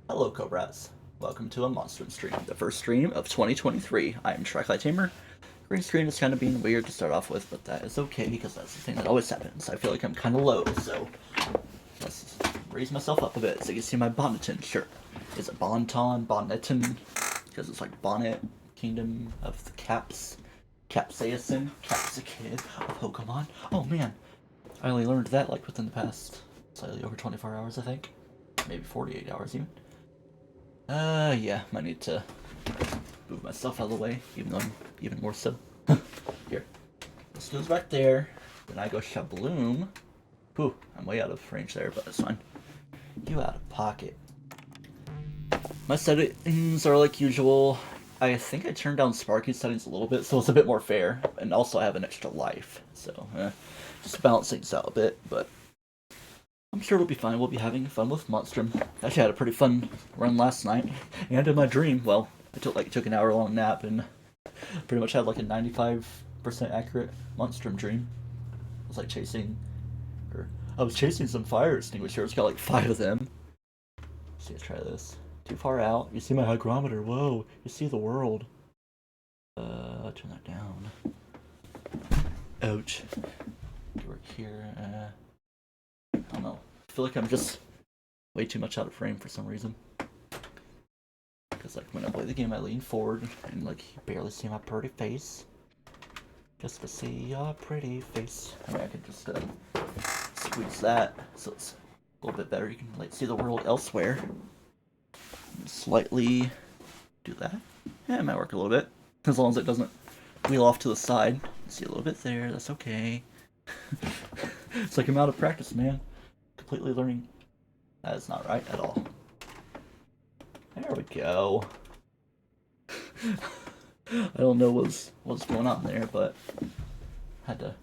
Hello, Cobras. Welcome to a Monstrum stream, the first stream of 2023. I am TryclydeTamer. Green screen is kind of being weird to start off with, but that is okay because that's the thing that always happens. I feel like I'm kind of low, so let's raise myself up a bit so you can see my bonneton shirt. Is it Bonton, Bonneton? Because it's like Bonnet, Kingdom of the Caps, Capsaicin, Capsicid of Pokemon. Oh man, I only learned that like within the past slightly over 24 hours, I think. Maybe 48 hours even. Yeah, might need to move myself out of the way, even though I'm even more so. Here. This goes back there. Then I go Shabloom. Whew, I'm way out of range there, but that's fine. You out of pocket. My settings are like usual. I think I turned down Sparky's settings a little bit, so it's a bit more fair. And also I have an extra life, so just balance things out a bit, but I'm sure it'll be fine. We'll be having fun with Monstrum. Actually had a pretty fun run last night. And in my dream, well, I took an hour-long nap and pretty much had like a 95% accurate Monstrum dream. I was like I was chasing some fire extinguishers, got like 5 of them. Let's try this. Too far out. You see my hygrometer. Whoa, you see the world. Turn that down. Ouch. Work here. I don't know. I feel like I'm just way too much out of frame for some reason. Because like when I play the game, I lean forward and like you barely see my pretty face. Just to see your pretty face. I mean, I could just squeeze that so it's a little bit better. You can like see the world elsewhere. Slightly do that. Yeah, it might work a little bit as long as it doesn't wheel off to the side. See a little bit there. That's okay. It's like I'm out of practice, man. Completely learning. That is not right at all. There we go. I don't know what's going on there, but had to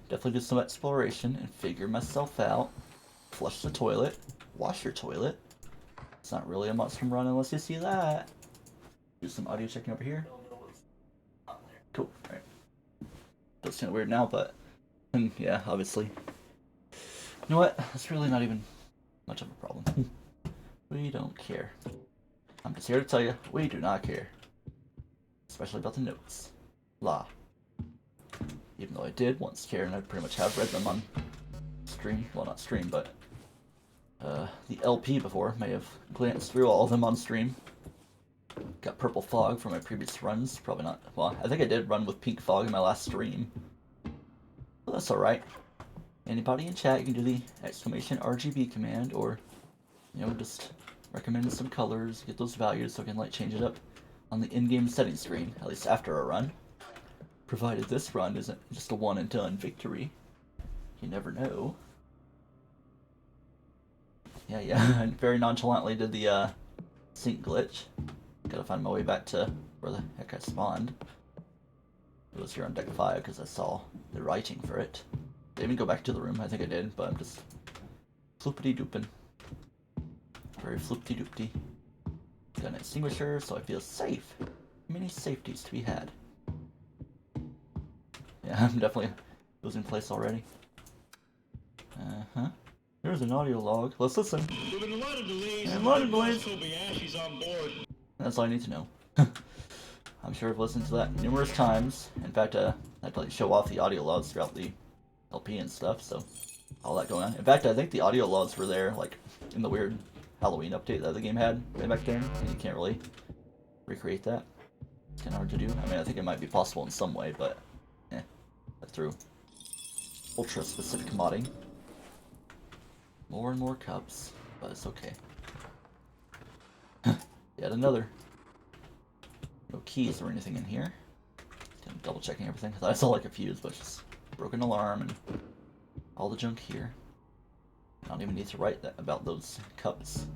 definitely do some exploration and figure myself out. Flush the toilet. Wash your toilet. It's not really a Monstrum run unless you see that. Do some audio checking over here. Cool. Alright. That's kind of weird now, but yeah, obviously. You know what? That's really not even much of a problem. We don't care. I'm just here to tell you, we do not care. Especially about the notes. La. Even though I did once care, and I pretty much have read them on stream. Well, not stream, but the LP before. May have glanced through all of them on stream. Got purple fog from my previous runs. Probably not. Well, I think I did run with pink fog in my last stream. But that's alright. Anybody in chat, you can do the exclamation RGB command, or, you know, just recommend some colors, get those values so I can like change it up on the in-game settings screen, at least after a run. Provided this run isn't just a one and done victory. You never know. Yeah, I very nonchalantly did the sync glitch. Gotta find my way back to where the heck I spawned. It was here on deck 5 because I saw the writing for it. Did I even go back to the room? I think I did, but I'm just floopity dooping. Very floopty doopty. Got an extinguisher, so I feel safe. Many safeties to be had. Yeah, I'm definitely losing place already. Here's an audio log. Let's listen. There's been a lot of delays. And a lot of delays. Kobayashi's on board. That's all I need to know. I'm sure I've listened to that numerous times. In fact, I had to like show off the audio logs throughout the LP and stuff, so all that going on. In fact, I think the audio logs were there like in the weird Halloween update that the game had way back then, and you can't really recreate that. It's kind of hard to do. I mean, I think it might be possible in some way, but through ultra-specific modding. More and more cups, but it's okay. Yet another. No keys or anything in here. Kind of double checking everything. I thought I saw like a fuse, but it's just broken alarm and all the junk here. I don't even need to write that about those cups.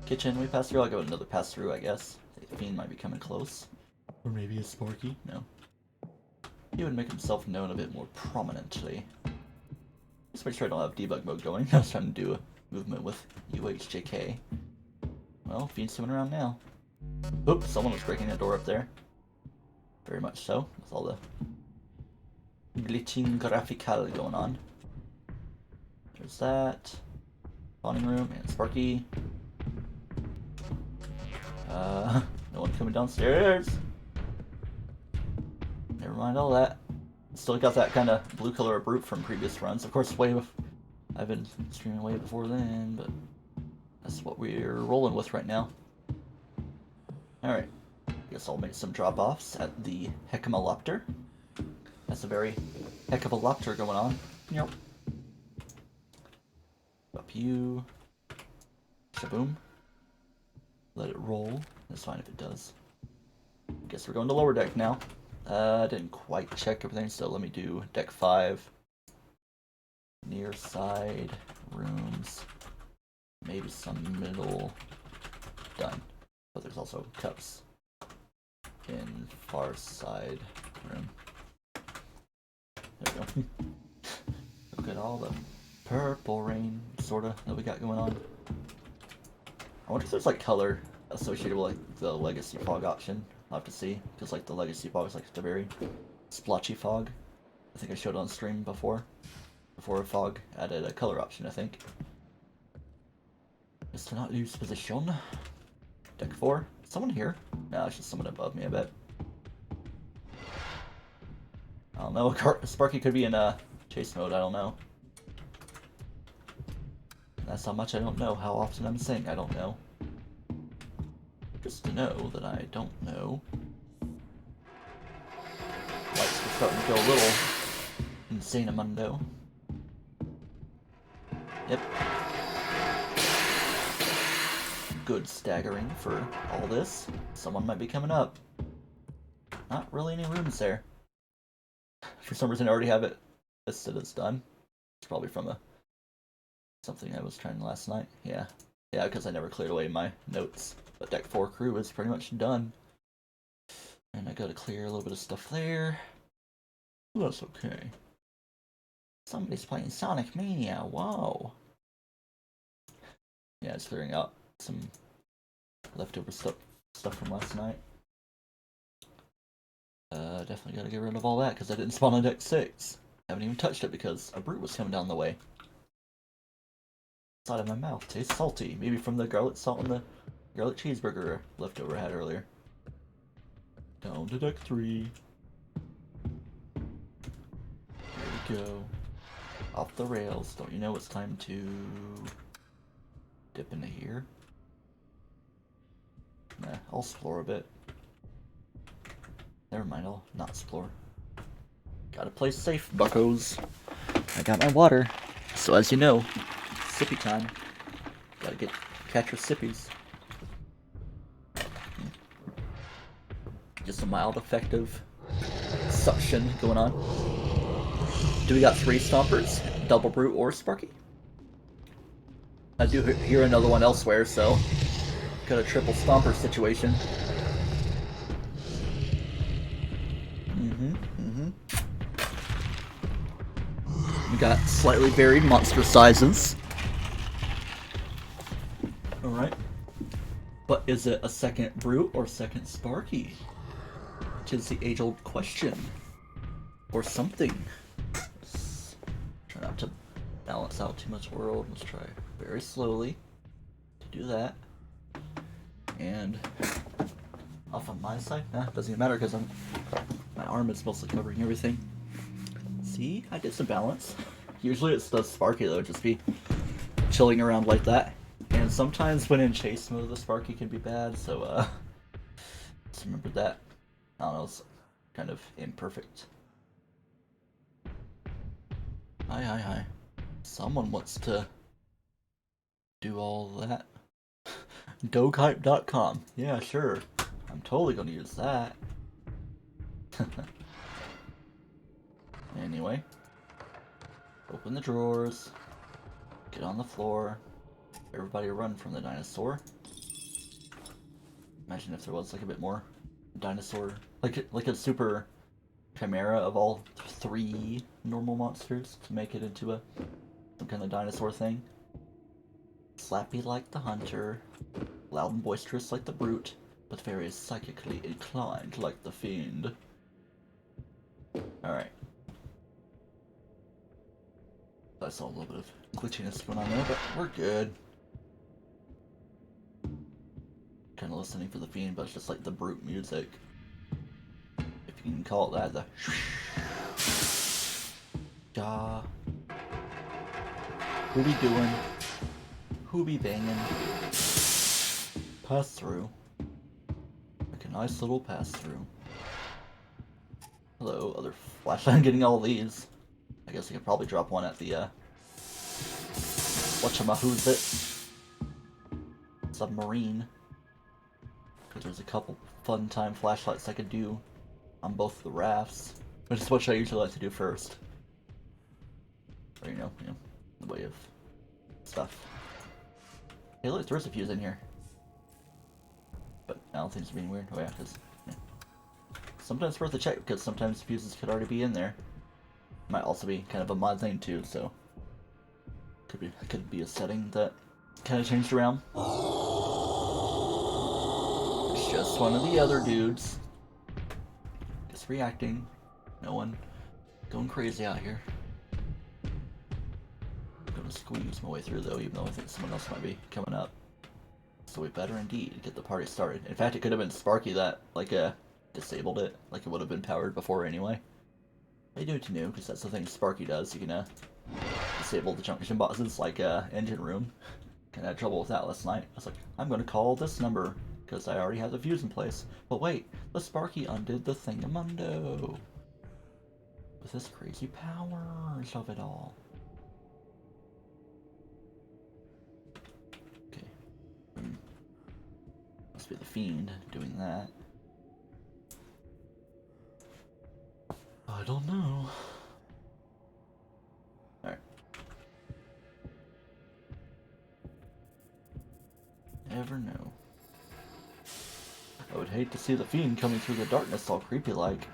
Kitchen we passed through. I'll go another pass through, I guess. The fiend might be coming close. Or maybe a Sparky? No. He would make himself known a bit more prominently. Just make sure I don't have debug mode going. I was trying to do a movement with UHJK. Well, Fiend's coming around now. Oops, someone was breaking that door up there. Very much so, with all the glitching graphical going on. There's that. Spawning room and Sparky. No one coming downstairs. Never mind all that. Still got that kind of blue color of brute from previous runs. Of course, I've been streaming way before then, but that's what we're rolling with right now. Alright. Guess I'll make some drop-offs at the Hecamalopter. That's a very heck of a lopter going on. Yep. Up you. Shaboom. Let it roll. That's fine if it does. Guess we're going to lower deck now. Didn't quite check everything, so let me do deck 5. Near side rooms. Maybe some middle. Done. But there's also cups in far side room. There we go. Look at all the purple rain, sorta, that we got going on. I wonder if there's like color associated with like the legacy fog option. I'll have to see, because like the legacy fog is like the very splotchy fog. I think I showed on stream before fog added a color option, I think. Just to not lose position. Deck 4. Someone here? No, it's just someone above me, I bet. I don't know. Sparky could be in chase mode, I don't know. That's how much I don't know, how often I'm saying I don't know. Just to know that I don't know. Lights are starting to go a little insane-amundo. Yep. Good staggering for all this. Someone might be coming up. Not really any rooms there. For some reason I already have it listed as done. It's probably from something I was trying last night. Yeah, because I never cleared away my notes. But deck 4 crew is pretty much done. And I gotta clear a little bit of stuff there. Well, that's okay. Somebody's playing Sonic Mania, whoa. Yeah, it's clearing out some leftover stuff from last night. Definitely gotta get rid of all that because I didn't spawn on deck 6. Haven't even touched it because a brute was coming down the way. Side of my mouth tastes salty. Maybe from the garlic salt and the garlic cheeseburger leftover I had earlier. Down to deck 3. There we go. Off the rails. Don't you know it's time to dip into here? Nah, I'll explore a bit. Never mind, I'll not explore. Gotta play safe, buckos. I got my water. So as you know, sippy time. Gotta catch your sippies. Just a mild effect of suction going on. Do we got 3 stompers? Double brute or Sparky? I do hear another one elsewhere, so got a triple stomper situation. We got slightly varied monster sizes. Alright. But is it a second brute or second Sparky? Which is the age-old question. Or something. Let's try not to balance out too much world. Let's try very slowly to do that. And off on my side? Nah, doesn't even matter because my arm is mostly covering everything. See, I did some balance. Usually it's the Sparky though, just be chilling around like that. And sometimes when in chase mode the Sparky can be bad, so just remember that. I don't know, it's kind of imperfect. Hi. Someone wants to do all that. Doghype.com. Yeah, sure. I'm totally gonna use that. Anyway. Open the drawers. Get on the floor. Everybody run from the dinosaur. Imagine if there was like a bit more dinosaur, like a super chimera of all 3 normal monsters to make it into some kind of dinosaur thing. Slappy like the hunter, loud and boisterous like the brute, but very psychically inclined like the fiend. Alright. I saw a little bit of glitchiness going on there, but we're good. kind of listening for the Fiend, but it's just like the brute music. If you can call it that, the ja. Who be doing? Who be banging? Pass through. Like a nice little pass through. Hello, other flashlight. I'm getting all these. I guess I could probably drop one at the whatchamahoo's it? Submarine. Because there's a couple fun time flashlights I could do on both of the rafts. Which is what I usually like to do first. Or you know, the way of stuff. Hey look, there's a fuse in here. But I don't think it's being weird. Oh yeah, because sometimes it's worth a check, because sometimes fuses could already be in there. Might also be kind of a mod thing too, so could be a setting that kind of changed around. It's just one of the other dudes. Just reacting. No one going crazy out here. I'm gonna squeeze my way through though, even though I think someone else might be coming up. So we better indeed get the party started. In fact, it could have been Sparky that disabled it, like it would have been powered before anyway. I do it to new, because that's the thing Sparky does. You can disable the junction boxes, like engine room. Kind of had trouble with that last night. I was like, I'm going to call this number, because I already have the fuse in place. But wait, the Sparky undid the thingamundo. With his crazy powers of it all. Okay. Must be the Fiend doing that. I don't know. Alright. Never know. I would hate to see the Fiend coming through the darkness all creepy like.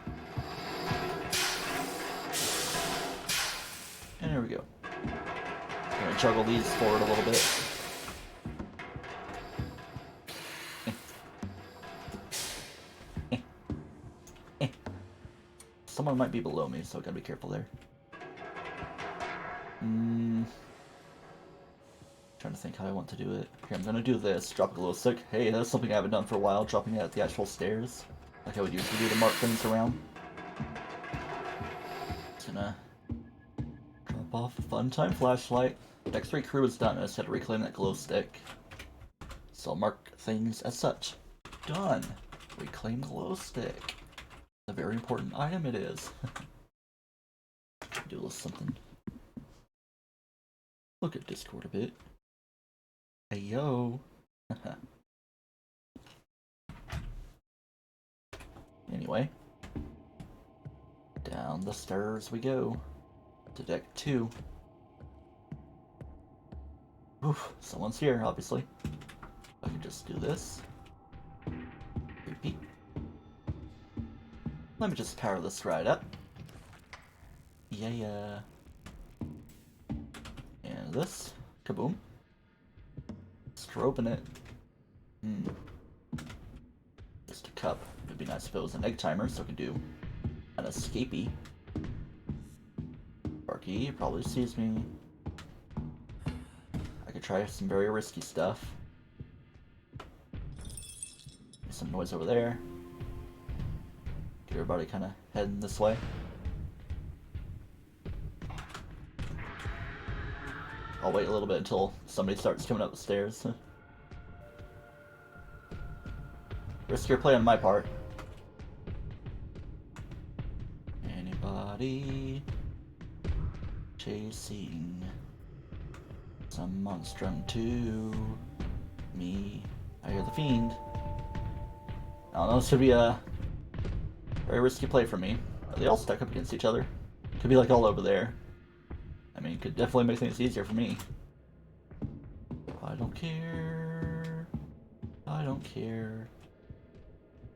And there we go. Gonna juggle these forward a little bit. Someone might be below me, so I gotta be careful there. Trying to think how I want to do it. Here, I'm gonna do this. Drop a glow stick. Hey, that's something I haven't done for a while. Dropping it at the actual stairs, like I would usually do to mark things around. Just gonna drop off a fun time flashlight. Deck 3 crew is done. I just had to reclaim that glow stick. So I'll mark things as such. Done. Reclaim glow stick. A very important item it is. Do a little something. Look at Discord a bit. Hey yo. Anyway. Down the stairs we go. To deck 2. Oof, someone's here, obviously. I can just do this. Repeat. Let me just power this right up. Yeah. And this. Kaboom. Strobing it. Just a cup. It'd be nice if it was an egg timer, so I could do an escapee. Sparky probably sees me. I could try some very risky stuff. Some noise over there. Get everybody kind of heading this way. I'll wait a little bit until somebody starts coming up the stairs. Riskier play on my part. Anybody chasing some Monstrum to me? I hear the Fiend. I don't know, this could be a very risky play for me. Are they all stuck up against each other? Could be like all over there. I mean, it could definitely make things easier for me. I don't care. I don't care.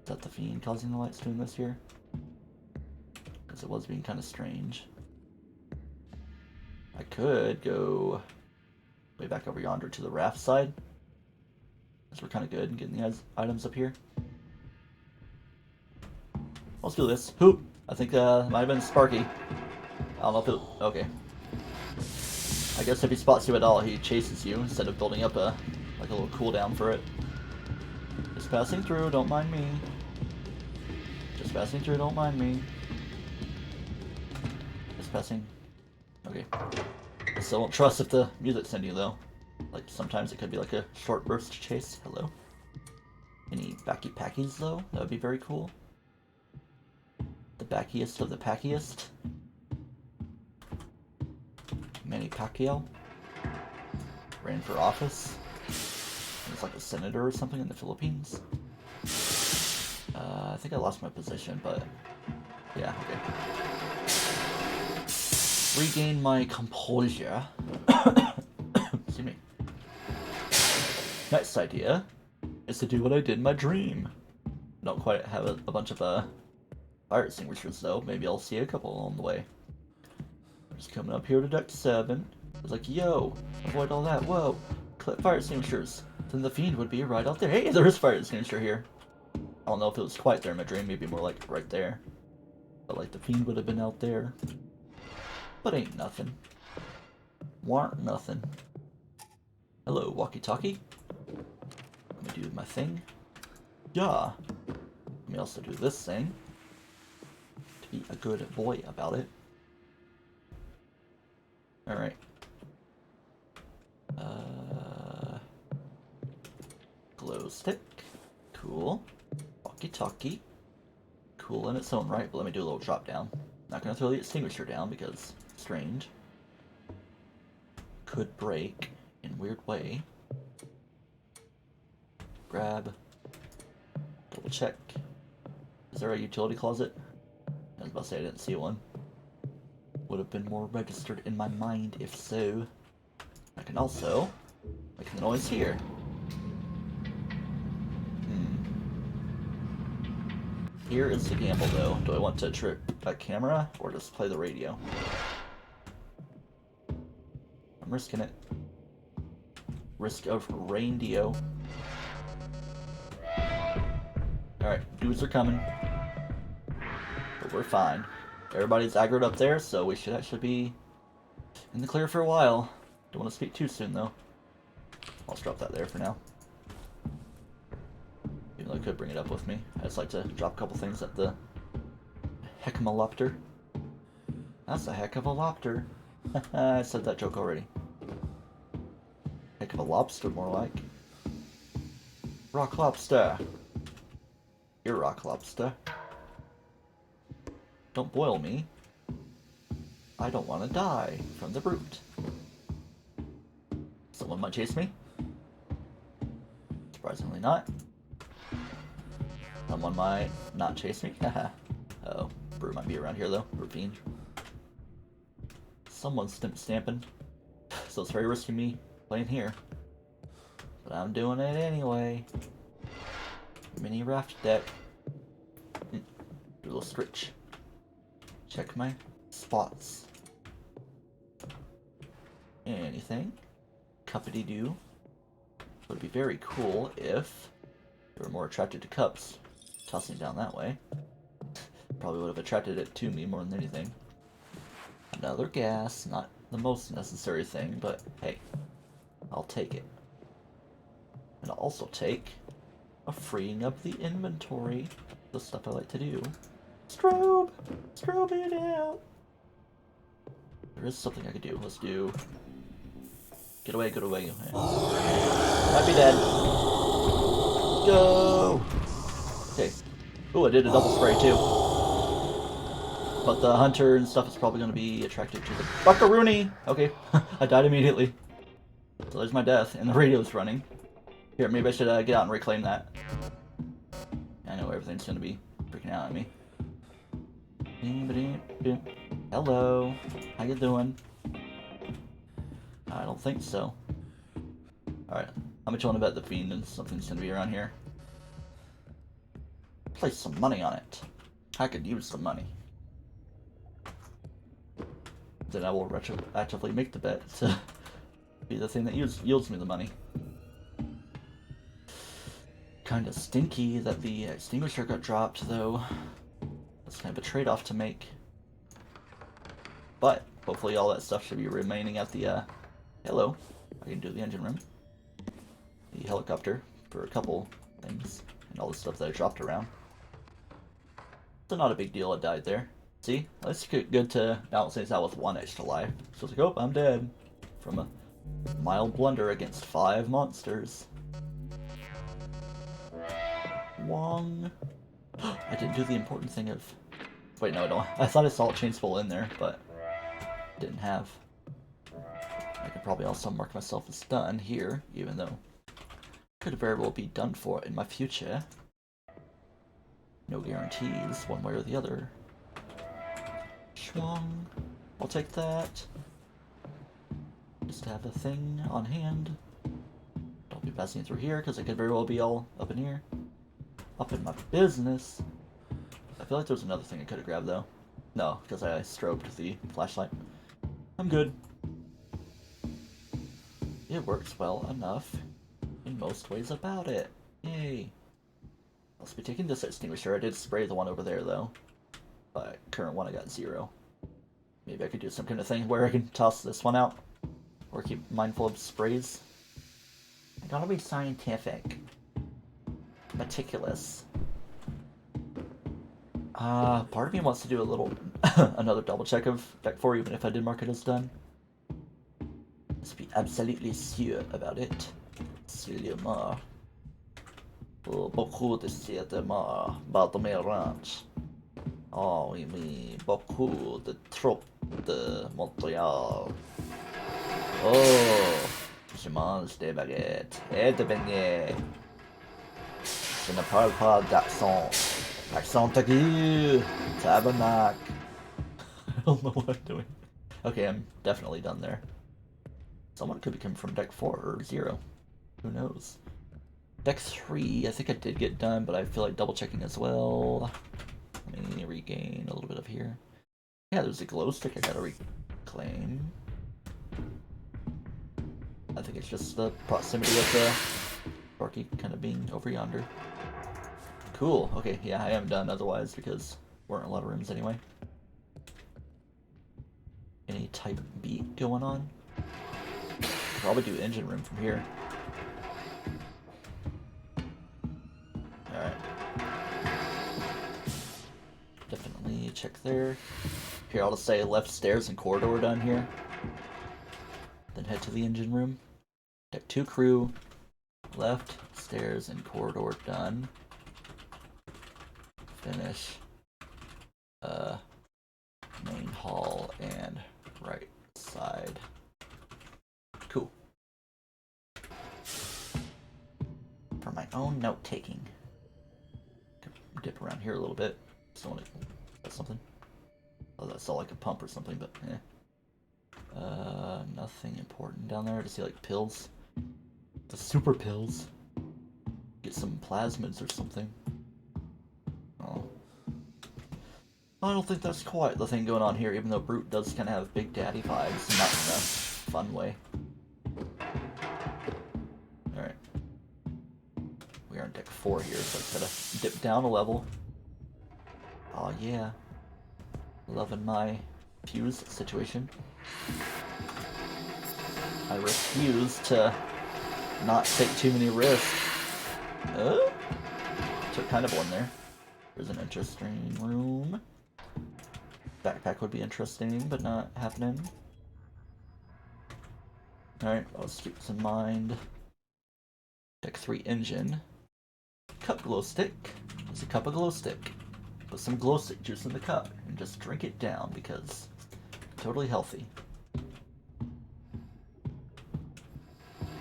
Is that the Fiend causing the lights doing this here? Because it was being kind of strange. I could go way back over yonder to the raft side. Because we're kind of good in getting the items up here. Let's do this. Hoop! I think might have been Sparky. I don't know if it... Okay. I guess if he spots you at all, he chases you instead of building up a little cooldown for it. Just passing through, don't mind me. Just passing through, don't mind me. Just passing. Okay. I still don't trust if the music's in you, though. Like, sometimes it could be like a short burst chase. Hello? Any backy packies, though? That would be very cool. The backiest of the packiest. Manny Pacquiao. Ran for office. He's like a senator or something in the Philippines. I think I lost my position, but yeah, okay. Regain my composure. Excuse me. Next idea is to do what I did in my dream. Don't quite have a bunch of fire extinguishers though. Maybe I'll see a couple along the way. I'm just coming up here to deck 7. I was like, yo, avoid all that. Whoa, collect fire extinguishers. Then the fiend would be right out there. Hey, there is fire extinguisher here. I don't know if it was quite there in my dream. Maybe more like right there. But like the fiend would have been out there. But ain't nothing. Warn't nothing. Hello, walkie-talkie. Let me do my thing. Yeah. Let me also do this thing. To be a good boy about it. Alright. Glow stick. Cool. Walkie-talkie. Cool in its own right, but let me do a little drop down. Not gonna throw the extinguisher down because strange. Could break in weird way. Grab. Double check. Is there a utility closet? I was about to say I didn't see one. Would have been more registered in my mind if so. I can also make the noise here. Here is the gamble though. Do I want to trip a camera or just play the radio? I'm risking it. Risk of radio. Alright, dudes are coming. But we're fine. Everybody's aggroed up there, so we should actually be in the clear for a while. Don't want to speak too soon though. I'll just drop that there for now. Even though I could bring it up with me. I just like to drop a couple things at the heck-of-a-lopter. That's a heck of a lobster. I said that joke already. Heck of a lobster, more like. Rock lobster. You're rock lobster. Don't boil me. I don't want to die from the brute. Someone might chase me. Surprisingly not. Someone might not chase me. Oh, brute might be around here though. Brute fiend. Someone's stamping. So it's very risky me playing here. But I'm doing it anyway. Mini raft deck. Do a little stretch. Check my spots. Anything? Cuppity doo. Would be very cool if they were more attracted to cups. Tossing down that way. Probably would have attracted it to me more than anything. Another gas, not the most necessary thing, but hey, I'll take it. And I'll also take a freeing up the inventory. The stuff I like to do. Strobe! Strobe it out! There is something I could do. Let's do... Get away, get away. Might be dead. Go! Okay. Ooh, I did a double spray too. But the hunter and stuff is probably going to be attracted to the buckaroony. Okay, I died immediately. So there's my death, and the radio's running. Here, maybe I should get out and reclaim that. I know everything's going to be freaking out at me. Hello, how you doing? I don't think so. Alright, how much you want to bet the fiend and something's going to be around here? Place some money on it. I could use some money. Then I will retroactively make the bet to be the thing that yields me the money. Kinda stinky that the extinguisher got dropped, though. That's kind of a trade-off to make. But, hopefully all that stuff should be remaining at the, hello. I can do the engine room. The helicopter for a couple things and all the stuff that I dropped around. So not a big deal, it died there. See? That's good to balance things out with one extra life. So it's like, oh, I'm dead. From a mild blunder against 5 monsters. Wong. I didn't do the important thing of... Wait, no, I don't. I thought I saw a chain spool in there, but didn't have. I could probably also mark myself as done here, even though could very well be done for in my future. No guarantees, one way or the other. Schwung. I'll take that. Just to have a thing on hand. Don't be passing through here, because it could very well be all up in here. Up in my business. I feel like there's another thing I could have grabbed, though. No, because I strobed the flashlight. I'm good. It works well enough in most ways about it. Yay. I'll be taking this extinguisher. I did spray the one over there, though. But current one, I got 0. Maybe I could do some kind of thing where I can toss this one out. Or keep mindful of sprays. I gotta be scientific. Meticulous. Part of me wants to do a little... another double check of deck 4, even if I did mark it as done. Let's be absolutely sure about it. Sûrement. Pour beaucoup de certainement. Baltimore Ranch. Oh, oui, oui. Beaucoup de trop de Montréal. Oh, je mange des baguettes et des beignets. Je ne parle pas d'accent. Accent aigu. Tabernacle. I don't know what I'm doing. Okay, I'm definitely done there. Someone could be coming from deck 4 or 0. Who knows? Deck 3, I think I did get done, but I feel like double checking as well. Let me regain a little bit of here. Yeah, there's a glow stick I gotta reclaim. I think it's just the proximity of the Sparky kind of being over yonder. Cool. Okay, yeah, I am done otherwise because we're in a lot of rooms anyway. Any type beat going on? Probably do engine room from here. Alright. Definitely check there. Here, I'll just say left stairs and corridor done here. Then head to the engine room. Deck 2 crew. Left stairs and corridor done. Finish. Main hall and right side. Cool. For my own note taking. Dip around here a little bit. Just want to. That's something. Oh, that saw like a pump or something, but eh. Nothing important down there. To see like pills. The super pills. Get some plasmids or something. Oh. I don't think that's quite the thing going on here, even though Brute does kind of have Big Daddy vibes, not in a fun way. Alright. We are on deck 4 here, so I gotta dip down a level. Oh yeah. Loving my fuse situation. I refuse to not take too many risks. Took kind of one there. There's an interesting room. Backpack would be interesting, but not happening. Alright, let's keep this in mind. Deck 3 engine. Cup glow stick. It's a cup of glow stick. Put some glow stick juice in the cup and just drink it down because totally healthy.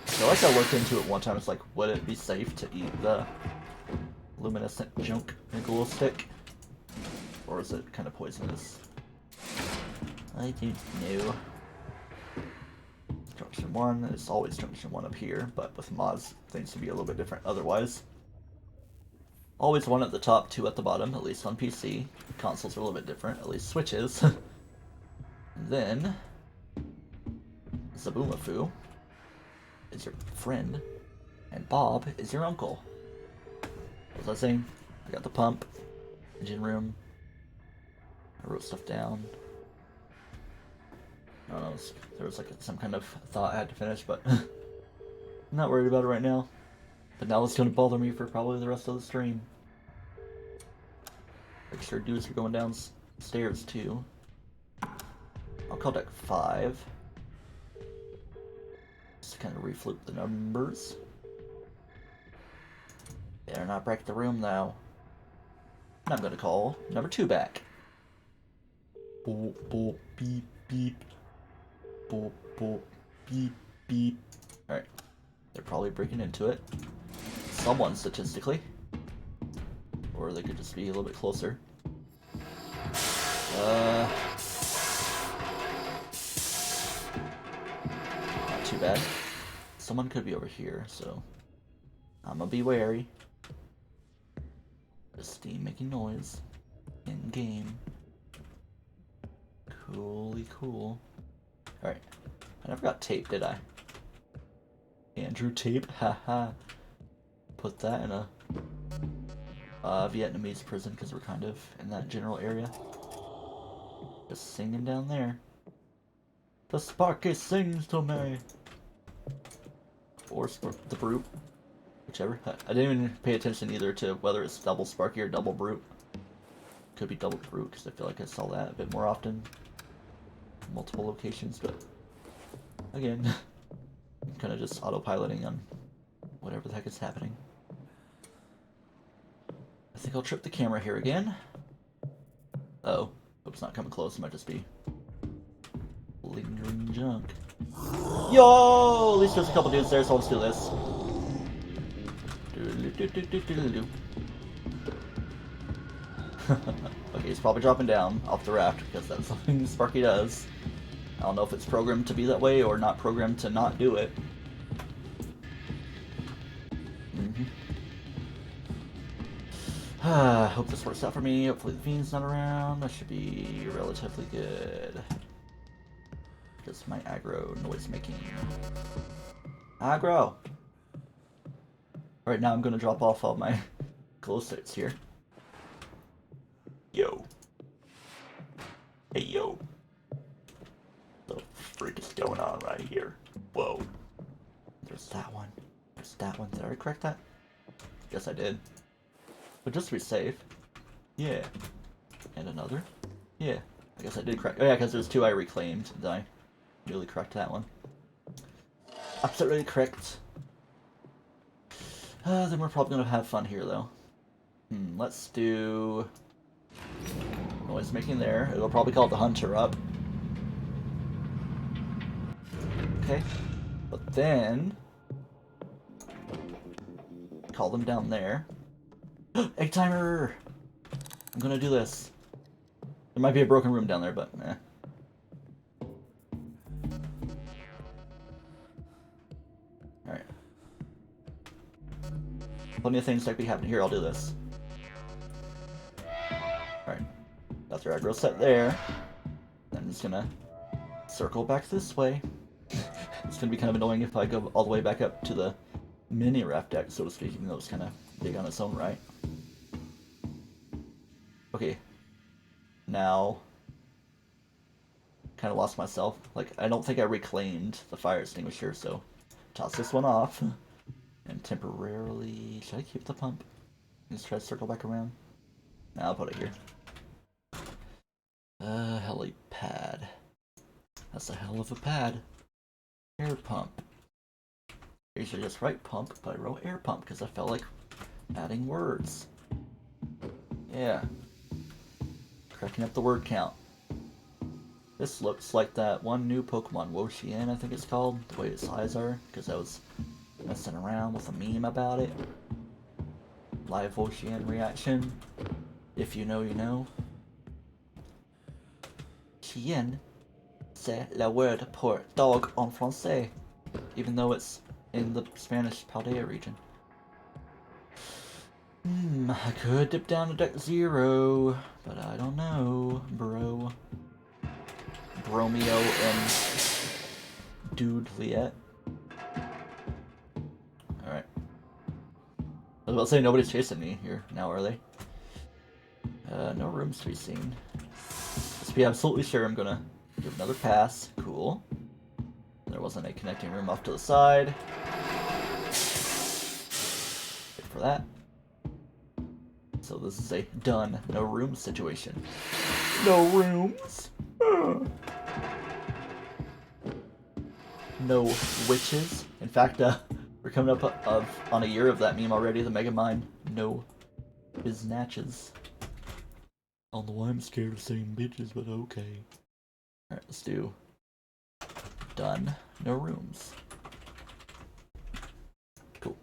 I feel like I looked into it one time. It's like, would it be safe to eat the luminescent junk in a glow stick? Or is it kind of poisonous? I don't know. Junction 1 is always Junction 1 up here, but with mods, things can be a little bit different otherwise. Always 1 at the top, 2 at the bottom, at least on PC. Consoles are a little bit different, at least Switches. Then, Zaboomafoo is your friend, and Bob is your uncle. What was I saying? I got the pump, engine room. I wrote stuff down. I don't know, there was like some kind of thought I had to finish, but I'm not worried about it right now. But now it's gonna bother me for probably the rest of the stream. Make sure dudes are going downstairs too. I'll call deck 5. Just to kind of reflip the numbers. Better not break the room though. And I'm gonna call number 2 back. Boop, boop, beep, beep. Boop, boop, beep, beep. Alright. They're probably breaking into it. Someone, statistically. Or they could just be a little bit closer. Not too bad. Someone could be over here, so I'm gonna be wary. There's Steam making noise. In game. Coolly cool. Alright. I never got tape, did I? Andrew tape? Haha. Put that in a Vietnamese prison because we're kind of in that general area. Just singing down there. The Sparky sings to me. Or the Brute. Whichever. I didn't even pay attention either to whether it's double Sparky or double Brute. Could be double Brute because I feel like I saw that a bit more often. Multiple locations, but again, I'm kind of just autopiloting on whatever the heck is happening. I think I'll trip the camera here again. Oh, hope it's not coming close. It might just be lingering junk. Yo! At least there's a couple dudes there, so I'll just do this. Okay, he's probably dropping down off the raft because that's something Sparky does. I don't know if it's programmed to be that way or not programmed to not do it. Hope this works out for me. Hopefully the Fiend's not around. That should be relatively good. Just my aggro noise making. Aggro! Alright, now I'm gonna drop off all my glow sticks here. Yo. Hey yo. What the freak is going on right here? Whoa. There's that one. There's that one. Did I already correct that? Yes, I did. But just to be safe. Yeah. And another. Yeah. I guess I did correct. Oh yeah, because there's 2 I reclaimed. Did I really correct that one? Absolutely correct. Then we're probably gonna have fun here though. Let's do noise making there. It'll probably call the hunter up. Okay. But then call them down there. Egg timer! I'm gonna do this. There might be a broken room down there, but eh. Alright. Plenty of things that could be happening here, I'll do this. Alright. That's our aggro set there. Then I'm just gonna circle back this way. It's gonna be kind of annoying if I go all the way back up to the mini raft deck, so to speak, even though it's kind of big on its own right. Okay. Now, kind of lost myself. Like, I don't think I reclaimed the fire extinguisher, so toss this one off. And temporarily, should I keep the pump? Just try to circle back around. Nah, I'll put it here. Helipad. That's a hell of a pad. Air pump. Usually just write pump, but I wrote air pump because I felt like adding words. Yeah. Cracking up the word count. This looks like that one new Pokemon, Wo-Chien, I think it's called, the way its eyes are, because I was messing around with a meme about it. Live Wo-Chien reaction. If you know, you know. Chien, c'est le word pour dog en français, even though it's in the Spanish Paldea region. I could dip down to deck 0, but I don't know, bro. Bromeo and Dudeliet. Alright. I was about to say nobody's chasing me here now, are they? No rooms to be seen. Just to be absolutely sure, I'm gonna give another pass. Cool. There wasn't a connecting room off to the side. for that. So this is a done, no room situation. No rooms. No witches. In fact, we're coming up on a year of that meme already, the Mega Mine. No biznatches. I don't know why I'm scared of saying bitches, but okay. Alright, let's do done, no rooms. Cool.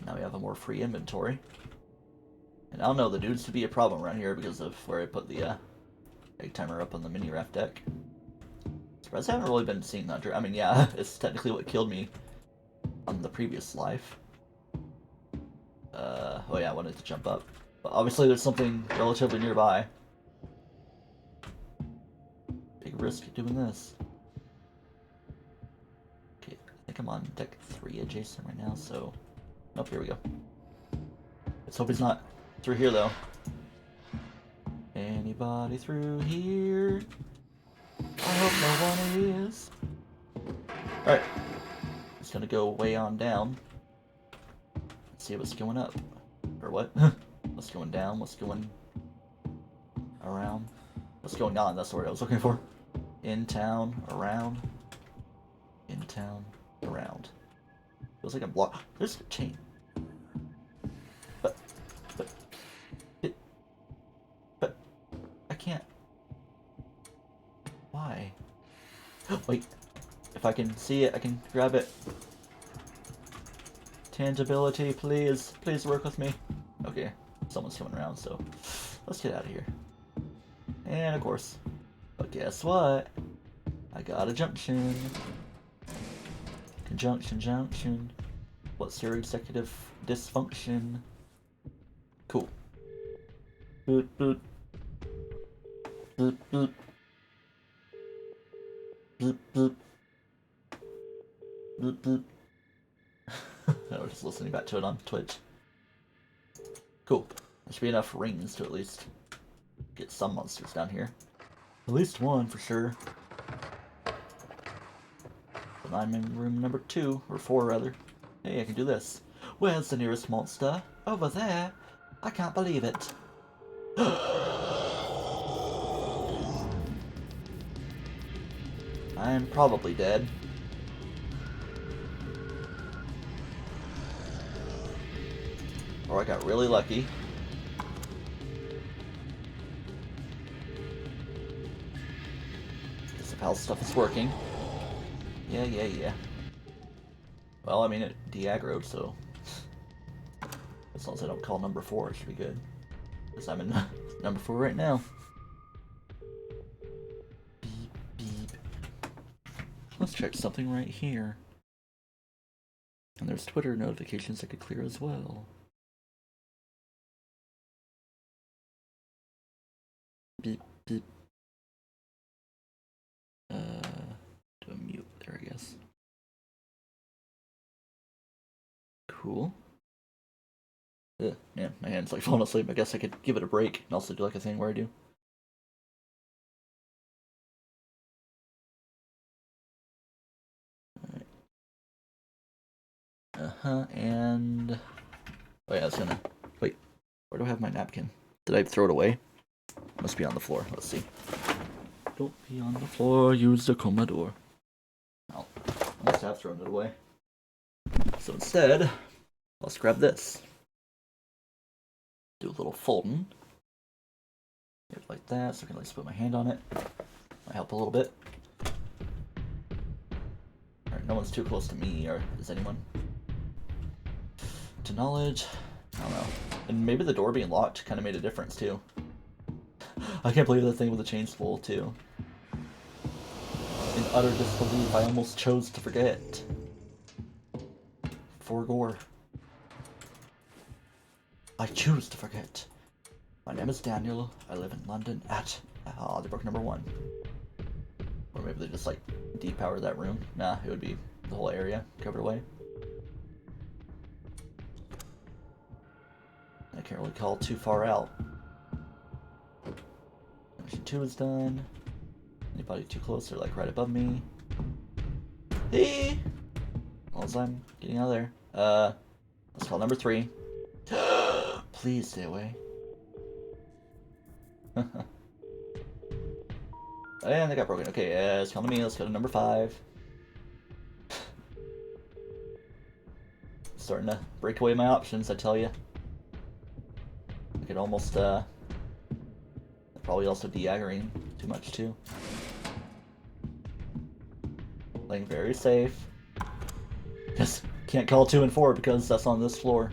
Now we have a more free inventory. And I don't know, the dudes to be a problem around here because of where I put the egg timer up on the mini raft deck. Surprised I haven't really been seeing Hunter. I mean, yeah, it's technically what killed me on the previous life. Oh yeah, I wanted to jump up. But obviously there's something relatively nearby. Big risk doing this. Okay, I think I'm on deck 3 adjacent right now, so... Oh, here we go. Let's hope he's not through here, though. Anybody through here? I hope no one is. Alright. Just gonna go way on down. Let's see what's going up. Or what? What's going down? What's going around? What's going on? That's the word I was looking for. In town, around. In town, around. Feels like I'm blocked. There's a chain. But I can't. Why? Wait. If I can see it, I can grab it. Tangibility, please. Please work with me. Okay. Someone's coming around, so let's get out of here. And of course. But guess what? I got a junction. Conjunction, junction. What's your executive dysfunction? Cool. Boot, boot. Boop, boop. Boop, boop. Boop, boop. I was just listening back to it on Twitch. Cool. There should be enough rings to at least get some monsters down here. At least one for sure. But I'm in room number 2, or 4 rather. Hey, I can do this. Where's the nearest monster? Over there. I can't believe it. I'm probably dead. Or I got really lucky. Guess if how stuff is working. Yeah. Well, I mean, it de-aggroed, so... As long as I don't call number 4, it should be good. Because I'm in number 4 right now. Beep, beep. Let's check something right here. And there's Twitter notifications I could clear as well. Beep, beep. Do a mute there, I guess. Cool. Man, my hand's like falling asleep. I guess I could give it a break and also do like a thing where I do. Alright. And... Oh yeah, I was gonna... Wait, where do I have my napkin? Did I throw it away? Must be on the floor. Let's see. Don't be on the floor, use the Commodore. Oh, I must have thrown it away. So instead, let's grab this. Do a little folding. Like that, so I can at least put my hand on it. Might help a little bit. Alright, no one's too close to me, or is anyone? To knowledge, I don't know. And maybe the door being locked kind of made a difference too. I can't believe the thing with the chain spool too. In utter disbelief, I almost chose to forget. For gore. I choose to forget. My name is Daniel. I live in London at the book number 1. Or maybe they just like depower that room. Nah, it would be the whole area covered away. I can't really call too far out. Mission 2 is done. Anybody too close? They're like right above me. Hey! As long as I'm getting out of there. Let's call number 3. Please stay away. And they got broken. Okay, it's coming to me. Let's go to number 5. Starting to break away my options, I tell you. I could almost, probably also de-aggroing too much, too. Playing very safe. Just can't call 2 and 4 because that's on this floor.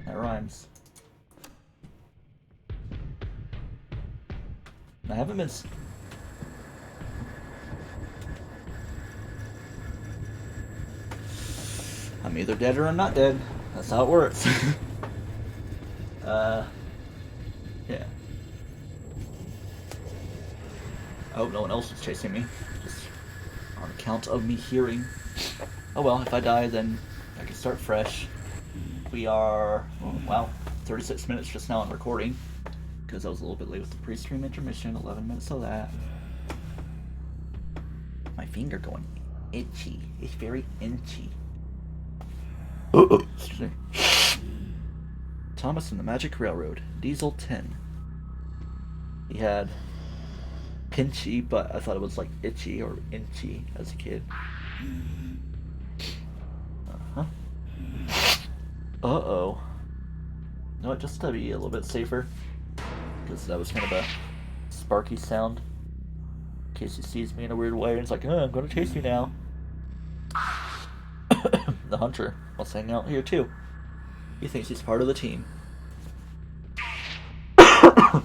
That rhymes. I haven't been... I'm either dead or I'm not dead. That's how it works. Yeah. I hope no one else is chasing me. Just on account of me hearing. Oh well, if I die, then I can start fresh. We are... Oh, wow. 36 minutes just now on recording. Because I was a little bit late with the pre-stream intermission. 11 minutes of that. My finger going itchy. It's very itchy. Thomas and the Magic Railroad. Diesel 10. He had pinchy, but I thought it was like itchy or inchy as a kid. Uh-huh. Uh-oh. You know what, just to be a little bit safer, because that was kind of a sparky sound, in case he sees me in a weird way and it's like, I'm gonna chase you now. The hunter wants to hang out here too. He thinks he's part of the team. Alright,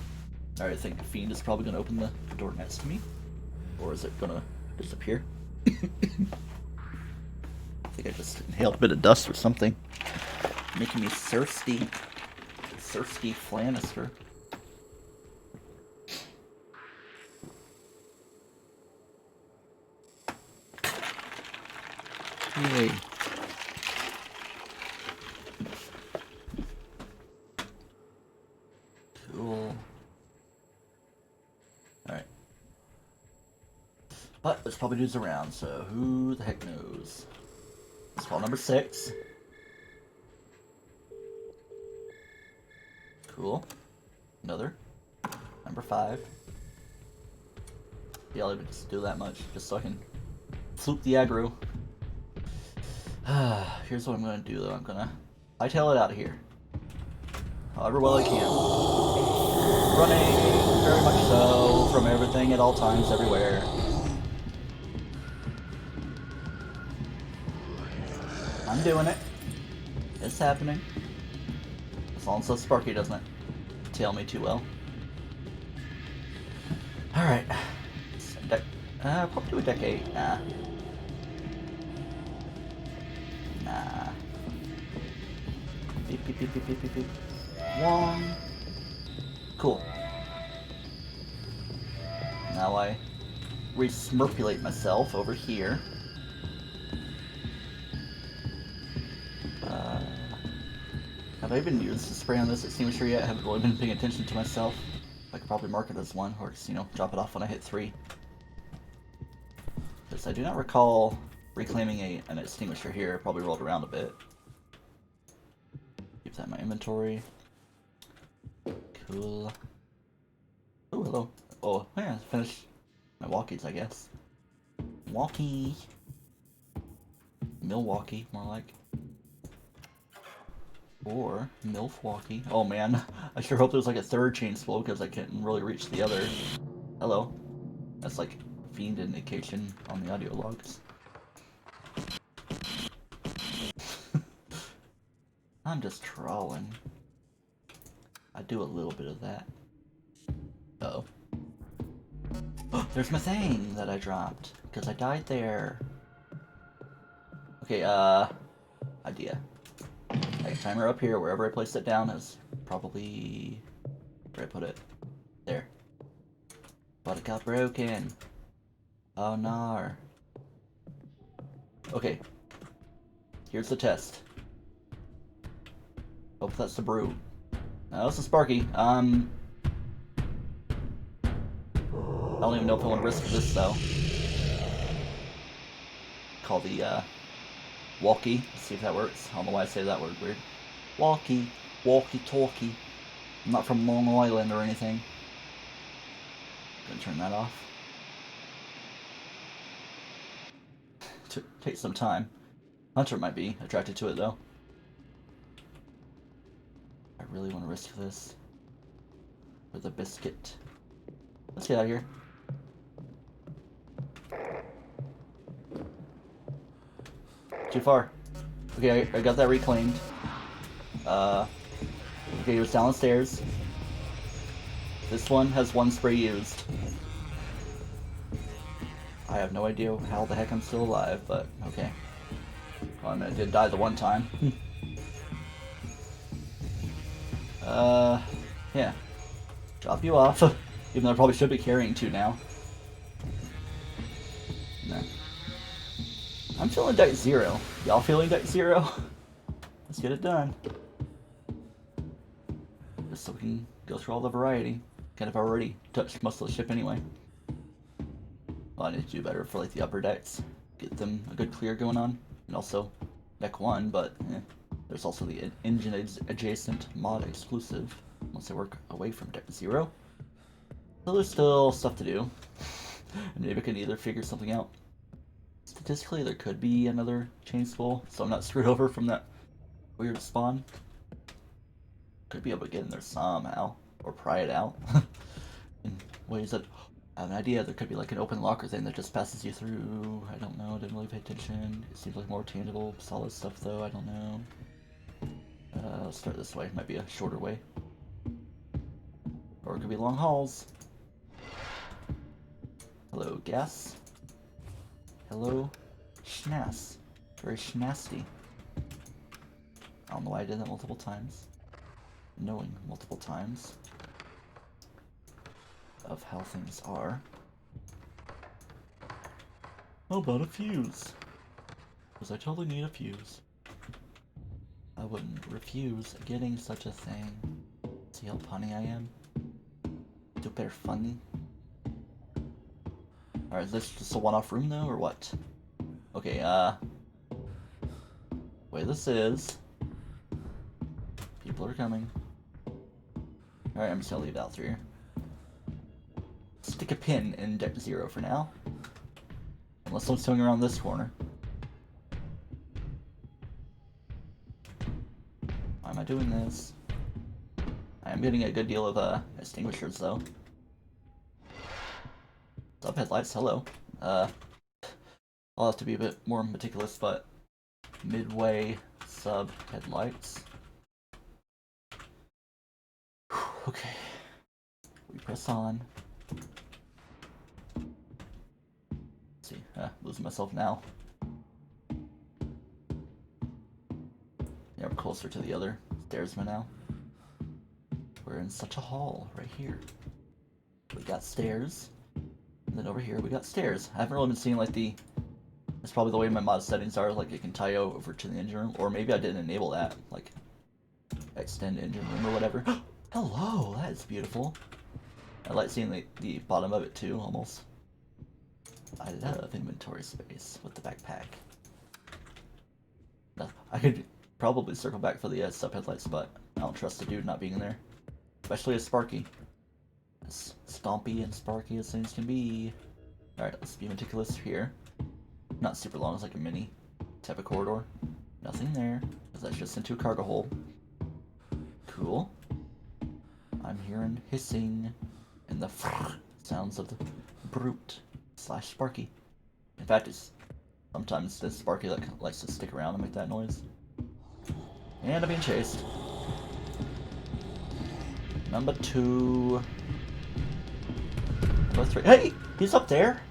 I think the fiend is probably gonna open the door next to me. Or is it gonna disappear? I think I just inhaled a bit of dust or something. Making me thirsty. Thirsty Flanister. Yay. Cool. Alright. But there's probably dudes around, so who the heck knows? Let's call number 6. Cool. Another. Number 5. Yeah, I'll even just do that much, just so I can floop the aggro. Here's what I'm gonna do though. I'm gonna hightail it out of here. However well I can. Running very much so from everything at all times, everywhere. I'm doing it. It's happening. As long as so Sparky doesn't tail me too well. Alright. Probably do a decade. Nah. Nah. Beep, beep, beep, beep, beep, beep, beep. 1. Cool. Now I re-smurpulate myself over here. Have I even used the spray on this extinguisher yet? I haven't really been paying attention to myself. I could probably mark it as 1, or just, drop it off when I hit 3. Because I do not recall reclaiming an extinguisher here. I probably rolled around a bit. Keep that in my inventory. Cool. Oh, hello. Oh, yeah, finished my walkies, I guess. Walkie. Milwaukee, more like. Or Milwaukee. Oh man, I sure hope there's like a third chain slow because I can't really reach the other. Hello. That's like fiend indication on the audio logs. I'm just trolling. I do a little bit of that. Uh-oh. There's my thing that I dropped because I died there. Okay, idea. Timer up here, wherever I placed it down is probably where I put it. There. But it got broken. Oh no. Okay. Here's the test. Hope that's the brew. No, it's a Sparky. I don't even know if I want to risk this though. Call the Walkie. Let's see if that works. I don't know why I say that word weird. Walkie. Walkie-talkie. I'm not from Long Island or anything. Gonna turn that off. Take some time. Hunter might be attracted to it though. I really want to risk this. For the biscuit. Let's get out of here. Too far. Okay, I got that reclaimed. Okay, he was downstairs. This one has one spray used. I have no idea how the heck I'm still alive, but okay. Well, I mean, I did die the one time. Yeah. Drop you off. Even though I probably should be carrying two now. No. I'm feeling Deck Zero. Y'all feeling Deck Zero? Let's get it done. Just so we can go through all the variety. Kind of already touched most of the ship anyway. Well, I need to do better for like the upper decks. Get them a good clear going on. And also deck 1, but there's also the engine adjacent mod exclusive once I work away from deck 0. So there's still stuff to do. And maybe I can either figure something out. Statistically, there could be another chain skull, so I'm not screwed over from that weird spawn. Could be able to get in there somehow, or pry it out in ways that I have an idea. There could be like an open locker thing that just passes you through. I don't know. Didn't really pay attention. It seems like more tangible, solid stuff though. I don't know. Let's start this way. Might be a shorter way, or it could be long hauls. Hello, gas. Hello, schnass. Very schnasty. I don't know why I did that multiple times. Knowing multiple times of how things are. How about a fuse? Because I totally need a fuse. I wouldn't refuse getting such a thing. See how punny I am? Super funny. Alright, is this just a one-off room though, or what? Okay, way this is. People are coming. Alright, I'm just gonna leave it out through here. Stick a pin in deck 0 for now. Unless I'm swinging around this corner. Why am I doing this? I am getting a good deal of extinguishers though. Sub headlights, hello. I'll have to be a bit more meticulous, but midway sub headlights. Okay. We press on. Let's see, losing myself now. Yeah, we're closer to the other stairsman now. We're in such a hall right here. We got stairs. And then over here we got stairs. I haven't really been seeing like it's probably the way my mod settings are, like it can tie over to the engine room, or maybe I didn't enable that, like extend engine room or whatever. Hello, that is beautiful. I like seeing the bottom of it too, almost. I love inventory space with the backpack. I could probably circle back for the sub headlights, but I don't trust the dude not being in there. Especially a Sparky. As stompy and sparky as things can be. Alright, let's be meticulous here. Not super long, it's like a mini type of corridor. Nothing there, because that's just into a cargo hold. Cool. I'm hearing hissing and the sounds of the brute / Sparky. In fact, it's sometimes this Sparky that likes to stick around and make that noise. And I'm being chased. Number 2. Number 3. Hey! He's up there!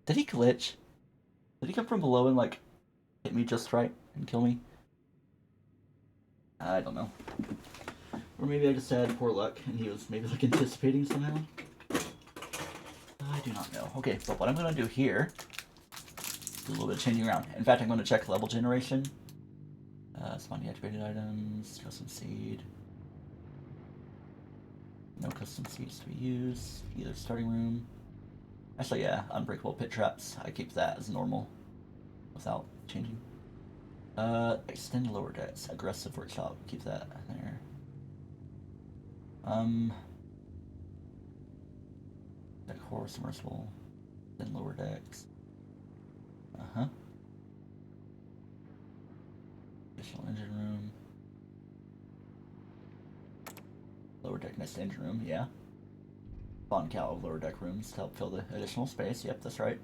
Did he glitch? Did he come from below and, like, hit me just right and kill me? I don't know. Or maybe I just had poor luck and he was maybe, like, anticipating somehow. I do not know. Okay, but what I'm going to do here is a little bit of changing around. In fact, I'm going to check level generation. Spawn deactivated items, custom seed. No custom seeds to be used. Either starting room. Actually, yeah, unbreakable pit traps. I keep that as normal without changing. Extend lower decks. Aggressive workshop. Keep that there. Decor submersible. Then lower decks. Additional engine room. Lower deck next to engine room, yeah. Spawn count of lower deck rooms to help fill the additional space. Yep, that's right.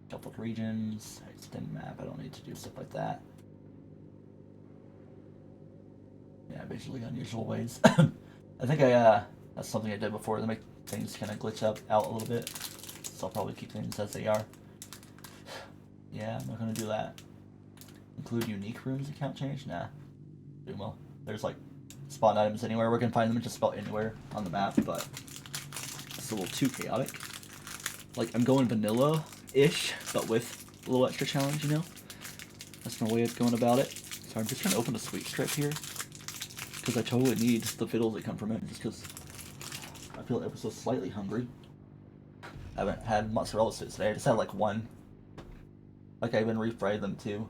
Shuffled regions. Extend map. I don't need to do stuff like that. Yeah, visually unusual ways. I think that's something I did before to make things kind of glitch out a little bit. So I'll probably keep things as they are. Yeah, I'm not gonna do that. Include unique rooms account change? Nah. Doing well. There's like spawn items anywhere. We can find them just about anywhere on the map, but it's a little too chaotic. Like, I'm going vanilla-ish, but with a little extra challenge, you know? That's my way of going about it. So I'm just trying to open a sweet strip here, because I totally need the fiddles that come from it, just because I feel ever so slightly hungry. I haven't had mozzarella sticks today. I just had like one. Like, I even refried them too,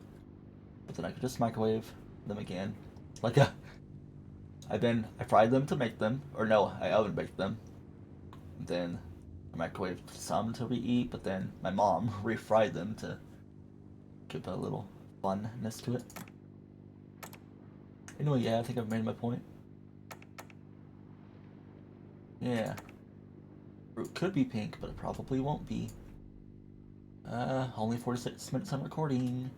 but then I could just microwave them again. Like I fried them to make them, or no, I oven baked them. Then I microwaved some to eat, but then my mom refried them to give a little funness to it. Anyway, yeah, I think I've made my point. Yeah. Fruit could be pink, but it probably won't be. Only 46 minutes on recording.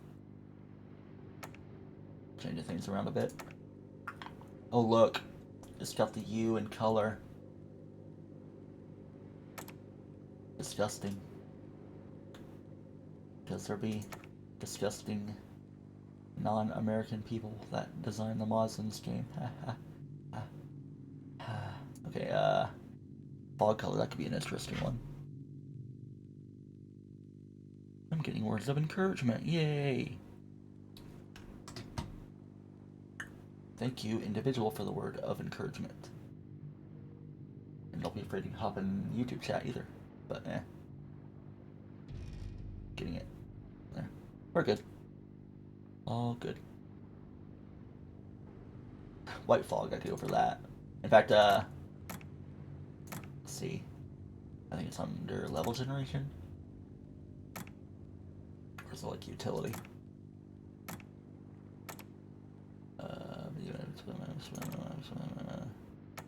Changing things around a bit. Oh, look. It's got the U in color. Disgusting. Because there be disgusting non-American people that design the mods in this game. Okay, fog color, that could be an interesting one. I'm getting words of encouragement, yay! Thank you, individual, for the word of encouragement. And don't be afraid to hop in YouTube chat either, but getting it. There. We're good. All good. White fog, I could go for that. In fact, let's see. I think it's under level generation. Or is it like utility?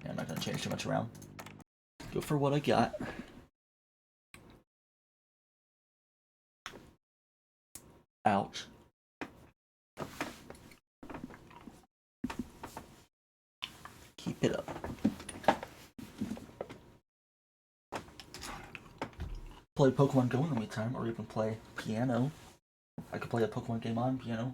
Yeah, I'm not gonna change too much around. Go for what I got. Ouch. Keep it up. Play Pokemon Go in the meantime, or even play piano. I could play a Pokemon game on piano.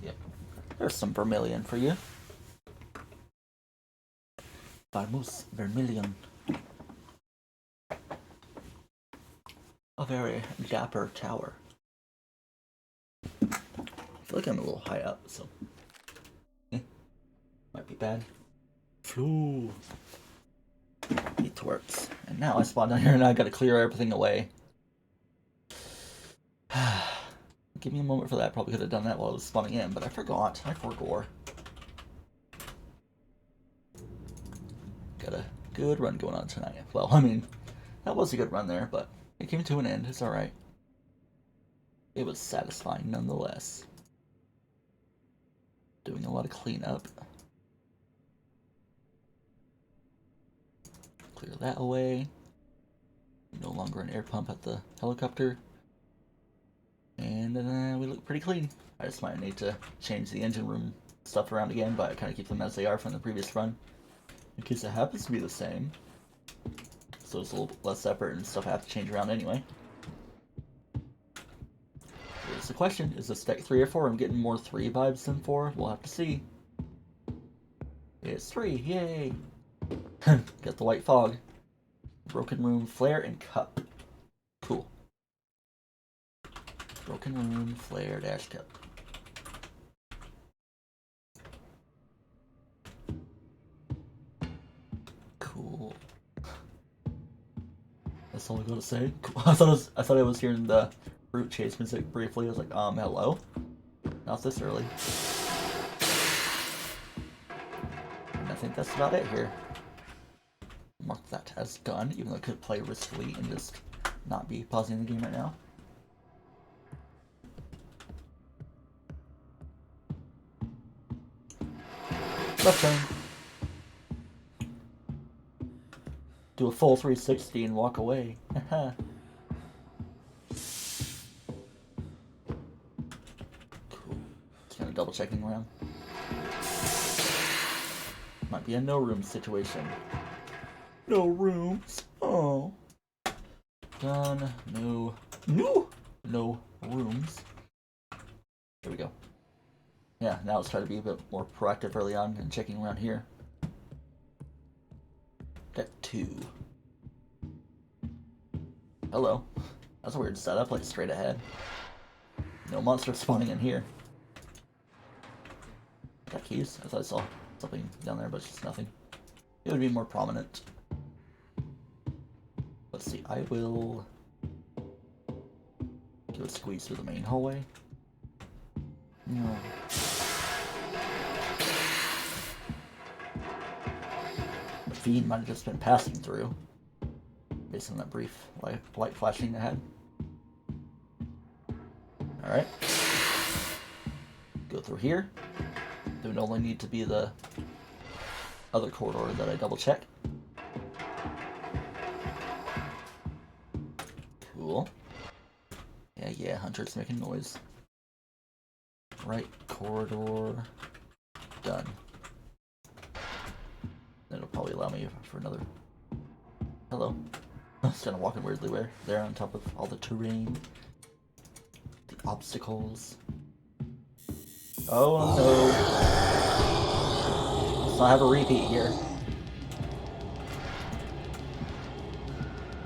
Yep. There's some Vermilion for you. Vamos Vermilion. A very dapper tower. I feel like I'm a little high up, so might be bad. Flew. It works. And now I spawned down here and I gotta clear everything away. Give me a moment for that. Probably could have done that while I was spawning in, but I forgot. I forgot. Got a good run going on tonight. Well, I mean, that was a good run there, but it came to an end. It's alright. It was satisfying nonetheless. Doing a lot of cleanup. Clear that away. No longer an air pump at the helicopter. And we look pretty clean. I just might need to change the engine room stuff around again, but I kind of keep them as they are from the previous run. In case it happens to be the same. So it's a little less effort and stuff I have to change around anyway. Here's the question, is this deck 3 or 4? I'm getting more 3 vibes than 4. We'll have to see. It's 3, yay! Got the white fog. Broken room, flare, and cup. Cool. Broken room, flare, dash cup. Cool. That's all I gotta say. Cool. I thought I was hearing the fruit chase music briefly. I was like, hello? Not this early. And I think that's about it here. Mark that as done, even though I could play riskily and just not be pausing the game right now. Left turn. Do a full 360 and walk away. Haha. Cool. Just kind of double checking around. Might be a no room situation. No rooms. Oh. Done. No rooms. There we go. Yeah, now let's try to be a bit more proactive early on and checking around here. Deck 2. Hello. That's a weird setup, like straight ahead. No monster spawning in here. Got keys? I thought I saw something down there, but it's just nothing. It would be more prominent. Let's see, I will give a squeeze through the main hallway. No. The feed might have just been passing through, based on that brief light flashing I had. Alright. Go through here. There would only need to be the other corridor that I double check. Cool. Yeah, Hunter's making noise. Right corridor. Done. That'll probably allow me for another. Hello. I was kind of walking weirdly there on top of all the terrain. The obstacles. Oh no. Let's not have a repeat here.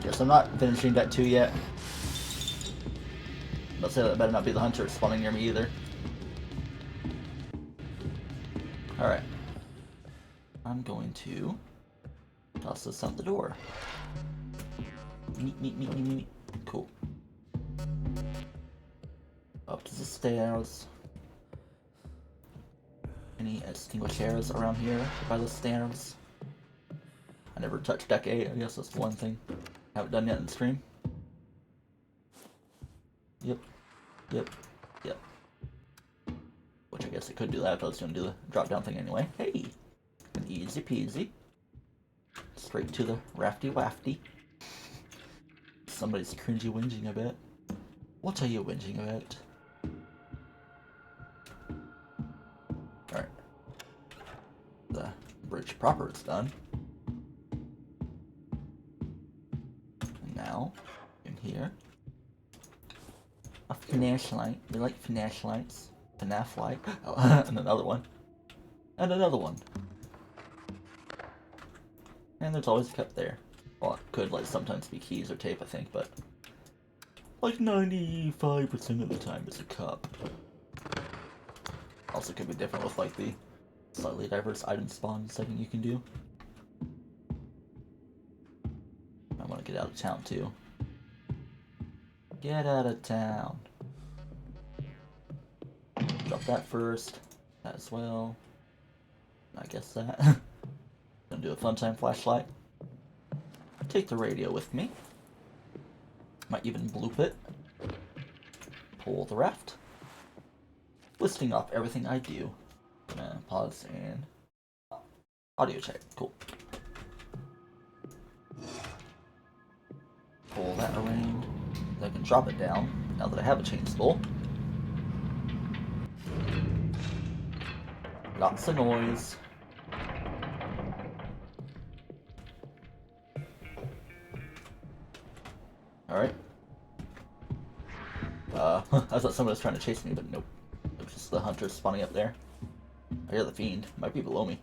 Guess I'm not finishing that 2 yet. Let's say that better not be the hunter spawning near me either. Alright. I'm going to toss this out the door. Meet. Cool. Up to the stairs. Any extinguishers around here by the stairs? I never touched deck 8, I guess that's one thing I haven't done yet in stream. Yep. Which I guess I could do that, but I was gonna do the drop down thing anyway. Hey! An easy peasy. Straight to the rafty wafty. Somebody's cringy whinging a bit. What are you whinging about? Alright. The bridge proper is done. And now, in here, a flashlight. We like flashlights. FNAF light. Oh, and another one. And another one. And there's always a cup there. Well, it could like sometimes be keys or tape, I think, but like 95% of the time it's a cup. Also could be different with like the slightly diverse item spawn setting you can do. I want to get out of town too. Get out of town. Drop that first. That as well. I guess that. Gonna do a fun time flashlight. Take the radio with me. Might even bloop it. Pull the raft. Listing off everything I do. Gonna pause and audio check. Cool. Pull that around. I can drop it down now that I have a chain spool. Lots of noise. Alright. I thought somebody was trying to chase me, but nope. It was just the hunter spawning up there. I hear the fiend. Might be below me.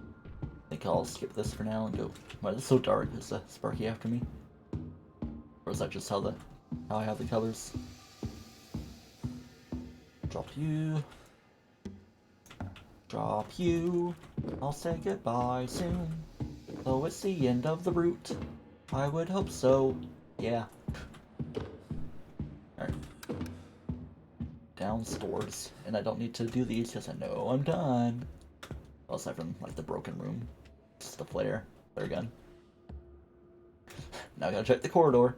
I think I'll skip this for now and go. Why is it so dark? Is the Sparky after me? Or is that just how I have the colors? Drop you. Drop you. I'll say goodbye soon. Oh, it's the end of the route. I would hope so. Yeah. Alright. Down stores. And I don't need to do these because I know I'm done. Well, aside from, like, the broken room. Just the flare gun. Now I gotta check the corridor.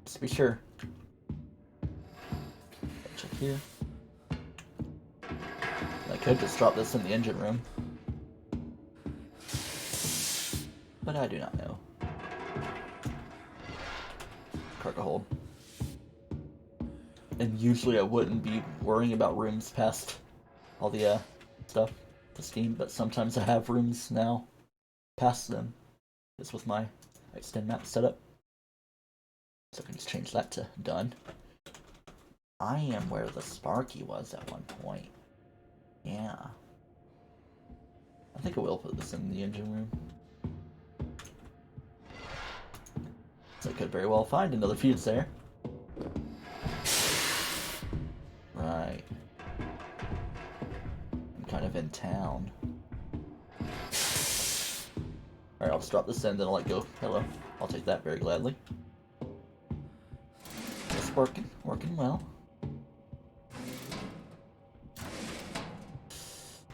Just to be sure. Check here. I could just drop this in the engine room. But I do not know. Cargo hold. And usually I wouldn't be worrying about rooms past all the stuff to Steam, but sometimes I have rooms now past them. Just with my extend map setup. So I can just change that to done. I am where the Sparky was at one point. Yeah. I think I will put this in the engine room. So I could very well find another fuse there. Right. I'm kind of in town. Alright, I'll just drop this in, then I'll let go. Hello. I'll take that very gladly. It's working well.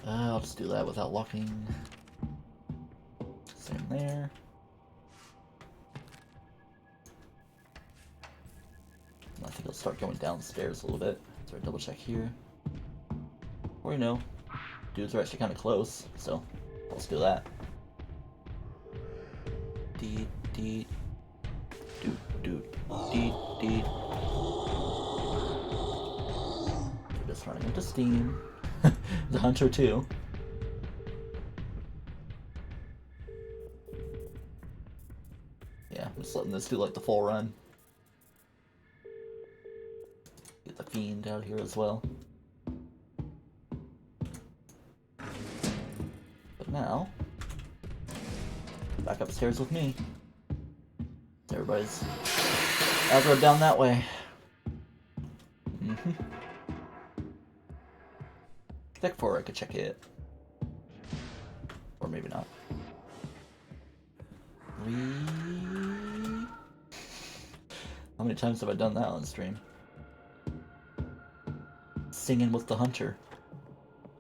I'll just do that without locking. Same there. I think I'll start going downstairs a little bit. So I double check here. Or, you know, dudes are actually kind of close, so let's do that. Deet, deet. Doot, doot. Deet, deet. We're just running into Steam. The Hunter too. Yeah, I'm just letting this do like the full run. Get the Fiend out here as well. But now, back upstairs with me. Everybody's aggroed down that way. Deck 4, I could check it. Or maybe not. How many times have I done that on stream? Singing with the Hunter.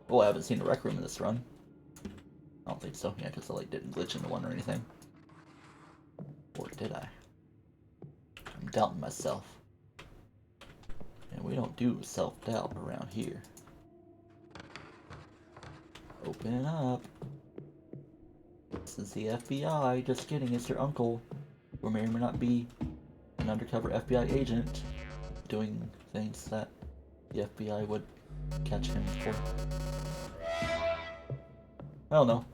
Oh, I haven't seen a rec room in this run. I don't think so. Yeah, because I didn't glitch into one or anything. Or did I? I'm doubting myself. And we don't do self-doubt around here. Open up. This is the FBI. Just kidding, it's your uncle. Or may or may not be an undercover FBI agent doing things that the FBI would catch him for. I don't know.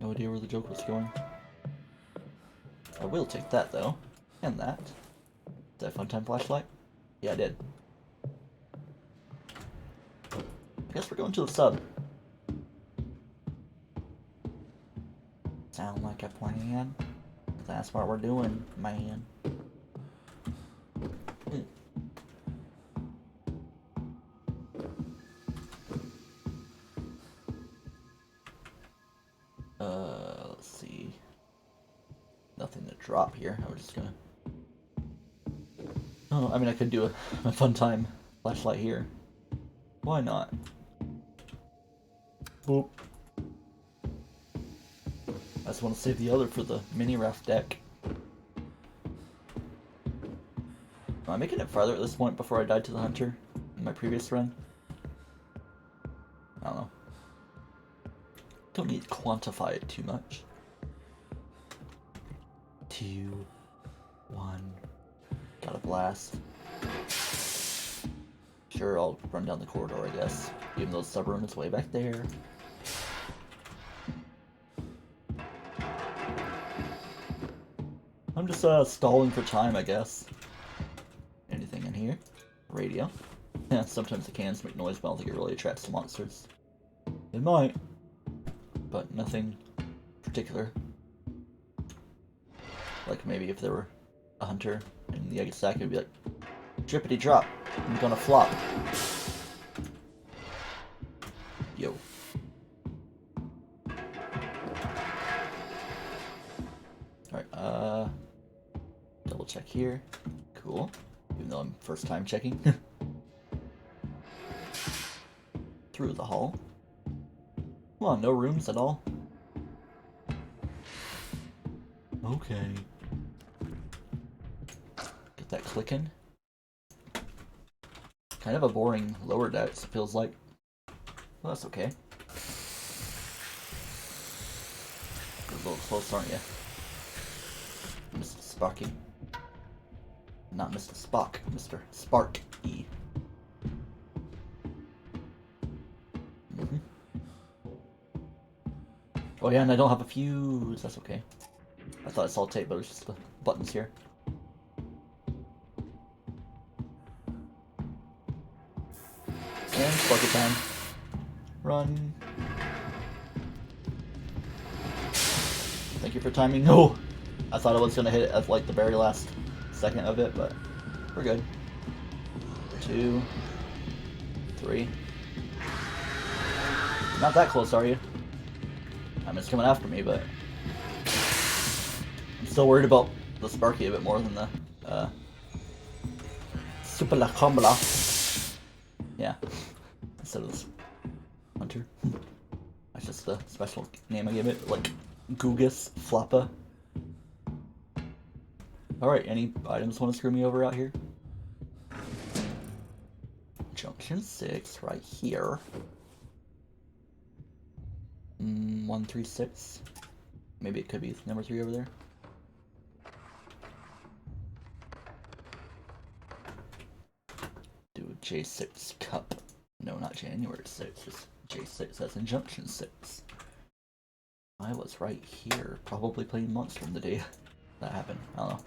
No idea where the joke was going. I will take that though. And that. Did I fun time flashlight? Yeah, I did. I guess we're going to the sub. Sound like a plan? That's what we're doing, man. Let's see. Nothing to drop here. I was just gonna. Oh, I mean, I could do a fun time flashlight here. Why not? Boop. I just want to save the other for the mini raft deck. Am I making it farther at this point before I died to the Hunter in my previous run? I don't know. Don't need to quantify it too much. 2, 1. Got a blast. Sure, I'll run down the corridor, I guess. Even though the sub room is way back there. I'm just stalling for time, I guess. Anything in here? Radio. Yeah, sometimes the cans make noise, but I don't think it really attracts the monsters. It might, but nothing particular. Like maybe if there were a Hunter in the egg sack, it'd be like, drippity drop, I'm gonna flop. Yo. check here. Cool. Even though I'm first time checking. Through the hall. Come on, no rooms at all. Okay. Get that clicking. Kind of a boring lower decks, it feels like. Well, that's okay. You're a little close, aren't you? Mr. Sparky. Not Mr. Spock, Mr. Sparky. Oh yeah, and I don't have a fuse. That's okay. I thought I saw tape, but it was just the buttons here. And Sparky time. Run. Thank you for timing. No! I thought I was gonna hit it at like the very last second of it, but we're good. 2, 3. Not that close, are you? I mean, it's coming after me, but I'm still worried about the Sparky a bit more than the Super La Combla. Yeah, instead of this Hunter. That's just the special name I give it, like Gugus Flappa. Alright, any items want to screw me over out here? Junction 6, right here. 136. Maybe it could be number 3 over there. Do a J6 cup. No, not January 6, just J6. That's in Junction 6. I was right here, probably playing Monstrum the day that happened. I don't know.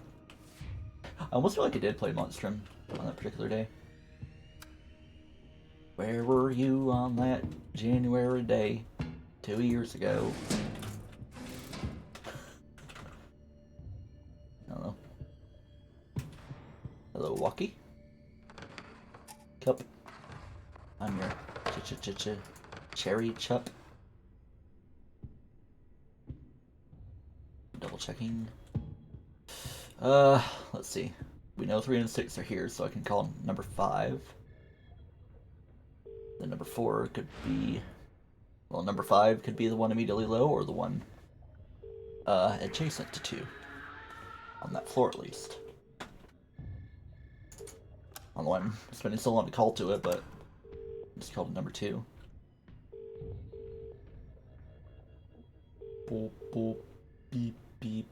I almost feel like I did play Monstrum on that particular day. Where were you on that January day 2 years ago? I don't know. Hello, Walkie. Cup. I'm your cherry chup. Double checking. Let's see. We know 3 and 6 are here, so I can call number 5. Then number 4 could be... Well, number 5 could be the one immediately low, or the one adjacent to 2. On that floor, at least. On the one I'm spending so long to call to it, but I just called it number 2. Boop, boop, beep, beep.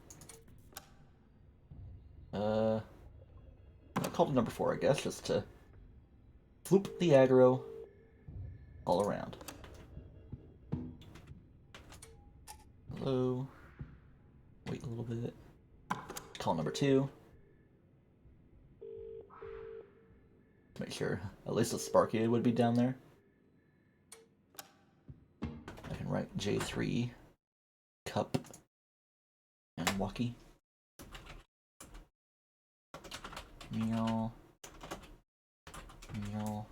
I called it number 4, I guess, just to floop the aggro all around. Hello. Wait a little bit. Call number 2. To make sure at least the Sparky would be down there. I can write J3, cup, and walkie. Meow. Meow.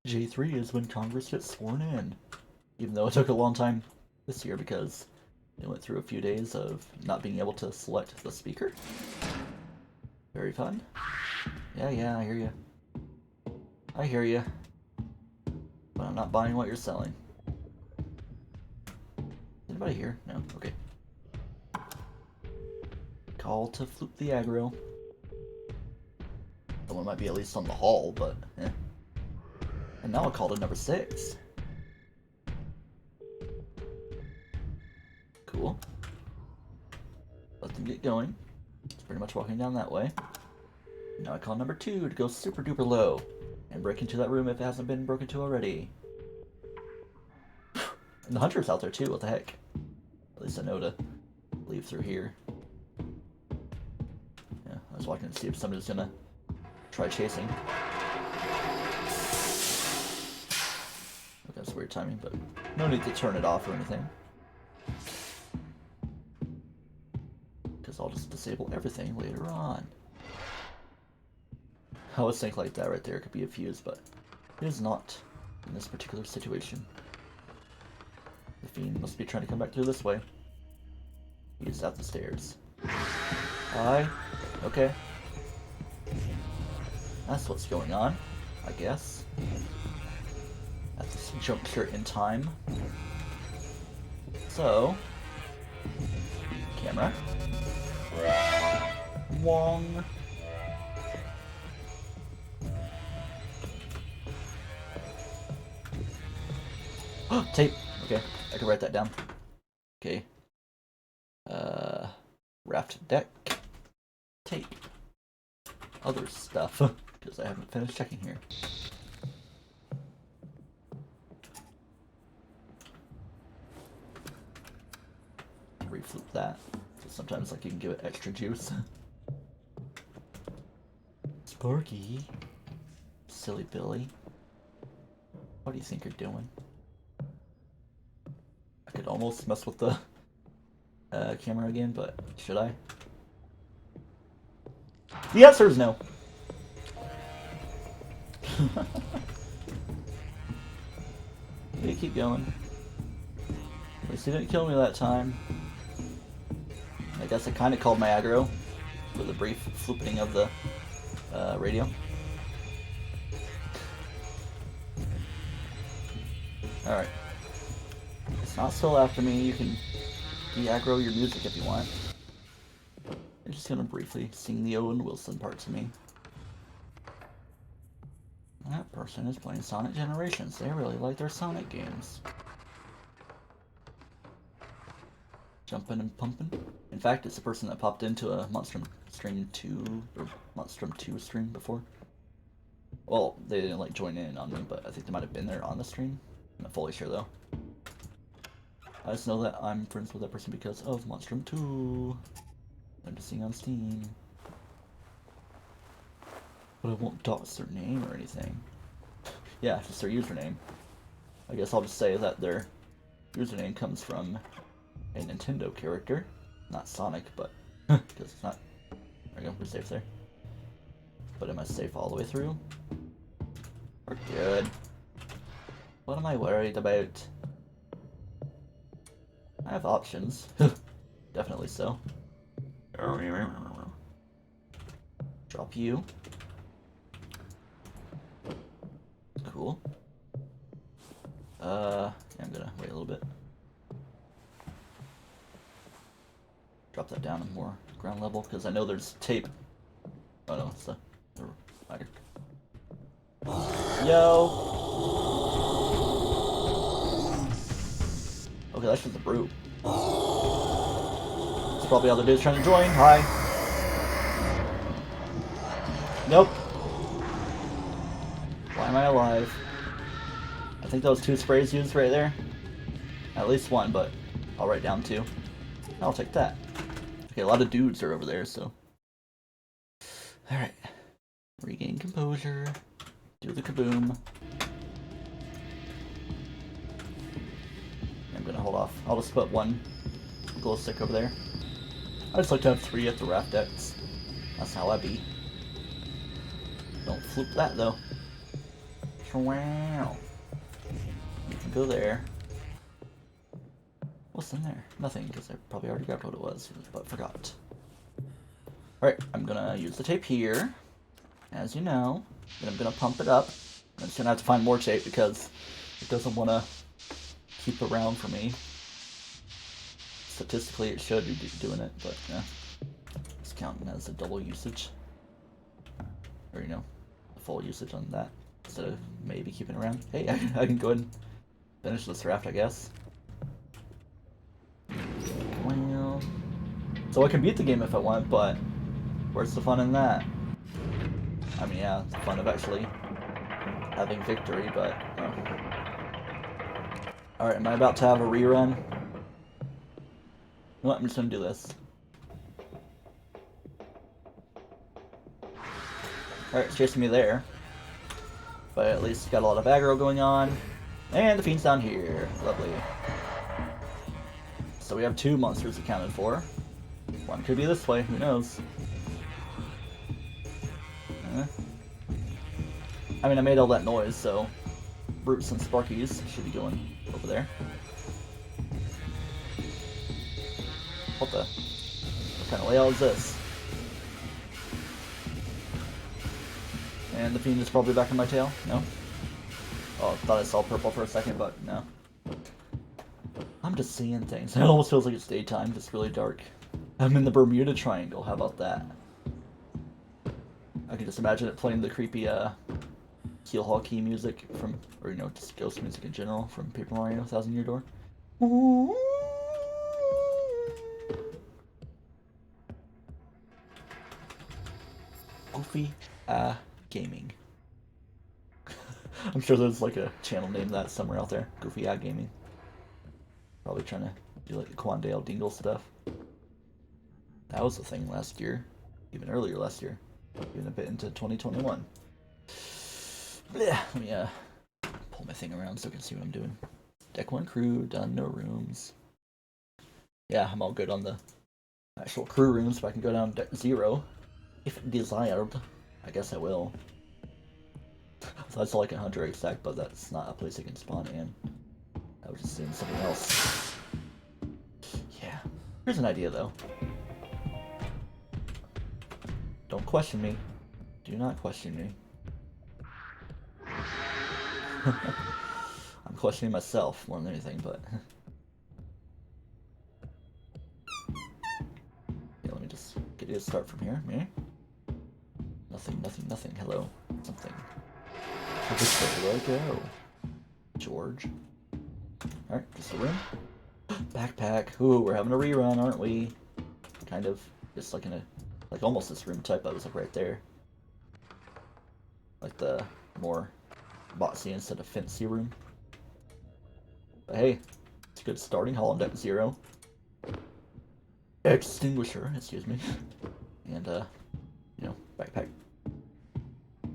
J3 is when Congress gets sworn in. Even though it took a long time this year because it went through a few days of not being able to select the speaker. Very fun. Yeah, I hear you. I hear you. But I'm not buying what you're selling. Anybody here? No? Okay. Call to floop the aggro. Someone might be at least on the hall, but eh. And now I'll call to number 6. Cool. Let them get going. It's pretty much walking down that way. Now I call number 2 to go super duper low and break into that room if it hasn't been broken to already. And the Hunter's out there too, what the heck? At least I know to leave through here. Yeah, I was watching to see if somebody's gonna try chasing. Okay, that's weird timing, but no need to turn it off or anything. Because I'll just disable everything later on. I always think like that right there could be a fuse, but it is not in this particular situation. The fiend must be trying to come back through this way. He is out the stairs. Hi. Okay. That's what's going on, I guess. At this juncture in time. So, camera. Wong. Tape. Okay, I can write that down. Okay. Raft deck. Tape. Other stuff, because I haven't finished checking here. Reflip that. So sometimes like you can give it extra juice. Sparky. Silly Billy. What do you think you're doing? I could almost mess with the camera again, but should I? The answer is no. Okay, keep going. At least he didn't kill me that time. I guess I kind of called my aggro with a brief flipping of the radio. Alright. It's not still after me. You can de-aggro your music if you want. I'm just gonna briefly sing the Owen Wilson part to me. That person is playing Sonic Generations. They really like their Sonic games. Jumping and pumping. In fact, it's a person that popped into a Monstrum stream 2 or Monstrum 2 stream before. Well, they didn't like join in on me, but I think they might have been there on the stream. I'm not fully sure though. I just know that I'm friends with that person because of Monstrum 2. I'm just seeing on Steam. But I won't dox their name or anything. Yeah, just their username. I guess I'll just say that their username comes from a Nintendo character. Not Sonic, but because it's not. There we go, we're safe there. But am I safe all the way through? We're good. What am I worried about? I have options. Definitely so. Drop you. Cool. I'm gonna wait a little bit. Drop that down to more ground level, because I know there's tape. Oh no, it's the ladder. Yo! Okay, that's just the brute. It's probably other dudes trying to join. Hi. Nope. Why am I alive? I think those 2 sprays used right there. At least 1, but I'll write down 2. I'll take that. Okay, a lot of dudes are over there, so. Alright. Regain composure. Do the kaboom. I'm gonna hold off. I'll just put 1 glow stick over there. I just like to have 3 at the raft decks. That's how I be. Don't flip that though. Wow. You can go there. What's in there? Nothing, because I probably already grabbed what it was, but forgot. Alright, I'm gonna use the tape here, as you know. Then I'm gonna pump it up. I'm just gonna have to find more tape because it doesn't want to keep around for me. Statistically, it should be doing it, but yeah. It's counting as a double usage. Or, you know, a full usage on that. Instead of maybe keeping around. Hey, I can go ahead and finish this raft, I guess. Well, so I can beat the game if I want, but where's the fun in that? I mean, yeah, it's the fun of actually having victory, but... Alright, am I about to have a rerun? You know what, I'm just gonna do this. Alright, it's chasing me there. But at least got a lot of aggro going on. And the fiend's down here. Lovely. So we have 2 monsters accounted for. 1 could be this way, who knows? I mean, I made all that noise, so Brutes and Sparkies should be going over there. What kind of layout is this? And the fiend is probably back in my tail. No? Oh, thought I saw purple for a second, but no. I'm just seeing things. It almost feels like it's daytime, just really dark. I'm in the Bermuda Triangle, how about that? I can just imagine it playing the creepy, Keel Hall Key music from, or you know, just ghost music in general from Paper Mario Thousand Year Door. Goofy Gaming. I'm sure there's like a channel named that somewhere out there. Goofy Gaming. Probably trying to do like the Quandale Dingle stuff. That was the thing last year. Even earlier last year. Even a bit into 2021. Blech, let me pull my thing around so I can see what I'm doing. Deck 1 crew, done, no rooms. Yeah, I'm all good on the actual crew rooms, so I can go down deck 0. If desired. I guess I will. So that's like a Hunter egg stack, but that's not a place I can spawn in. I was just seeing something else. Yeah. Here's an idea though. Don't question me. Do not question me. I'm questioning myself more than anything, but... yeah, let me just get you a start from here. Me? Nothing, nothing, nothing. Hello. Something. Which way do I go? George. Alright, just a room. Backpack. Ooh, we're having a rerun, aren't we? Kind of. Just like in a... like almost this room type I was like right there. Like the more boxy instead of fancy room. But hey, it's a good starting hall on deck 0. Extinguisher, excuse me. And you know, backpack.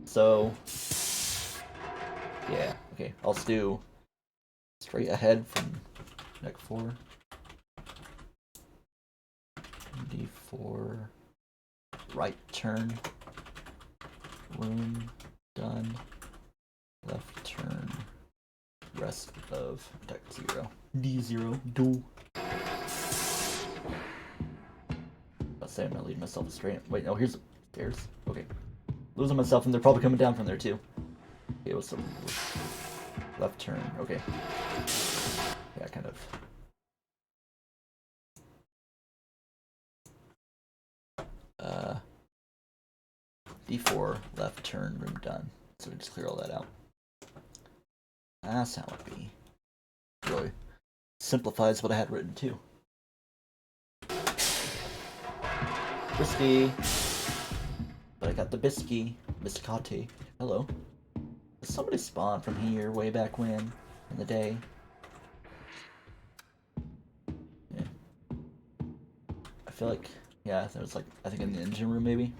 So yeah, okay, I'll do straight ahead from deck 4. D4 right turn. Room done. Left turn. Rest of deck 0. D0 do. I'll say I'm gonna lead myself straight. Wait, no, here's the stairs. Okay. Losing myself, and they're probably coming down from there too. Okay, what's the left turn? Okay. Yeah, kind of. D4 left turn, room done. So we just clear all that out. That's how it be. Really simplifies what I had written too. Risky. But I got the biscotti. Hello. Did somebody spawn from here way back when in the day? Yeah. I feel like, yeah, there was like, I think in the engine room maybe.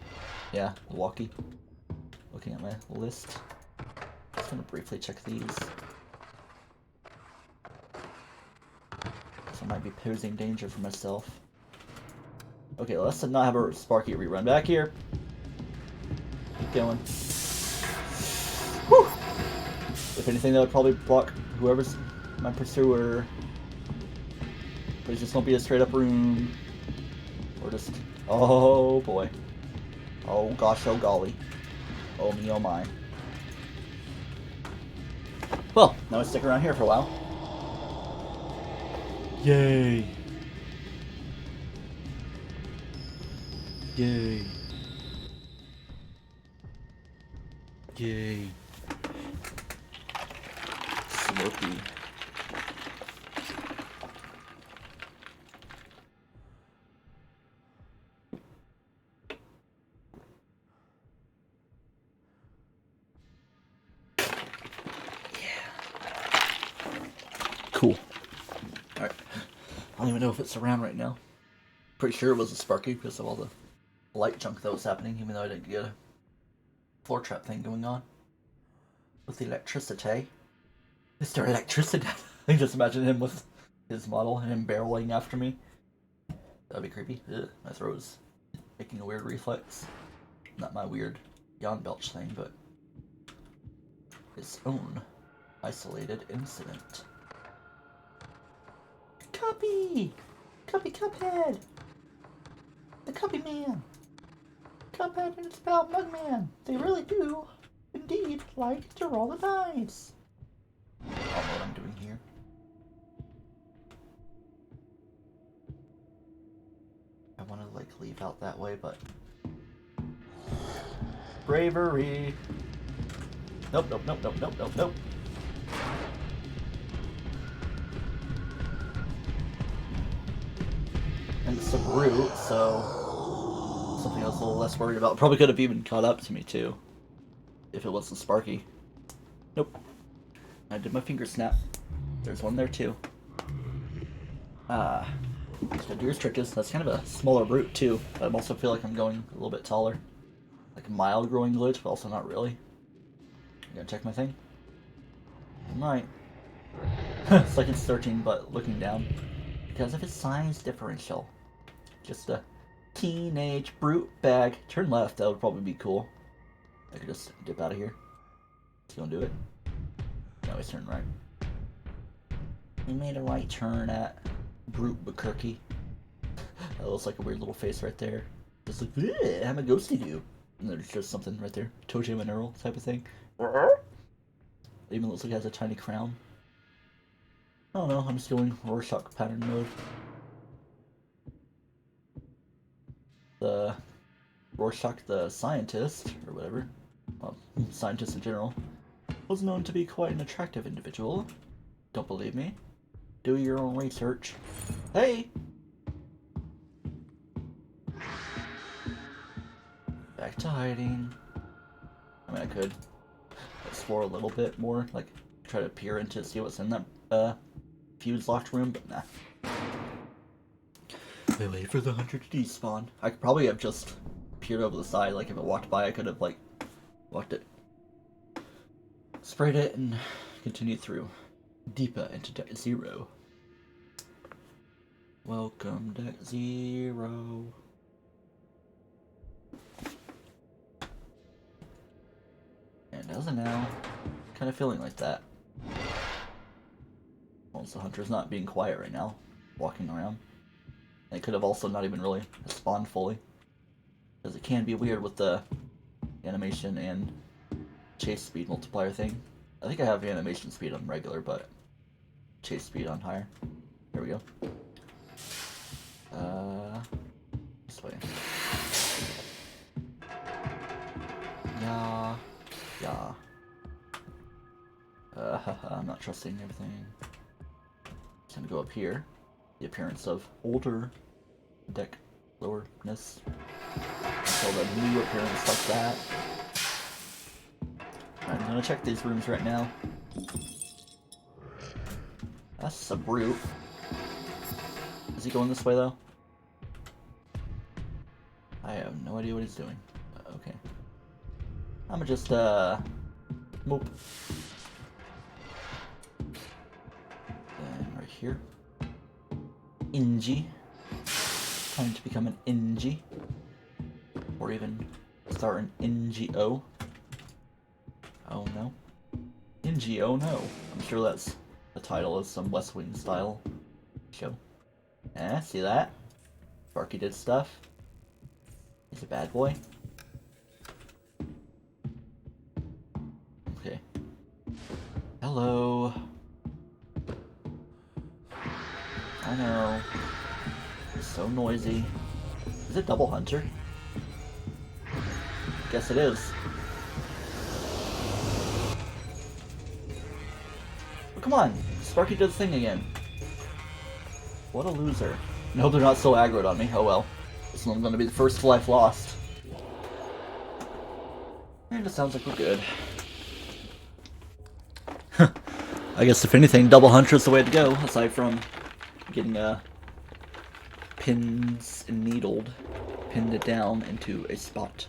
Yeah, walkie. Looking at my list. Just gonna briefly check these. I might be posing danger for myself. Okay, let's not have a Sparky rerun back here. Keep going. Whew. If anything, that would probably block whoever's my pursuer. Please just don't be a straight up room. Or just... oh boy. Oh gosh, oh golly. Oh me, oh my. Well, now I stick around here for a while. Yay. Yay. Yay. Smoky. Cool. Alright. I don't even know if it's around right now. Pretty sure it was a Sparky because of all the light junk that was happening, even though I didn't get a floor trap thing going on. With the electricity. Mr. Electricity. I can just imagine him with his model and him barreling after me. That'd be creepy. Ugh, my throat's making a weird reflex. Not my weird yawn belch thing, but its own isolated incident. Cuppy! Cuppy Cuphead! The Cuppy Man! Cuphead and its pal Mugman! They really do Indeed, like to roll the dice. I don't know what I'm doing here. I want to, like, leave out that way, but... Bravery! Nope, nope, nope, nope, nope, nope, nope. And it's a brute, so... Something I was a little less worried about. Probably could have even caught up to me, too. If it wasn't Sparky. Nope. I did my finger snap. There's one there, too. So Deer's Trick is, that's kind of a smaller brute, too. I also feel like I'm going a little bit taller. Like a mild growing glitch, but also not really. You gonna check my thing? I might. It's like it's searching, but looking down. Because of his size differential. Just a teenage brute bag. Turn left, that would probably be cool. I could just dip out of here. He's gonna do it. No, he's turning right. He made a right turn at Brute Bukirky. That looks like a weird little face right there. Just like, I'm a ghosty dude. And there's just something right there. Toji Mineral type of thing. It even looks like it has a tiny crown. I don't know, I'm just going Rorschach pattern mode. The Rorschach the scientist, or whatever, well, scientist in general, was known to be quite an attractive individual. Don't believe me? Do your own research. Hey! Back to hiding. I mean, I could explore a little bit more, like try to peer into see what's in that fuse locked room, but nah. They wait for the hunter to despawn. I could probably have just peered over the side, like if it walked by I could have like walked it, sprayed it, and continued through. Deeper into Deck Zero. Welcome, Deck Zero. And as of now, kind of feeling like that. Well, the hunter's not being quiet right now, walking around. And it could have also not even really spawned fully. Because it can be weird with the animation and chase speed multiplier thing. I think I have animation speed on regular, but chase speed on higher. Here we go. This way. Yeah. Yeah. I'm not trusting everything. Just gonna go up here. The appearance of older deck lowerness. Until the new appearance like that. I'm gonna check these rooms right now. That's a brute. Is he going this way though? I have no idea what he's doing. Okay. I'ma just moop. And right here. Inji. Trying to become an Inji. Or even start an NGO. Oh no. NGO no. I'm sure that's the title of some West Wing style show. See that? Sparky did stuff. He's a bad boy. Okay. Hello. I know. It's so noisy. Is it Double Hunter? Guess it is. Oh, come on! Sparky did the thing again. What a loser. I hope they're not so aggroed on me. Oh well. This one's gonna be the first life lost. And it sounds like we're good. I guess if anything, Double Hunter is the way to go, aside from getting pins and needled, pinned it down into a spot.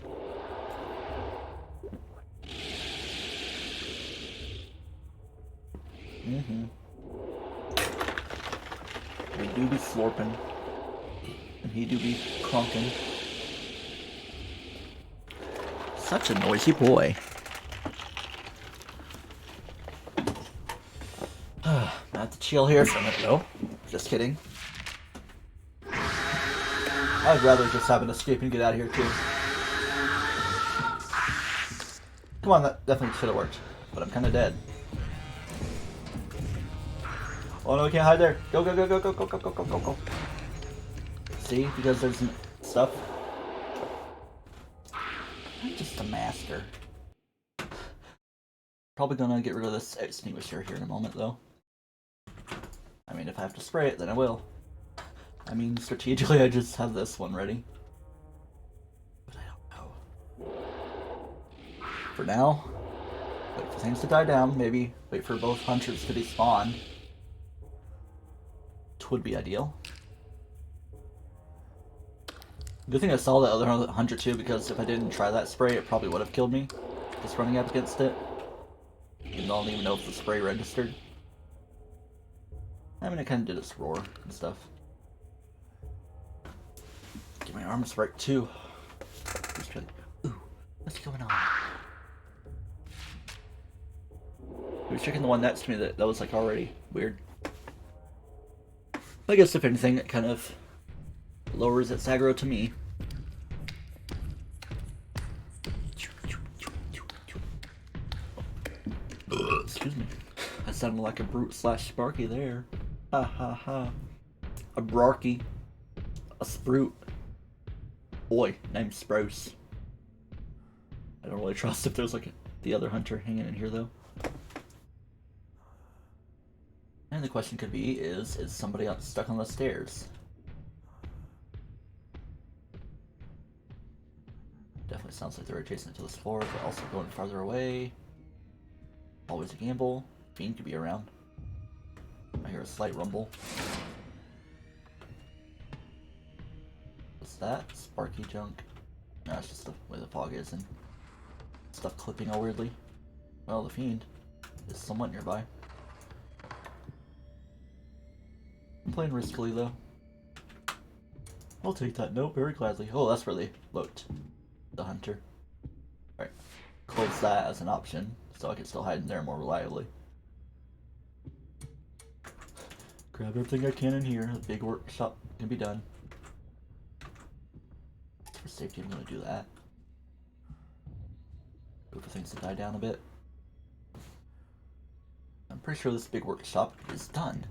We do be slurping, and he do be cronking. Such a noisy boy. I have to chill here for a minute, though. Just kidding. I'd rather just have an escape and get out of here, too. Come Come on, that definitely should have worked. But I'm kind of dead. Oh no, we can't hide there. Go, go, go, go, go, go, go, go, go, go, go. See? Because there's stuff. I'm just a master. Probably gonna get rid of this extinguisher here in a moment, though. I mean, if I have to spray it, then I will. I mean, strategically, I just have this one ready. But I don't know. For now, wait for things to die down. Maybe wait for both hunters to be spawned. Which would be ideal. Good thing I saw that other hunter too, because if I didn't try that spray, it probably would have killed me. Just running up against it. Even though I don't even know if the spray registered. I mean, it kind of did its roar and stuff. Get my arms right too. Ooh, what's going on? I was checking the one next to me that was like already weird. I guess if anything, it kind of lowers its aggro to me. Excuse me. I sounded like a brute slash Sparky there. Ha ha ha. A Brarky. A Sprout. Boy, named Sprouse. I don't really trust if there's like the other hunter hanging in here though. And the question could be is somebody else stuck on the stairs? Definitely sounds like they're adjacent to this floor, but also going farther away. Always a gamble. Fiend could be around. I hear a slight rumble. What's that? Sparky junk. No, it's just the way the fog is and stuff clipping all weirdly. Well, the Fiend is somewhat nearby. I'm playing riskily though. I'll take that note very gladly. Oh, that's where they looked. The hunter. Alright. Close that as an option, so I can still hide in there more reliably. Grab everything I can in here. The big workshop can be done. For safety, I'm gonna do that. Wait for things to die down a bit. I'm pretty sure this big workshop is done.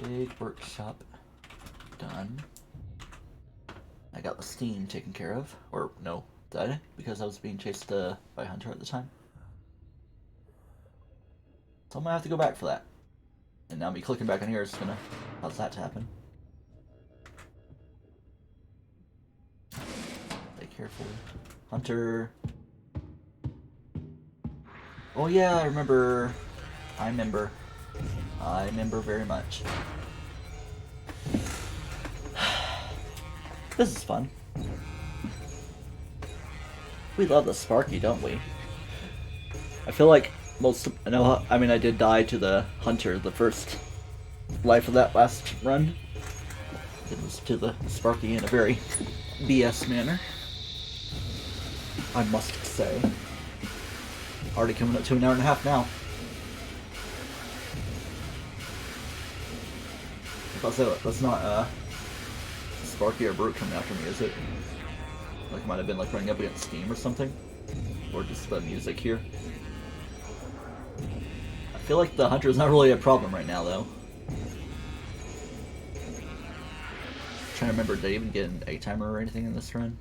Big workshop done. I got the steam taken care of. Or, no, did I? Because I was being chased by a hunter at the time. So I'm gonna have to go back for that. And now me clicking back on here is gonna cause that to happen. Stay careful. Hunter. Oh yeah, I remember. I remember very much. This is fun. We love the Sparky, don't we? I feel like I did die to the hunter the first life of that last run. It was to the Sparky in a very BS manner, I must say. Already coming up to an hour and a half now. That's not Sparky or Brute coming after me, is it? Like it might have been like running up against Steam or something, or just the music here. I feel like the hunter is not really a problem right now, though. Trying to remember, did I even get an egg timer or anything in this run?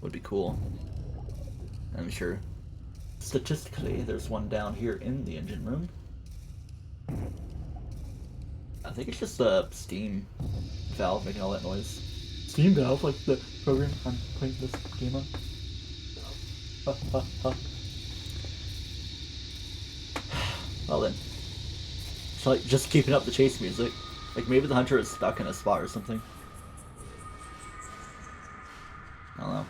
Would be cool. I'm sure. Statistically, there's one down here in the engine room. I think it's just the Steam valve making all that noise. Steam valve, like the program I'm playing this game on. Well then. So like, just keeping up the chase music. Like maybe the hunter is stuck in a spot or something. I don't know.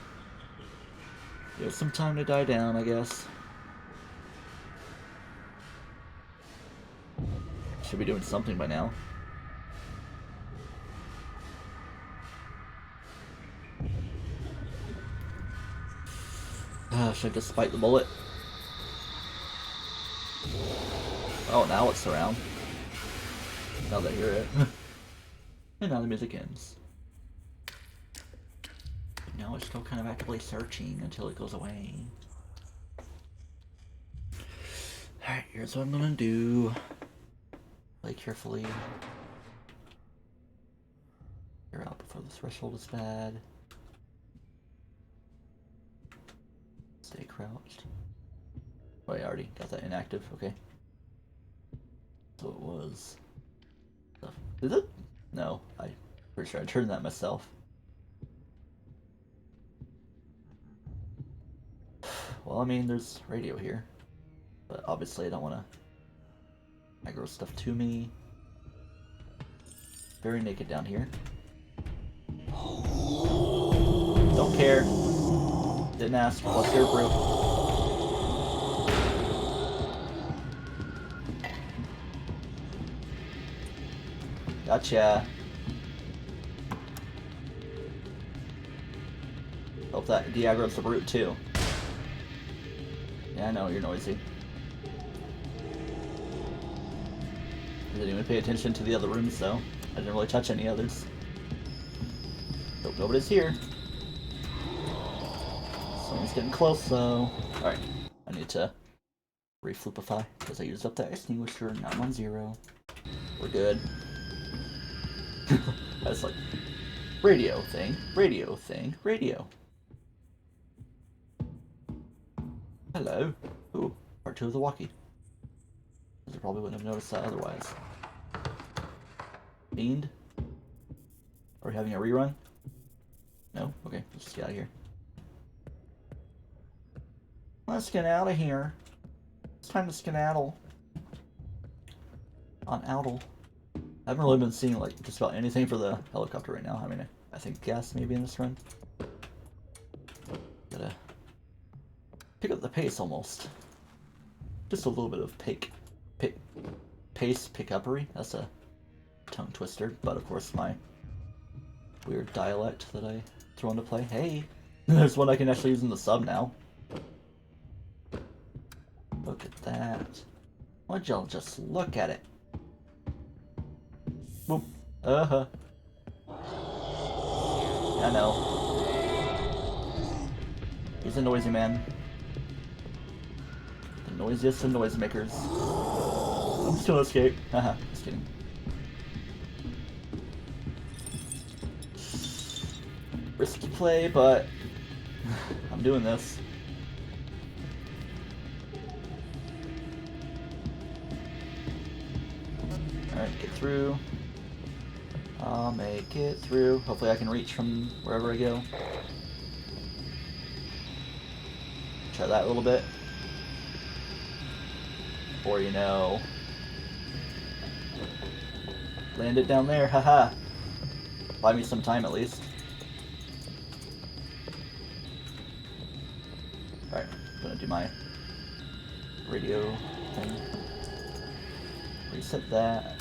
There's some time to die down, I guess. Should be doing something by now. Should I just bite the bullet? Oh, now it's around. Now they hear it. And now the music ends. No, it's still kind of actively searching until it goes away. Alright, here's what I'm gonna do. Play carefully. You're out before the threshold is bad. Stay crouched. Oh, I already got that inactive, okay. So it was... Did it? No, I'm pretty sure I turned that myself. Well, I mean, there's radio here. But obviously I don't want to aggro stuff to me. Very naked down here. Don't care. Didn't ask. What's your brew? Gotcha. Hope that de-aggro's the brute too. Yeah, I know, you're noisy. I didn't even pay attention to the other rooms though. I didn't really touch any others. Nope, nobody's here. Someone's getting close though. Alright, I need to reflipify because I used up that extinguisher. Now I'm on 0. We're good. I was like, radio thing, radio thing, radio. Hello. Ooh, part 2 of the walkie. I probably wouldn't have noticed that otherwise. Fiend? Are we having a rerun? No? Okay, let's just get out of here. Let's get out of here. It's time to skedaddle. On Owl. I haven't really been seeing like just about anything for the helicopter right now. I mean, I think gas maybe in this run. Gotta pick up the pace almost. Just a little bit of pace pick-uppery. That's a tongue twister, but of course my weird dialect that I throw into play. Hey, there's one I can actually use in the sub now. Look at that. Why don't y'all just look at it? Boop. Uh-huh. I know. He's a noisy man. The noisiest of noisemakers. I'm just gonna escape. Haha, just kidding. Risky play, but I'm doing this. Alright, get through. I'll make it through. Hopefully I can reach from wherever I go. Try that a little bit. Or, you know, land it down there, haha. Buy me some time at least. Alright, I'm gonna do my radio thing. Reset that.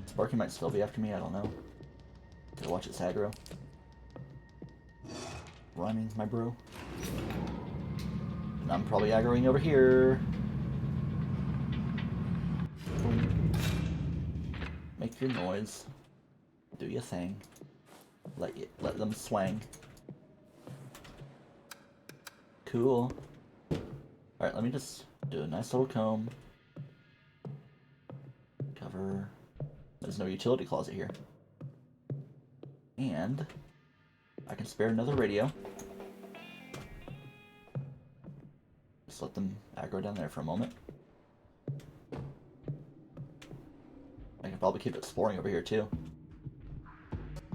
Sparky might still be after me, I don't know. Gotta watch its aggro. Rhyming, my bro. And I'm probably aggroing over here. Make your noise. Do your thing. Let them swang. Cool. Alright, let me just do a nice little comb. Cover. There's no utility closet here. And I can spare another radio. Just let them aggro down there for a moment. I can probably keep exploring over here too.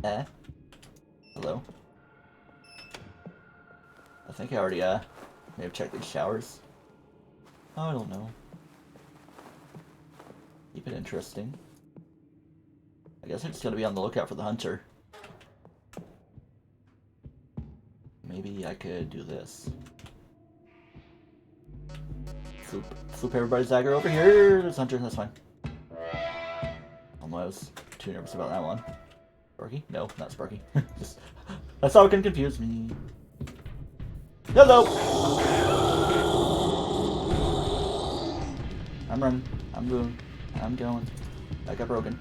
Hello. I think I already may have checked these showers. Oh, I don't know. Keep it interesting. I guess I just gotta be on the lookout for the hunter. Maybe I could do this. Floop everybody's aggro over here. There's hunter, that's fine. I was too nervous about that one. Sparky? No, not Sparky. That's how it can confuse me. Hello! I'm running. I'm moving. I'm going. I got broken.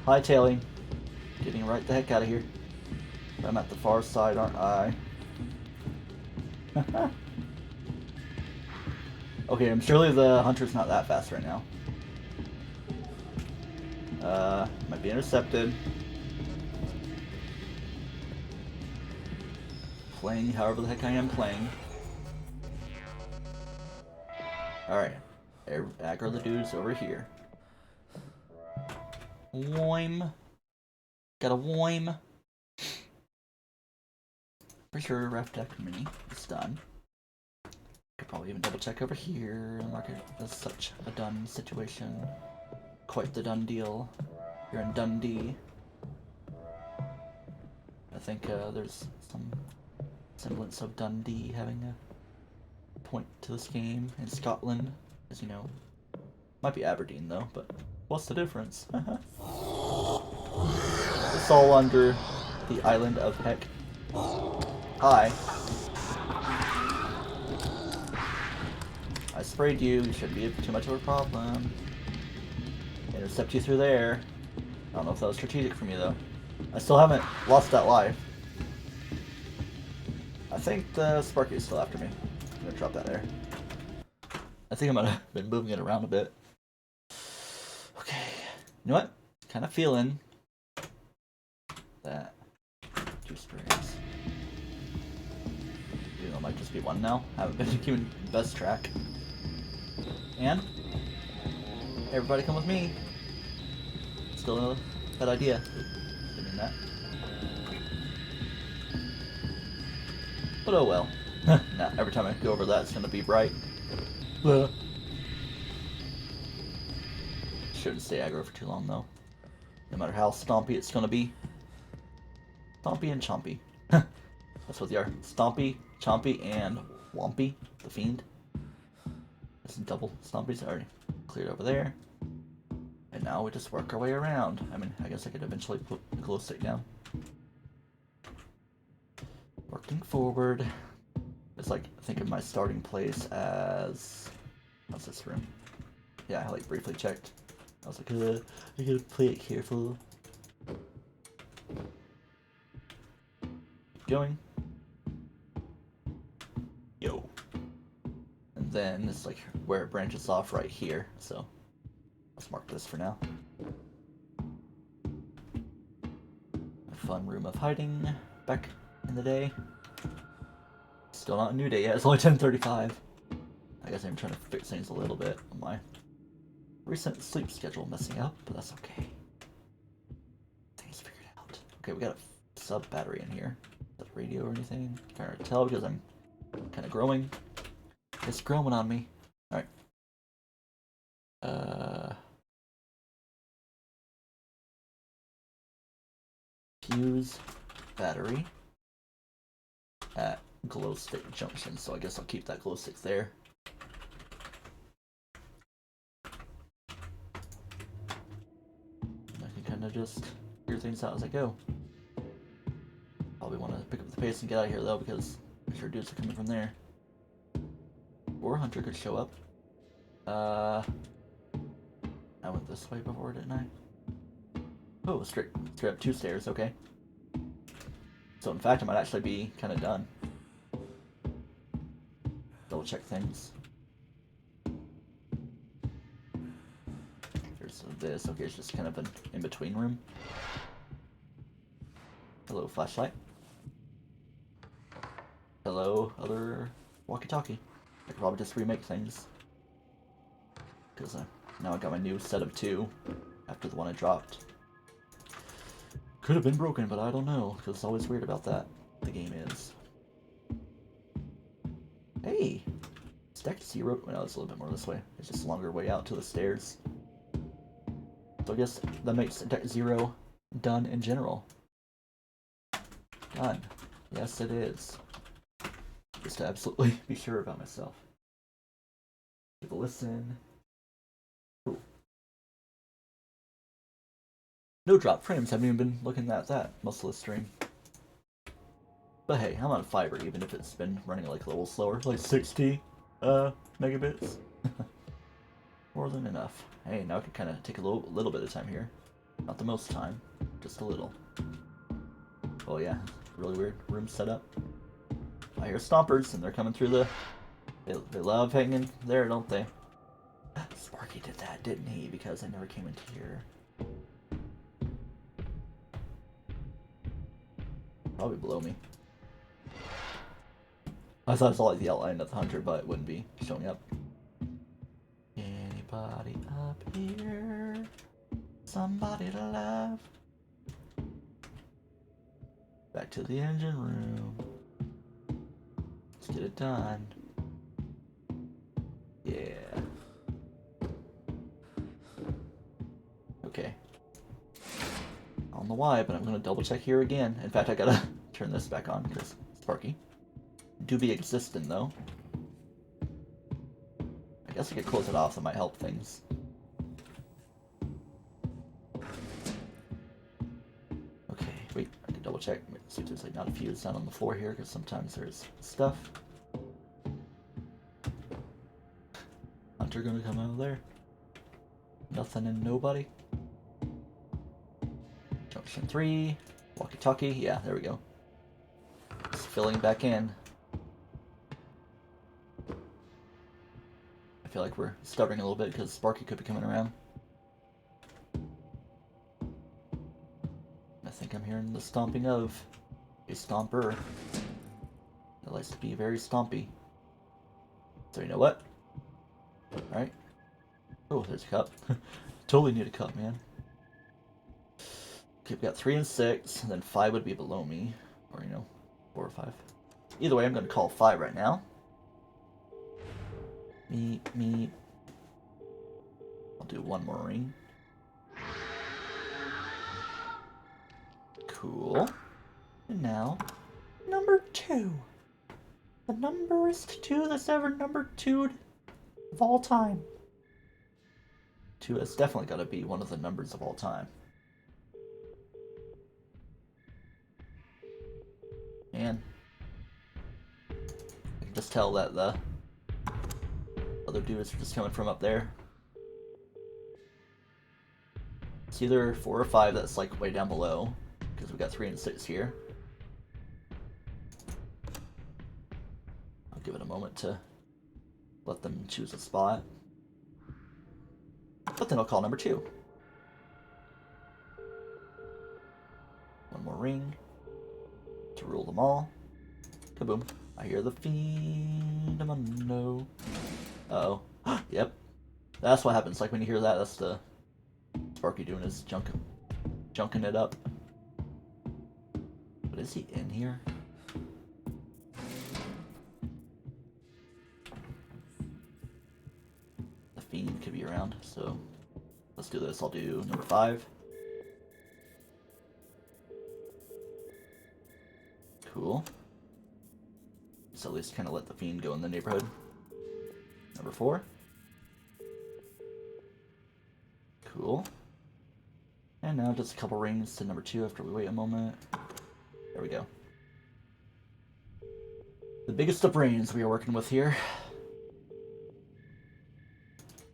Hightailing. Getting right the heck out of here. I'm at the far side, aren't I? Okay, I'm surely the hunter's not that fast right now. Might be intercepted. Playing however the heck I am playing. Alright. Aggro the dudes over here. Woim. Got a woim. Pretty sure ref deck mini is done. Could probably even double check over here and mark it as such a done situation. Quite the done deal. You're in Dundee. I think there's some semblance of Dundee having a point to this game in Scotland, as you know. Might be Aberdeen though, but what's the difference? It's all under the island of Heck. Hi. I sprayed you, you shouldn't be too much of a problem. Intercept you through there. I don't know if that was strategic for me though. I still haven't lost that life. I think the Sparky is still after me. I'm gonna drop that there. I think I might have been moving it around a bit. Okay. You know what? Kind of feeling that 2 sprays. Even though it might just be 1 now. I haven't been keeping best track. And everybody come with me. Still a bad idea. Didn't mean that. But oh well. Nah, every time I go over that, it's gonna be bright. Shouldn't stay aggro for too long though. No matter how stompy it's gonna be. Stompy and chompy. That's what they are. Stompy, chompy, and wompy, the fiend. There's some double stompies already cleared over there. And now we just work our way around. I mean, I guess I could eventually put the glow stick down. Working forward. It's like, think of my starting place as... What's this room? Yeah, I like briefly checked. I was like, I gotta play it careful. Keep going. Yo. And then it's like where it branches off right here, so let's mark this for now. A fun room of hiding back in the day. Still not a new day yet, it's only 10:35. I guess I'm trying to fix things a little bit on my recent sleep schedule messing up, but that's okay. Things figured out. Okay, we got a sub battery in here. Is that radio or anything? Can't really tell because I'm kind of growing. It's growing on me. Alright. Fuse battery at glow stick junction, so I guess I'll keep that glow stick there. I can kind of just figure things out as I go. Probably want to pick up the pace and get out of here though, because I'm sure dudes are coming from there. Or Hunter could show up. I went this way before, didn't I? Oh, straight up 2 stairs, okay. So in fact, I might actually be kind of done. Double check things. There's this, okay, it's just kind of an in-between room. Hello, flashlight. Hello, other walkie-talkie. I could probably just remake things. Because now I got my new set of 2 after the one I dropped. Could have been broken, but I don't know, because it's always weird about that. The game is. Hey! It's deck 0. Well, no, it's a little bit more this way. It's just a longer way out to the stairs. So I guess that makes deck 0 done in general. Done. Yes, it is. Just to absolutely be sure about myself. Give a listen. Cool. No drop frames, haven't even been looking at that most of the stream. But hey, I'm on fiber even if it's been running like a little slower, like 60 megabits. More than enough. Hey, now I can kind of take a little bit of time here. Not the most time, just a little. Oh yeah, really weird room setup. I hear stompers, and they're coming through the... They love hanging there, don't they? Sparky did that, didn't he? Because I never came into here. Probably below me. I thought I saw like the outline of the hunter, but it wouldn't be showing up. Anybody up here? Somebody to love. Back to the engine room. Let's get it done. Yeah. Okay. I don't know why, but I'm gonna double check here again. In fact, I gotta turn this back on because Sparky. Do be existent though. I guess I could close it off, that might help things. Okay, wait, I can double check. See if there's like not a fuse down on the floor here, because sometimes there's stuff. Hunter gonna come out of there. Nothing and nobody. Junction 3. Walkie-talkie. Yeah, there we go. Just filling back in. I feel like we're stuttering a little bit because Sparky could be coming around. I think I'm hearing the stomping of a stomper. It likes to be very stompy. So you know what? Alright. Oh, there's a cup. Totally need a cup, man. Okay, we've got 3 and 6, and then 5 would be below me. Or, you know, 4 or 5. Either way, I'm going to call 5 right now. Meep. I'll do one more ring. Cool. And now, number 2. The numberest 2 that's ever number 2'd of all time. 2 has definitely got to be one of the numbers of all time. Man. I can just tell that the other dudes are just coming from up there. It's either 4 or 5 that's like way down below, because we got 3 and 6 here. I'll give it a moment to let them choose a spot. But then I'll call number 2. One more ring to rule them all. Kaboom. I hear the fiend. No. Uh-oh. Yep. That's what happens. Like when you hear that, that's the Sparky doing his junking it up. But is he in here? The fiend could be around, so let's do this. I'll do number 5. Cool. So at least kind of let the fiend go in the neighborhood. Number 4. Cool. And now just a couple rings to number 2 after we wait a moment. There we go. The biggest of brains we are working with here.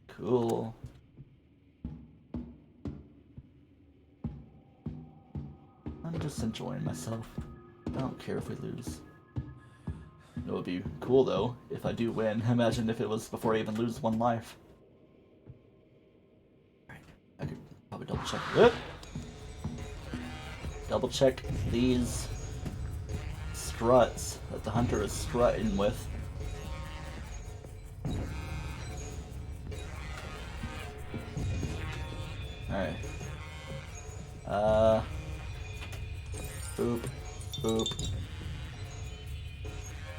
Cool. I'm just enjoying myself. I don't care if we lose. It would be cool though if I do win. Imagine if it was before I even lose 1 life. Alright, I could probably double check. Double check these struts that the hunter is strutting with. Alright. Boop. Boop.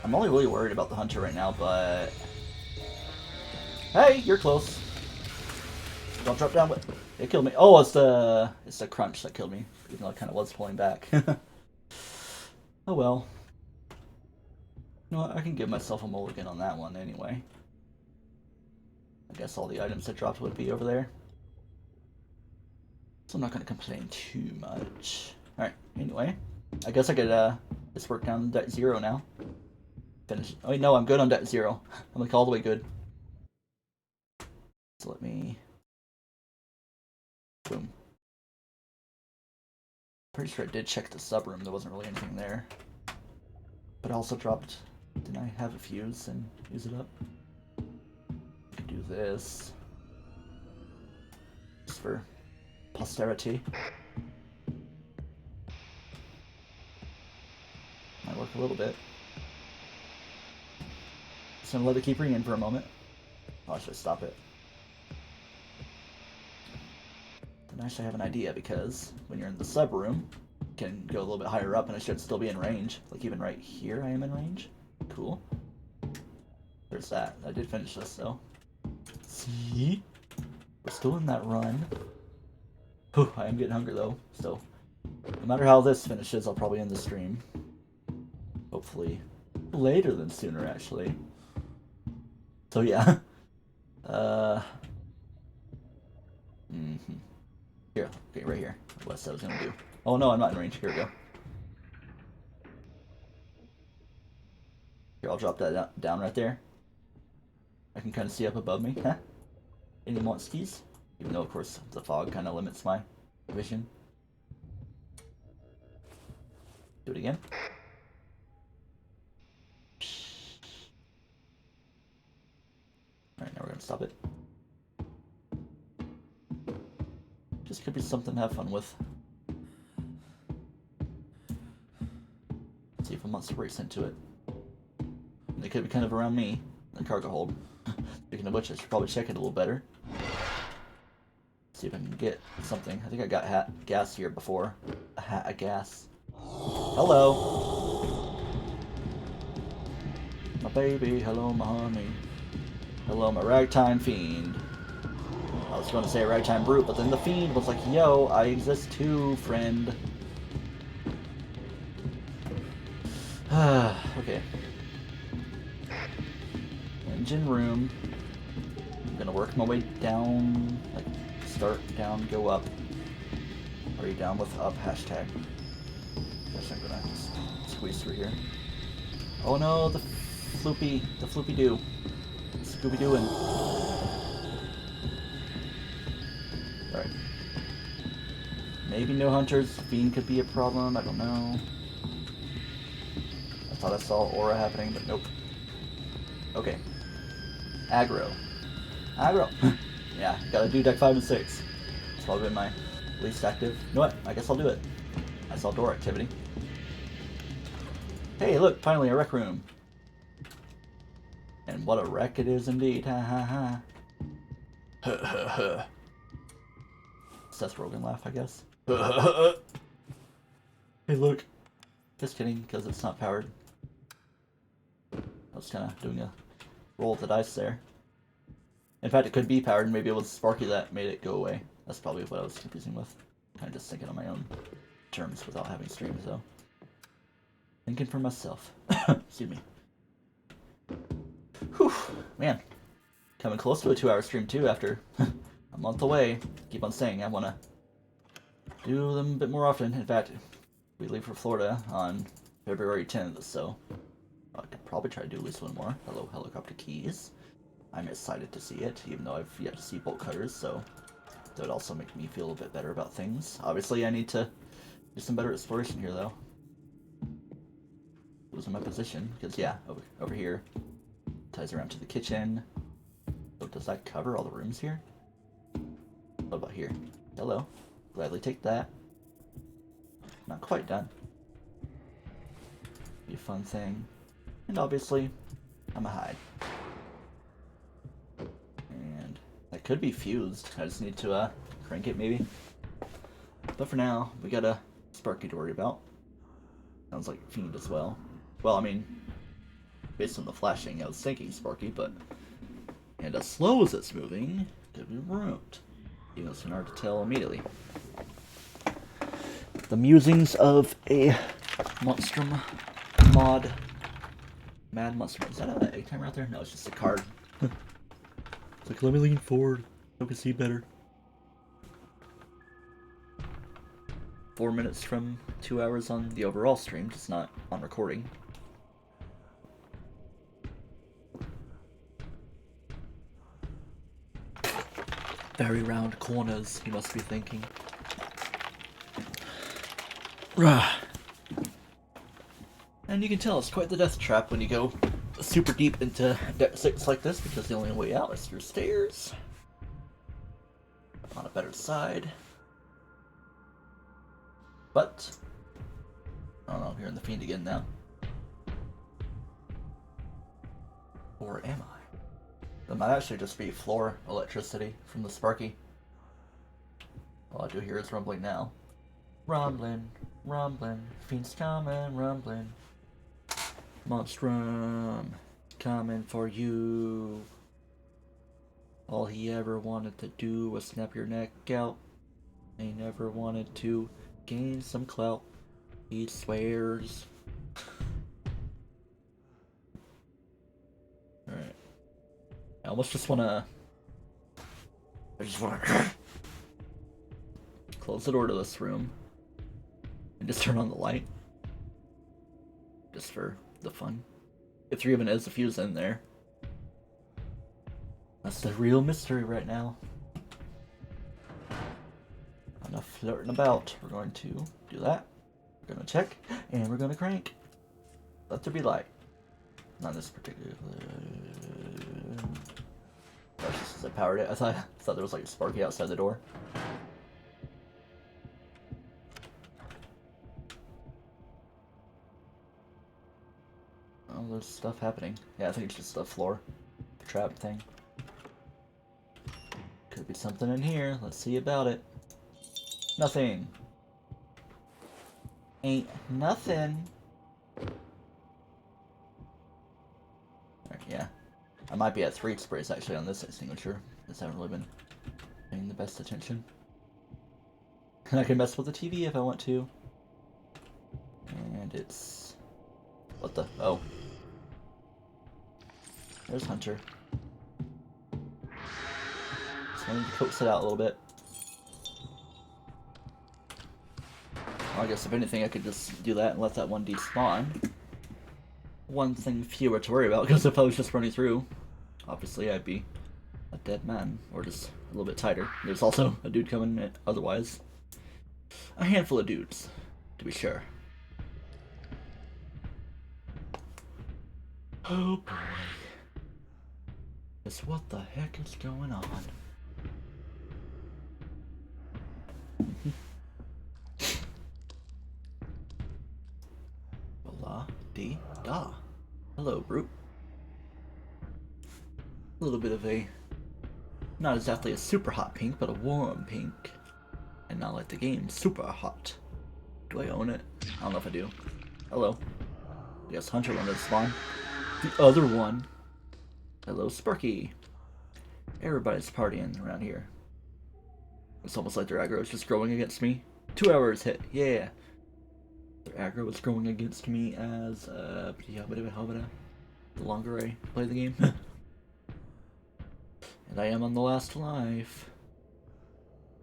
I'm only really worried about the hunter right now, but... Hey, you're close. Don't drop down, but it killed me. Oh, it's the crunch that killed me, even though I kind of was pulling back. Oh well. You know what, I can give myself a mulligan on that one anyway. I guess all the items that dropped would be over there. So I'm not going to complain too much. Alright, anyway. I guess I could just work down debt 0 now. Finish. Oh wait, no, I'm good on debt 0. I'm like all the way good. So let me... Boom. Pretty sure I did check the sub room. There wasn't really anything there. But I also dropped... Didn't I have a fuse and use it up? I could do this. Just for posterity. Might work a little bit. Just gonna let it keep ringing for a moment. Oh, I should stop it. Then I should have an idea, because when you're in the sub room, you can go a little bit higher up and I should still be in range. Like even right here I am in range. Cool. There's that. I did finish this though. See? We're still in that run. Whew, I am getting hungry though, so no matter how this finishes, I'll probably end the stream. Hopefully later than sooner, actually. So yeah. Here, okay, right here. What I was gonna do. Oh no, I'm not in range. Here we go. Here, I'll drop that down right there. I can kind of see up above me. Huh? Any monsters? Even though, of course, the fog kind of limits my vision. Do it again. Alright, now we're gonna stop it. Just could be something to have fun with. See if a monster breaks into it. They could be kind of around me, the cargo hold. Speaking of which, I should probably check it a little better. See if I can get something. I think I got gas here before. A hat of gas. Hello! My baby, hello my honey. Hello my ragtime fiend. I was going to say ragtime brute, but then the fiend was like, yo, I exist too, friend. Okay. Engine room. I'm gonna work my way down, like start down, go up. Are you down with up? Hashtag. Guess I'm gonna just squeeze through here. Oh no, the floopy doo. Scooby Dooing. Alright. Maybe no hunters. Fiend could be a problem. I don't know. I thought I saw aura happening, but nope. Okay. Aggro. Aggro! Yeah, gotta do deck 5 and 6. It's probably been my least active. You know what? I guess I'll do it. I saw door activity. Hey, look! Finally a rec room! And what a wreck it is indeed. Ha ha ha. Ha ha ha. Seth Rogen laugh, I guess. Hey, look. Just kidding, because it's not powered. I was kind of doing a roll of the dice there. In fact, it could be powered. Maybe it was Sparky that made it go away. That's probably what I was confusing with. Kind of just thinking on my own terms without having streams, though. Thinking for myself. Excuse me. Whew, man. Coming close to a 2-hour stream, too, after a month away. Keep on saying I want to do them a bit more often. In fact, we leave for Florida on February 10th, so I could probably try to do at least one more. Hello, helicopter keys. I'm excited to see it, even though I've yet to see bolt cutters, so that would also make me feel a bit better about things. Obviously, I need to do some better exploration here, though. Losing my position, because yeah, over here, ties around to the kitchen. Oh, does that cover all the rooms here? What about here? Hello. Gladly take that. Not quite done. Be a fun thing. And obviously, I'm a hide. And that could be fused. I just need to crank it maybe. But for now, we got a Sparky to worry about. Sounds like Fiend as well. Well, I mean, based on the flashing, I was thinking Sparky, but... And as slow as it's moving, could be ruined. Even though it's hard to tell immediately. The musings of a Monstrum mod. Mad Monstrum. Is that an egg timer out there? No, it's just a card. It's like, let me lean forward so I can see better. 4 minutes from 2 hours on the overall stream, just not on recording. Very round corners, you must be thinking. And you can tell it's quite the death trap when you go super deep into Deck 6 like this, because the only way out is through stairs. On a better side. But, I don't know, I'm hearing the Fiend again now. Or am I? That might actually just be floor electricity from the Sparky. All I do hear is rumbling now. Rumbling, rumbling, Fiend's coming, rumbling. Monstrum, coming for you. All he ever wanted to do was snap your neck out. He never wanted to gain some clout. He swears. Alright. I almost just wanna... close the door to this room. And just turn on the light. Just for the fun. If there even is a fuse in there. That's the real mystery right now. Enough flirting about. We're going to do that. We're going to check. And we're going to crank. Let there be light. Not this particular... That's just as I powered it. I thought there was like a Sparky outside the door. Oh, there's stuff happening. Yeah, I think it's just the floor trap thing. Could be something in here. Let's see about it. Nothing. Ain't nothing. Alright, yeah. I might be at 3 sprays actually on this extinguisher. Because I haven't really been paying the best attention. And I can mess with the TV if I want to. And it's... What the? Oh. There's Hunter. Just wanted to coax it out a little bit. Well, I guess if anything I could just do that and let that one despawn. One thing fewer to worry about, because if I was just running through, obviously I'd be a dead man, or just a little bit tighter. There's also a dude coming in otherwise. A handful of dudes, to be sure. Oh boy. Just what the heck is going on? La-dee-da. Hello, Brute. A little bit of a... not exactly a super hot pink, but a warm pink. And not like the game, super hot. Do I own it? I don't know if I do. Hello. I guess Hunter wanted to spawn. The other one. Hello, Sparky. Everybody's partying around here. It's almost like their aggro is just growing against me. 2 hours hit, yeah. Their aggro is growing against me as the longer I play the game. And I am on the last life.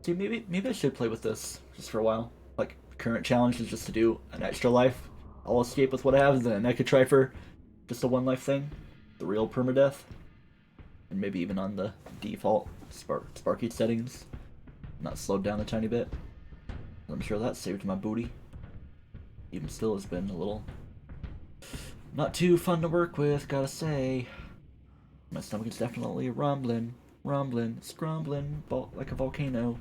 See, maybe I should play with this just for a while. Like, current challenge is just to do an extra life. I'll escape with what I have, and then I could try for just a 1 life thing. The real permadeath. And maybe even on the default Sparky settings. Not slowed down a tiny bit. I'm sure that saved my booty. Even still has been a little... not too fun to work with, gotta say. My stomach is definitely rumbling, scrumbling, like a volcano.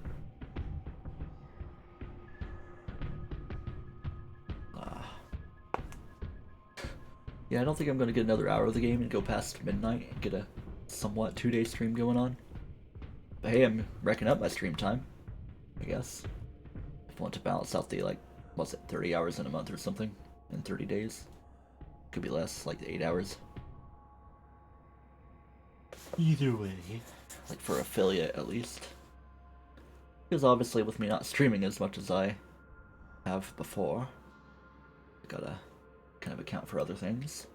Yeah, I don't think I'm gonna get another hour of the game and go past midnight and get a somewhat 2-day stream going on. But hey, I'm racking up my stream time, I guess. If I want to balance out the, like, what's it, 30 hours in a month or something in 30 days. Could be less, like 8 hours. Either way. Like for affiliate, at least. Because obviously with me not streaming as much as I have before, I gotta kind of account for other things.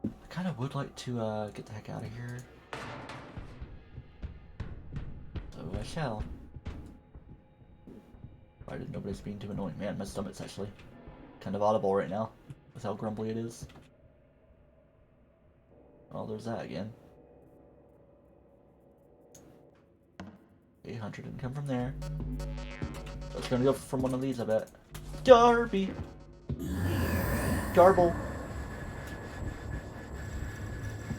I kind of would like to get the heck out of here. So I shall. Why did nobody's being too annoying? Man, my stomach's actually kind of audible right now with how grumbly it is. Oh, there's that again. 800 didn't come from there. I was gonna go from one of these, I bet. Darby! Garble.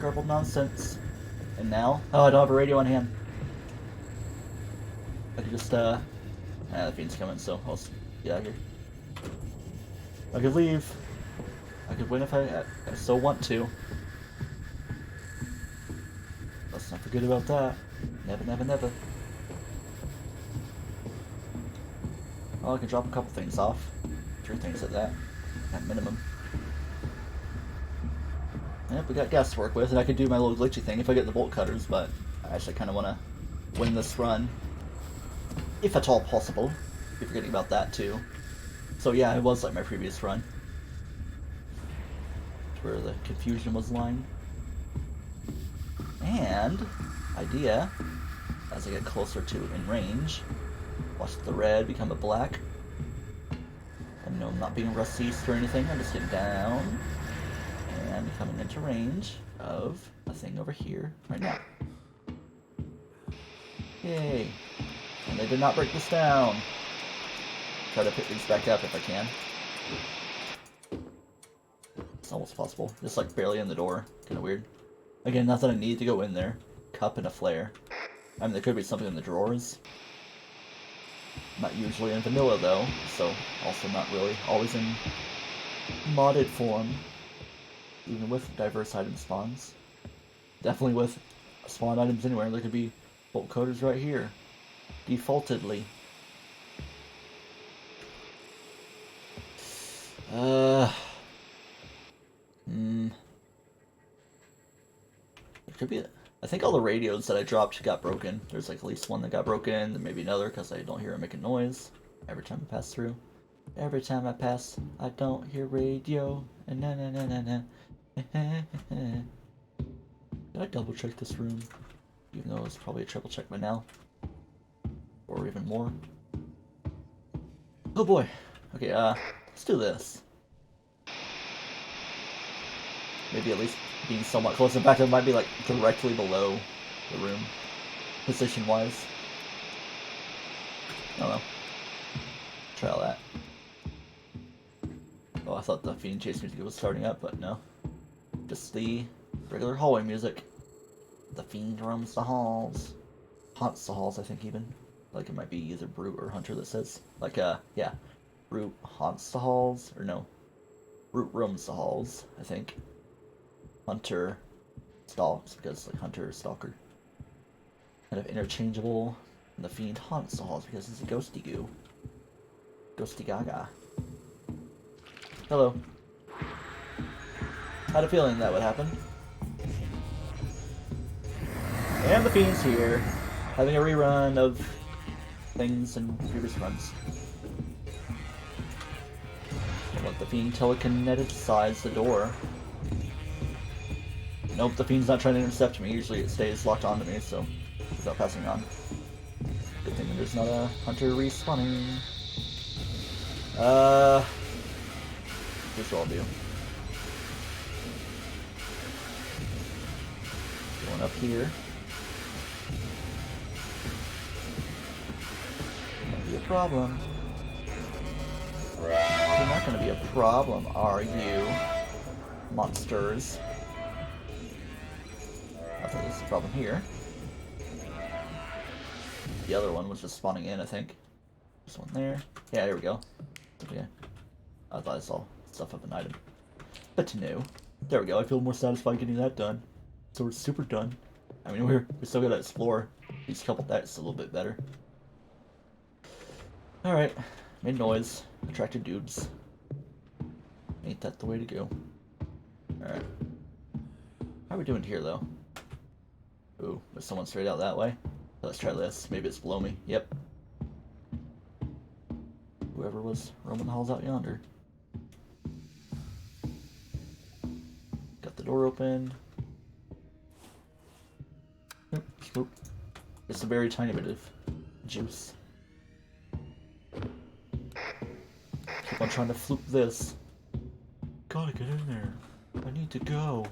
Garbled nonsense. And now? Oh, I don't have a radio on hand. I could just, the fiend's coming, so I'll get out of here. I could leave. I could win if I so want to. Let's not forget about that. Never, never, never. Well, I can drop a couple things off. 3 things at that. At minimum. Yep, we got gas to work with, and I could do my little glitchy thing if I get the bolt cutters, but I actually kind of want to win this run. If at all possible. Be forgetting about that, too. So yeah, it was like my previous run. Where the confusion was lying. And, idea, as I get closer to in range, watch the red become a black. And no, I'm not being rusty or anything, I'm just getting down. And coming into range of a thing over here right now. Yay. And they did not break this down. Try to pick these back up if I can. It's almost possible. Just like barely in the door. Kind of weird. Again, not that I need to go in there. Cup and a flare. I mean, there could be something in the drawers. Not usually in vanilla though, so also not really always in modded form. Even with diverse item spawns. Definitely with spawn items anywhere. There could be bolt coders right here. Defaultedly. There could be. I think all the radios that I dropped got broken. There's like at least one that got broken, and maybe another because I don't hear it making noise every time I pass through. Every time I pass, I don't hear radio. And na na na na na. Did I double check this room? Even though it's probably a triple check by now. Or even more. Oh boy. Okay, let's do this. Maybe at least being somewhat close. In fact, it might be like directly below the room. Position-wise. I don't know. Try all that. Oh, I thought the Fiend Chase music was starting up, but no. Just the regular hallway music. The Fiend roams the halls. Haunts the halls, I think, even. Like, it might be either Brute or Hunter that says. Like, yeah. Brute haunts the halls. Or no. Brute roams the halls, I think. Hunter stalks, because, like, Hunter is Stalker. Kind of interchangeable. And the Fiend haunts the halls because he's a ghosty goo. Ghosty gaga. Hello. Had a feeling that would happen. And the Fiend's here, having a rerun of things in previous runs. I'll let the Fiend telekineticize the door. Nope, the Fiend's not trying to intercept me. Usually it stays locked onto me, so without passing on. Good thing there's not a Hunter respawning. Here's what I'll do. Going up here. Might be a problem. You're not gonna be a problem, are you? Monsters. I thought there was a problem here. The other one was just spawning in, I think. This one there. Yeah, here we go. Okay. I thought I saw stuff of an item. But no. There we go. I feel more satisfied getting that done. So we're super done. I mean, we still gotta explore these couple decks a little bit better. Alright. Made noise. Attracted dudes. Ain't that the way to go? Alright. How are we doing here, though? Ooh, there's someone straight out that way. Let's try this. Maybe it's below me. Yep. Whoever was roaming the halls out yonder. Got the door open. Swoop. It's a very tiny bit of juice. Keep on trying to floop this. Gotta get in there. I need to go.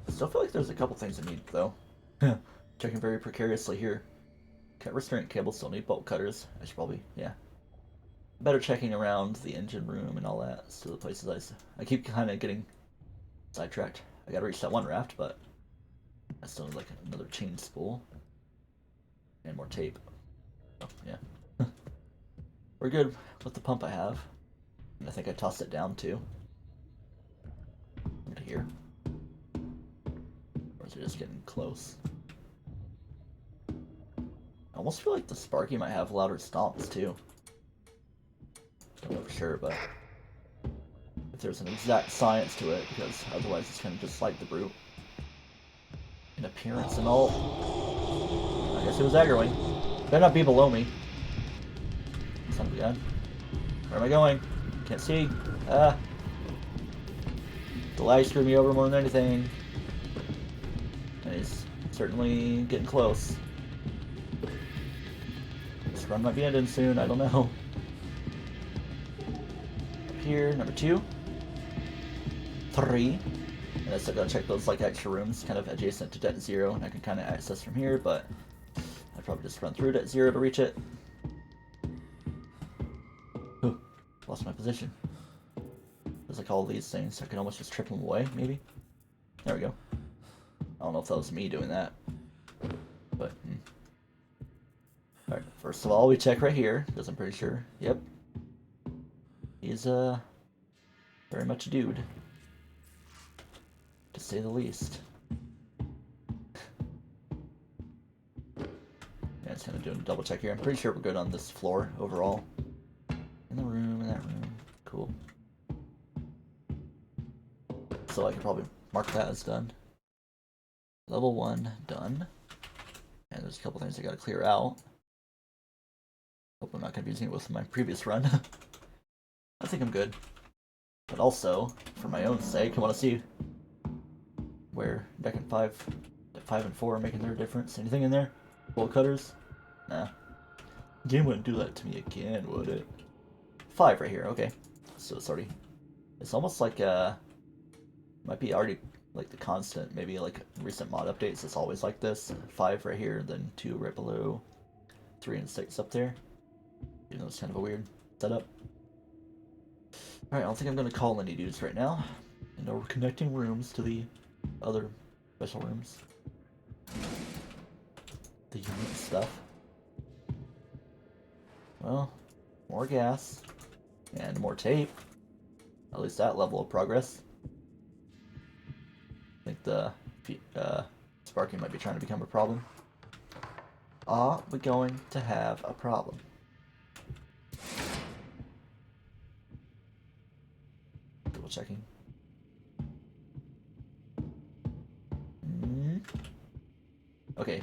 Still feel like there's a couple things I need, though. Checking very precariously here. restraint cables still need bolt cutters. I should probably, yeah. Better checking around the engine room and all that. Still the places I keep kind of getting sidetracked. I gotta reach that one raft, but I still need like another chain spool. And more tape. Oh, yeah. We're good with the pump I have. And I think I tossed it down too. Into here. Or is it just getting close? I almost feel like the Sparky might have louder stomps too. Don't know for sure, but if there's an exact science to it, because otherwise it's kind of just like the Brute. In appearance and all. I guess it was aggroing. Better not be below me. Son of a gun. Where am I going? Can't see. Ah. The lag screwed me over more than anything. And he's certainly getting close. This run might be ending soon, I don't know. Up here, number 2. 3. And I still gotta check those like extra rooms kind of adjacent to Det 0, and I can kind of access from here, but I'd probably just run through Det 0 to reach it. Ooh, lost my position. There's like all these things, I can almost just trip them away, maybe? There we go. I don't know if that was me doing that, but... Alright, first of all, we check right here, because I'm pretty sure, yep. He's, very much a dude. To say the least. Yeah, just kind of doing a double check here. I'm pretty sure we're good on this floor overall. In the room, in that room. Cool. So I can probably mark that as done. Level 1 done. And there's a couple things I gotta clear out. Hope I'm not confusing it with my previous run. I think I'm good. But also, for my own sake, I want to see where deck and 5 and 4 are making their difference. Anything in there? Bolt cutters? Nah. Game wouldn't do that to me again, would it? 5 right here, okay. So it's already... It's almost like, might be already, like, the constant, maybe, like, recent mod updates, it's always like this. 5 right here, then 2 right below. 3 and 6 up there. Even though it's kind of a weird setup. Alright, I don't think I'm going to call any dudes right now. I know we're connecting rooms to the other special rooms. The unique stuff. Well, more gas. And more tape. At least that level of progress. I think the Sparky might be trying to become a problem. Are we going to have a problem? Double checking. Okay.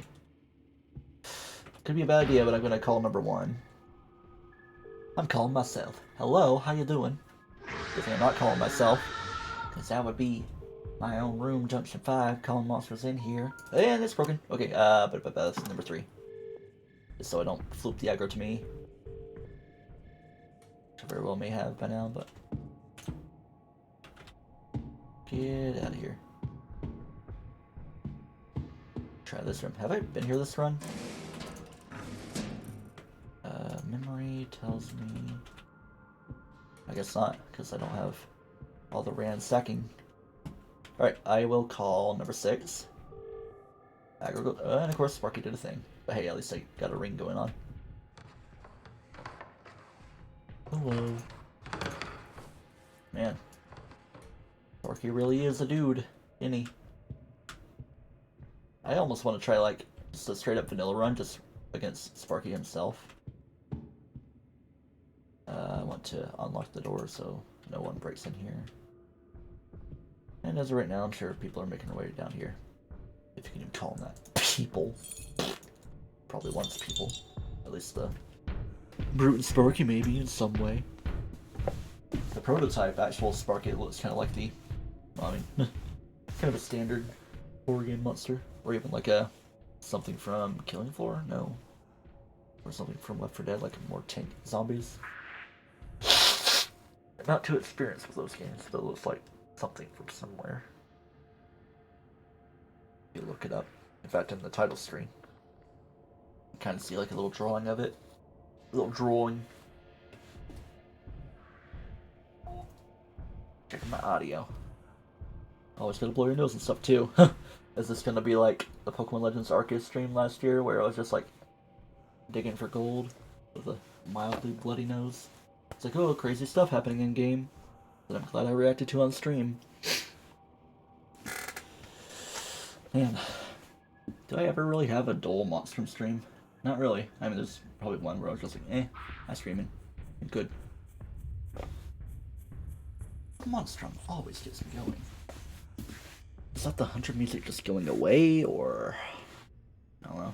Could be a bad idea, but I'm gonna call number 1. I'm calling myself. Hello, how you doing? Good thing I'm not calling myself, because that would be my own room, Junction 5, calling monsters in here. And it's broken. Okay, but that's number 3. Just so I don't floop the aggro to me. Which I very well may have by now, but... Get out of here. Try this room. Have I been here this run? Memory tells me... I guess not, because I don't have all the ransacking. Alright, I will call number 6. Aggregate, and of course Sparky did a thing. But hey, at least I got a ring going on. Hello. Man. Sparky really is a dude, isn't he? I almost want to try, like, just a straight up vanilla run, just against Sparky himself. I want to unlock the door so no one breaks in here. And as of right now, I'm sure people are making their way down here. If you can even call them that. People. Probably once people. At least the Brute and Sparky maybe in some way. The prototype actual Sparky looks kind of like the, well, I mean, kind of a standard horror game monster. Or even like a, something from Killing Floor? No. Or something from Left 4 Dead, like more tank zombies. Not too experienced with those games, but it looks like something from somewhere. You look it up. In fact, in the title screen. kind of see like a little drawing of it. A little drawing. Checking my audio. Always gotta blow your nose and stuff too. Is this gonna be like the Pokemon Legends Arceus stream last year where I was just like digging for gold with a mildly bloody nose? It's like, oh, crazy stuff happening in game that I'm glad I reacted to on stream. Man, did I ever really have a dull Monstrum stream? Not really. I mean, there's probably one where I was just like, I'm streaming. Good. Monstrum always gets me going. Is that the hunter music just going away, or I don't know.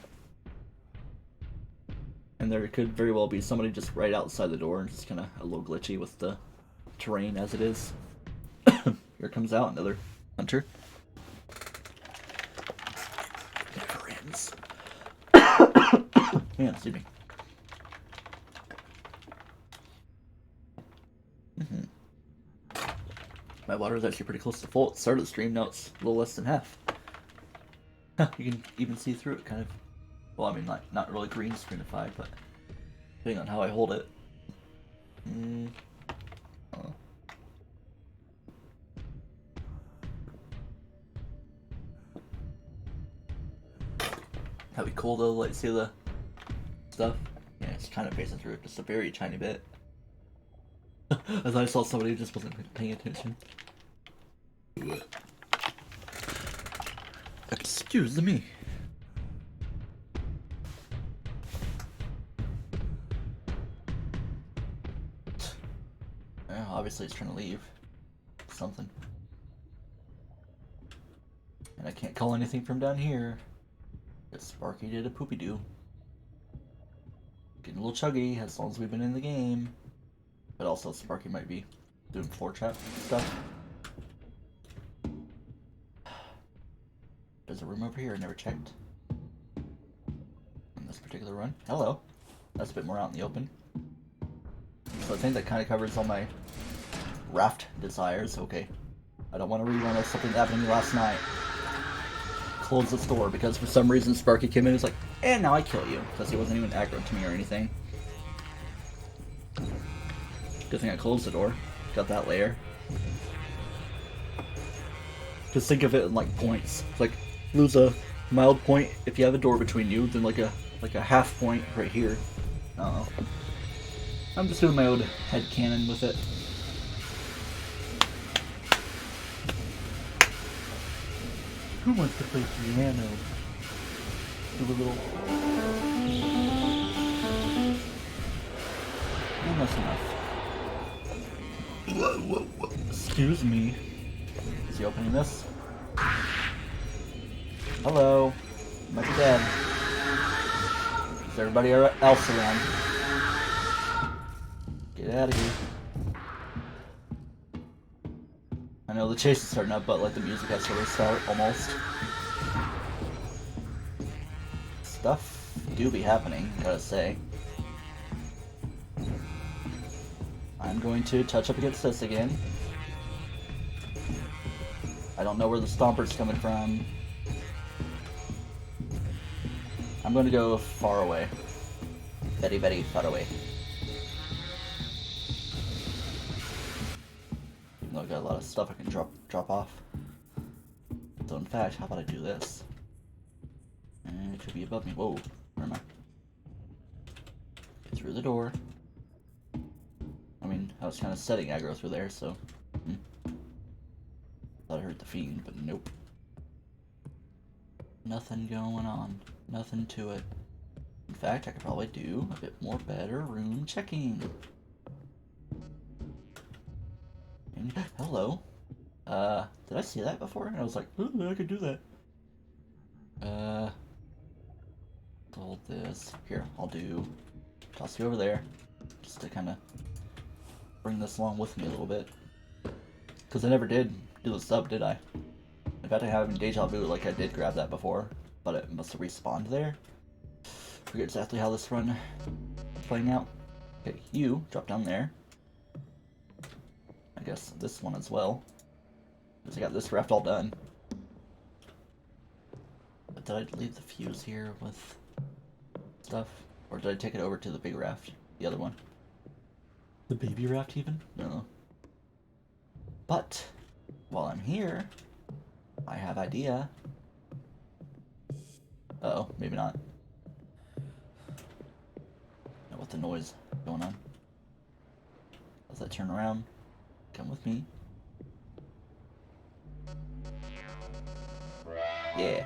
And there could very well be somebody just right outside the door and just kind of a little glitchy with the terrain as it is. Here comes out another hunter. Never ends. Man, excuse me. My water is actually pretty close to full at the start of the stream. Now it's a little less than half. You can even see through it, kind of. Well, I mean, like, not really green screenified, but depending on how I hold it. That'd be cool though, like, see the stuff. Yeah, it's kind of facing through it, just a very tiny bit. As I saw somebody who just wasn't paying attention. Excuse me. Yeah, obviously it's trying to leave. Something. And I can't call anything from down here. Because Sparky did a poopy doo. Getting a little chuggy as long as we've been in the game. But also Sparky might be doing floor trap stuff. There's a room over here I never checked. In this particular run. Hello. That's a bit more out in the open. So I think that kind of covers all my raft desires. Okay. I don't want to rerun of something that happened to me last night. Close the store because for some reason Sparky came in and was like, and now I kill you. Because he wasn't even aggro to me or anything. Good thing I closed the door. Got that layer. Just think of it in like points. It's like lose a mild point if you have a door between you, then like a half point right here. I don't know. I'm just doing my own headcanon with it. Who wants to play piano? Do a little. And that's enough. Excuse me. Is he opening this? Hello. Might be dead. Is everybody else around? Get out of here. I know the chase is starting up, but like the music has to restart almost. Stuff do be happening, gotta say. I'm going to touch up against this again. I don't know where the stomper's coming from. I'm going to go far away. Very, very far away. Even though I've got a lot of stuff I can drop off. So in fact, how about I do this? And it could be above me. Whoa, where am I? Get through the door. I mean, I was kind of setting aggro through there, so... Thought I heard the fiend, but nope. Nothing going on. Nothing to it. In fact, I could probably do a bit more better room checking. And, hello. Did I see that before? And I was like, ooh, I could do that. Hold this. Here, I'll do... Toss you over there. Just to kind of bring this along with me a little bit. Because I never did do the sub, did I? In fact, I have in Deja Vu, like I did grab that before, but it must have respawned there. Forget exactly how this run is playing out. Okay, you drop down there. I guess this one as well. Because I got this raft all done. But did I leave the fuse here with stuff? Or did I take it over to the big raft? The other one? The baby raft even? No. But, while I'm here, I have idea. Uh-oh, maybe not. Know what the noise going on. As I turn around, come with me. Yeah.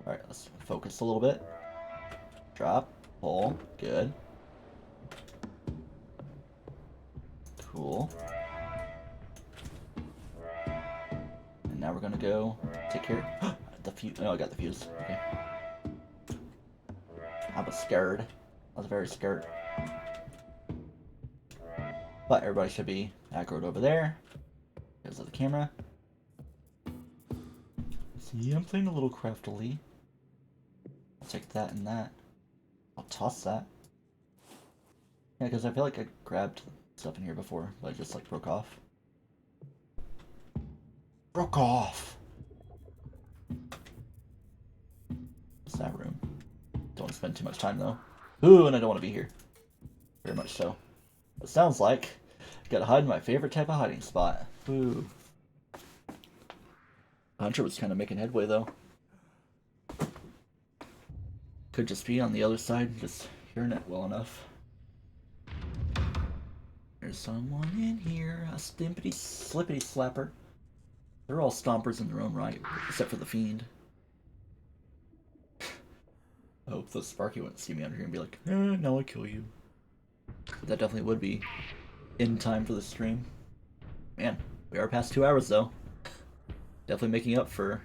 Alright, let's focus a little bit. Drop, pull, good. Cool. And now we're gonna go take care. The fuse. Oh, I got the fuse. Okay. I was scared. I was very scared. But everybody should be aggroed over there because of the camera. See, I'm playing a little craftily. I'll take that and that. I'll toss that. Yeah, because I feel like I grabbed stuff in here before, but I just like broke off. Broke off! What's that room? Don't want to spend too much time though. Ooh, and I don't want to be here. Very much so. It sounds like I gotta hide in my favorite type of hiding spot. Ooh. Hunter was kind of making headway though. Could just be on the other side, just hearing it well enough. There's someone in here, a stimpity slippity slapper. They're all stompers in their own right, except for the fiend. I hope the Sparky wouldn't see me under here and be like, now I kill you. But that definitely would be in time for the stream. Man, we are past 2 hours though. Definitely making up for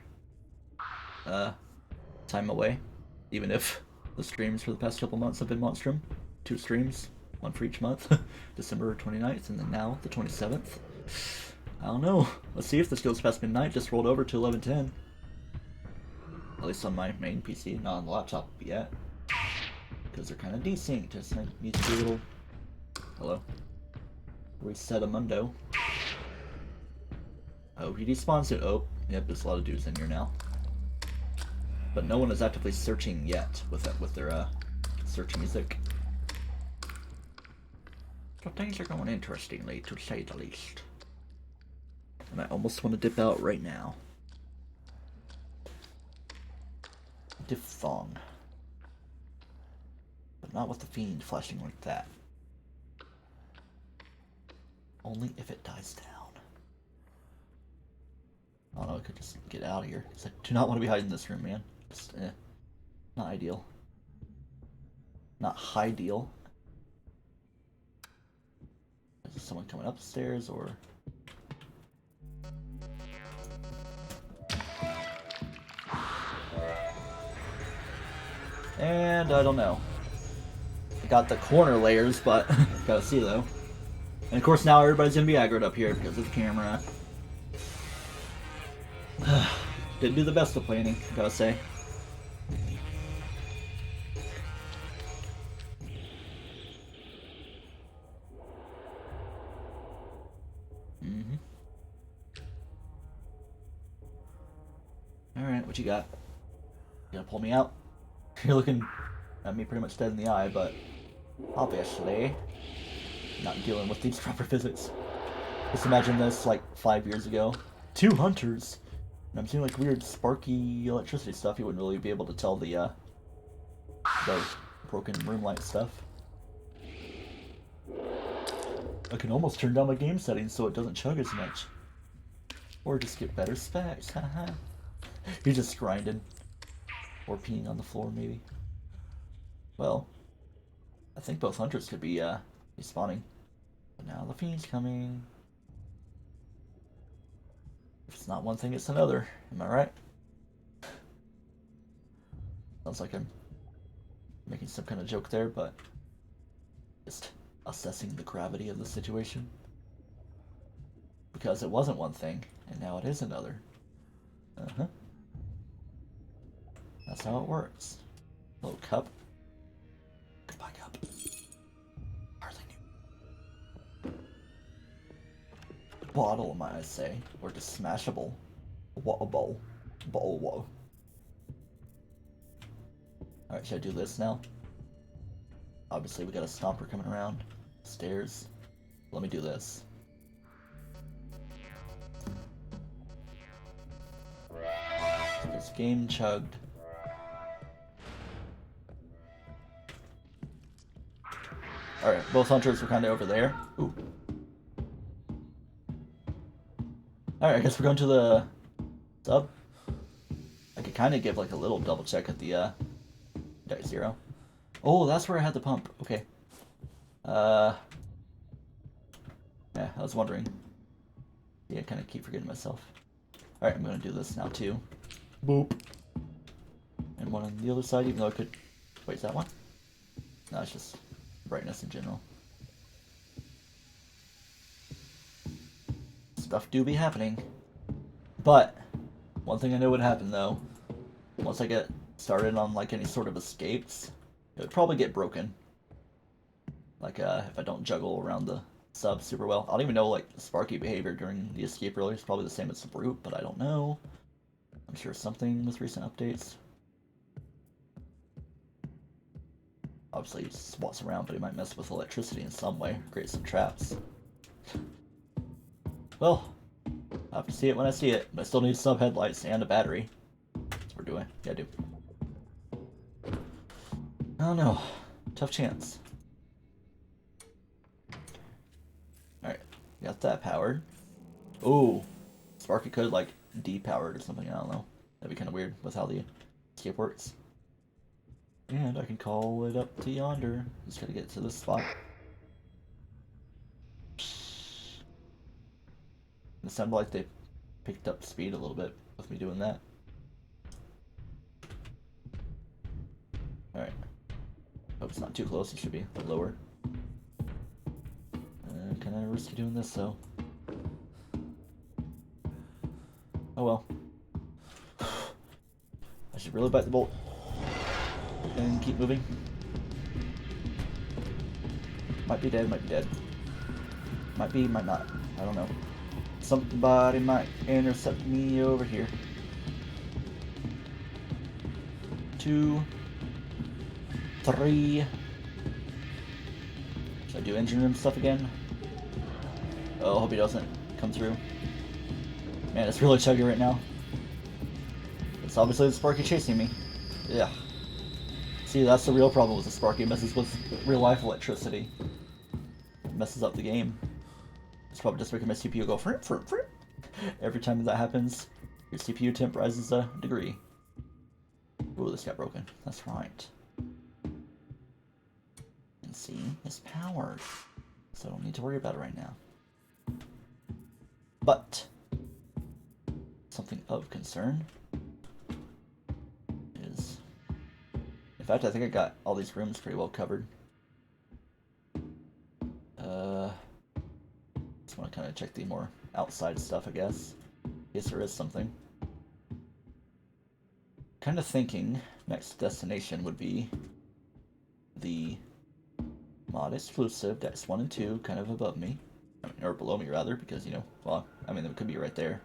time away. Even if the streams for the past couple months have been Monstrum. 2 streams, 1 for each month. December 29th and then now the 27th. I don't know. Let's see if this goes past midnight. Just rolled over to 11:10. At least on my main PC, not on the laptop yet. Because they're kind of desynced. Just need to do a little... Hello? Reset a mundo. Oh, he despawns it. Oh, yep, there's a lot of dudes in here now. But no one is actively searching yet with their search music. So things are going interestingly, to say the least. And I almost want to dip out right now. Diphthong. But not with the fiend flashing like that. Only if it dies down. I don't know, I could just get out of here. Because I do not want to be hiding in this room, man. Just, not ideal. Not high deal. Is there someone coming upstairs, or... And I don't know. I got the corner layers, but gotta see though. And of course now everybody's gonna be aggroed up here because of the camera. Didn't do the best of planning, gotta say. Alright, what you got? You gonna pull me out? You're looking at me pretty much dead in the eye, but obviously not dealing with these proper physics. Just imagine this like 5 years ago. 2 hunters! And I'm seeing like weird sparky electricity stuff. You wouldn't really be able to tell the broken room light stuff. I can almost turn down my game settings so it doesn't chug as much. Or just get better specs, haha. You're just grinding. Or peeing on the floor, maybe. Well, I think both hunters could be spawning. But now the fiend's coming. If it's not one thing, it's another. Am I right? Sounds like I'm making some kind of joke there, but just assessing the gravity of the situation. Because it wasn't one thing, and now it is another. Uh-huh. That's how it works. Little cup. Goodbye, cup. Hardly knew. Bottle, might I say. Or just smashable. What a bowl. Bowl, whoa. Alright, should I do this now? Obviously, we got a stomper coming around. Stairs. Let me do this. This game chugged. Alright, both hunters were kind of over there. Ooh. Alright, I guess we're going to the sub. I could kind of give like a little double check at the deck 0. Oh, that's where I had the pump. Okay. Yeah, I was wondering. Yeah, I kind of keep forgetting myself. Alright, I'm going to do this now too. Boop. And one on the other side, even though I could... Wait, is that one? No, it's just brightness in general. Stuff do be happening. But, one thing I know would happen though, once I get started on like any sort of escapes, it would probably get broken. Like, if I don't juggle around the sub super well. I don't even know, like, Sparky behavior during the escape earlier is probably the same as the Brute, but I don't know. I'm sure something with recent updates. Obviously, he just walks around, but he might mess with electricity in some way, create some traps. Well, I'll have to see it when I see it, but I still need sub headlights and a battery. Or do I? Yeah, I do. I don't know. Tough chance. Alright, got that powered. Ooh, Sparky could, like, depowered or something, I don't know. That'd be kind of weird with how the escape works. And I can call it up to yonder. Just gotta get to this spot. It sounded like they picked up speed a little bit with me doing that. Alright. Hope it's not too close, it should be a little lower. Kinda risky doing this though. Oh well. I should really bite the bolt. And keep moving. Might be dead, might be dead. Might be, might not. I don't know. Somebody might intercept me over here. 2, 3. Should I do engine room stuff again? Oh, I hope he doesn't come through. Man, it's really chuggy right now. It's obviously the Sparky chasing me. Yeah. See, that's the real problem with the Sparky. It messes with real life electricity. It messes up the game. It's probably just making my CPU go frip, frip, frip. Every time that happens, your CPU temp rises a degree. Ooh, this got broken. That's right. And see, it's powered. So I don't need to worry about it right now. But something of concern is... In fact, I think I got all these rooms pretty well covered. Just want to kind of check the more outside stuff, I guess. In case there is something. Kind of thinking next destination would be the mod exclusive decks 1 and 2, kind of above me. Or below me, rather, because, you know, well, I mean, it could be right there.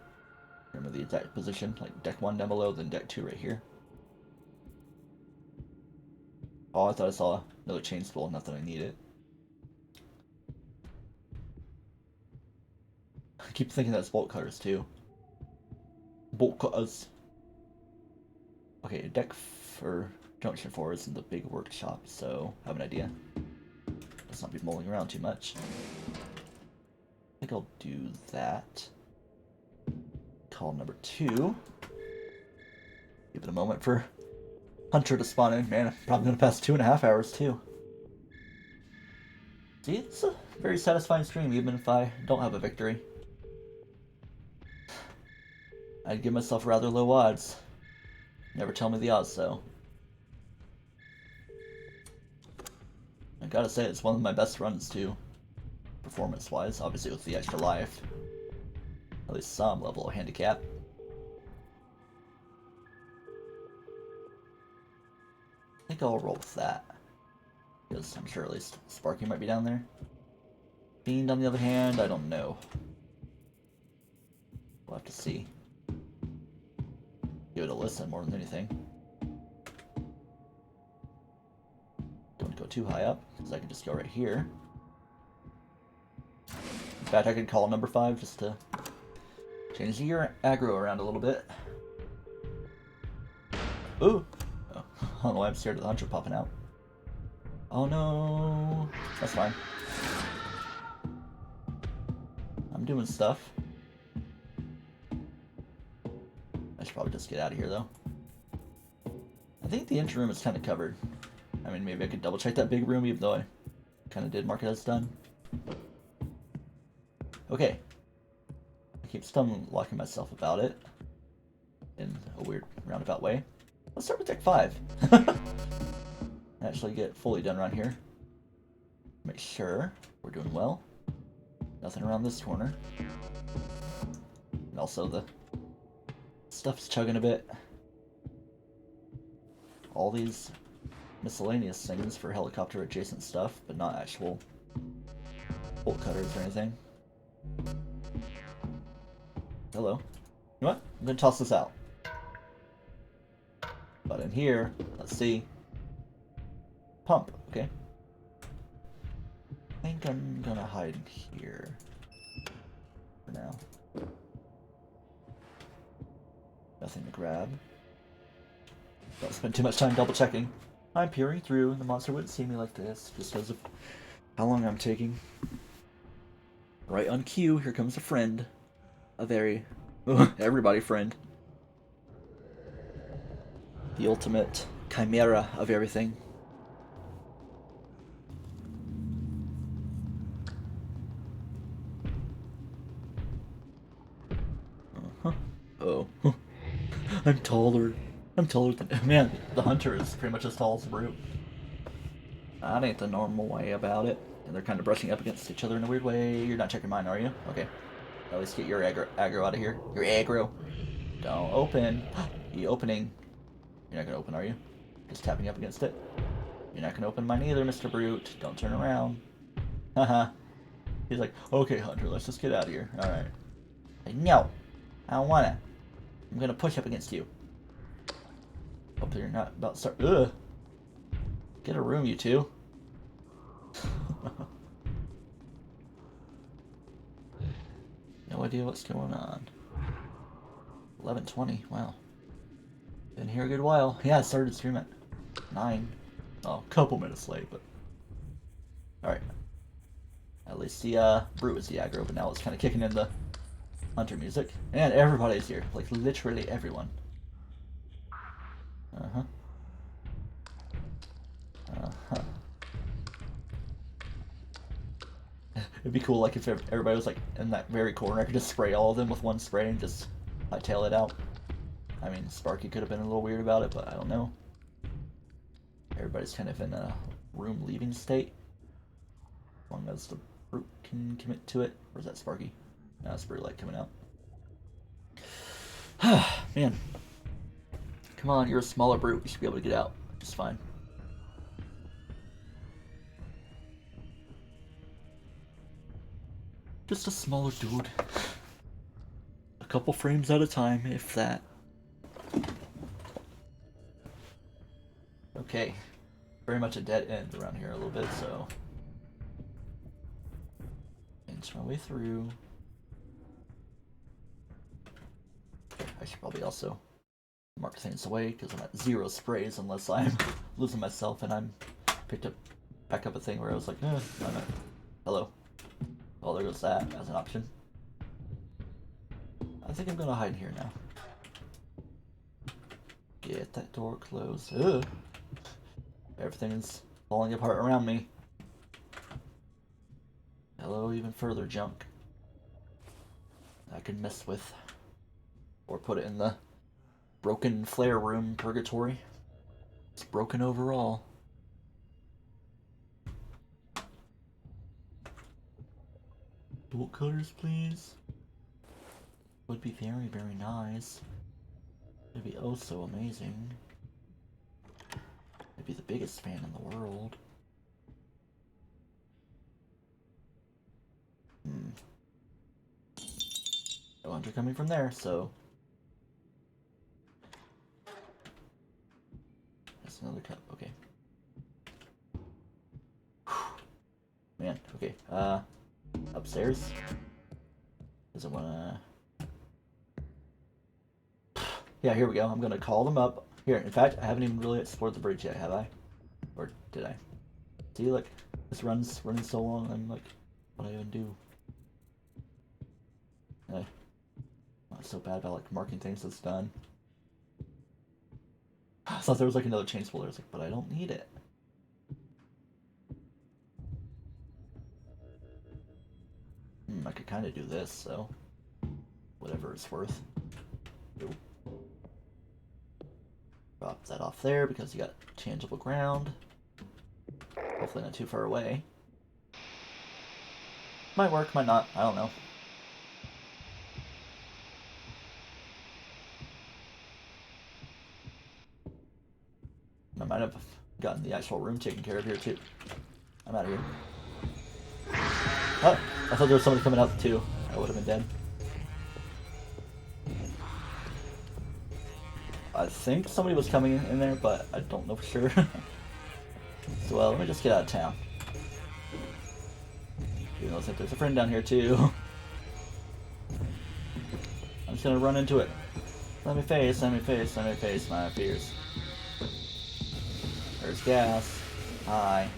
Remember the exact position, like deck 1 down below, then deck 2 right here. Oh, I thought I saw another chain spool, not that I need it. I keep thinking that's bolt cutters, too. Bolt cutters. Okay, deck for junction 4 is in the big workshop, so I have an idea. Let's not be mulling around too much. I think I'll do that. Call number 2. Give it a moment for Hunter to spawn in. Man, I'm probably going to pass 2.5 hours, too. See, it's a very satisfying stream, even if I don't have a victory. I'd give myself rather low odds. Never tell me the odds, though. I gotta say, it's one of my best runs, too. Performance-wise, obviously with the extra life. At least some level of handicap. I think I'll roll with that. Because I'm sure at least Sparky might be down there. Fiend, on the other hand, I don't know. We'll have to see. Give it a listen more than anything. too high up, because I can just go right here. In fact, I could call number 5 just to change your aggro around a little bit. Ooh! Oh, I don't know why I'm scared of the hunter popping out. Oh no! That's fine. I'm doing stuff. I should probably just get out of here, though. I think the engine room is kind of covered. I mean, maybe I could double check that big room, even though I kind of did mark it as done. Okay. I keep stun locking myself about it in a weird roundabout way. Let's start with deck 5. Actually get fully done around here. Make sure we're doing well. Nothing around this corner. And also the stuff's chugging a bit. All these miscellaneous things for helicopter adjacent stuff, but not actual bolt cutters or anything. Hello. You know what? I'm gonna toss this out. But in here, let's see. Pump, okay. I think I'm gonna hide in here for now. Nothing to grab. Don't spend too much time double checking. I'm peering through. The monster wouldn't see me like this just because of how long I'm taking. Right on cue, here comes a friend. A very everybody friend. The ultimate chimera of everything. Oh. I'm taller. I'm taller than... Man, the hunter is pretty much as tall as the brute. That ain't the normal way about it. And they're kind of brushing up against each other in a weird way. You're not checking mine, are you? Okay. At least get your aggro out of here. Your aggro. Don't open. You opening. You're not gonna open, are you? Just tapping up against it. You're not gonna open mine either, Mr. Brute. Don't turn around. Haha. He's like, okay, Hunter, let's just get out of here. Alright. No. I don't wanna. I'm gonna push up against you. Hope you're not about to start. Ugh. Get a room, you two. No idea what's going on. 11:20. Wow. Been here a good while. Yeah, I started stream at 9. Oh, a couple minutes late, but alright. At least the brute was the aggro, but now it's kind of kicking in the hunter music. And everybody's here. Like, literally everyone. Uh-huh. Uh-huh. It'd be cool, like, if everybody was, like, in that very corner. I could just spray all of them with one spray and just hightail it out. I mean, Sparky could have been a little weird about it, but I don't know. Everybody's kind of in a room leaving state. As long as the brute can commit to it. Or is that Sparky? No, it's Brute Light coming out. Man. Come on, you're a smaller brute. You should be able to get out. It's fine. Just a smaller dude. A couple frames at a time, if that. Okay. Very much a dead end around here a little bit, so... inch my way through. I should probably also mark things away, because I'm at 0 sprays unless I'm losing myself and I'm picked up back up a thing where I was like, I'm not. Hello. Oh, there goes that as an option. I think I'm gonna hide here now. Get that door closed. Ugh. Everything is falling apart around me. Hello, even further junk I can mess with. Or put it in the broken flare room purgatory. It's broken overall. Bolt cutters, please. Would be very, very nice. It'd be oh so amazing. I'd be the biggest fan in the world. No hunter coming from there, so... that's another cup, okay. Man, okay. Upstairs? Does it wanna... Yeah, here we go. I'm gonna call them up. Here, in fact, I haven't even really explored the bridge yet, have I? Or did I? See, look, this runs running so long, I'm like, what do I even do? Not so bad about like marking things that's done. I thought there was like another chain spoiler. I was like, but I don't need it. I could kind of do this, so whatever it's worth. Nope. Drop that off there because you got tangible ground. Hopefully not too far away. Might work, might not. I don't know. I might have gotten the actual room taken care of here too. I'm out of here. Oh, I thought there was somebody coming out too. I would have been dead. I think somebody was coming in there, but I don't know for sure. So, well, let me just get out of town. Even though I think there's a friend down here too. I'm just gonna run into it. Let me face my fears. There's gas. Hi.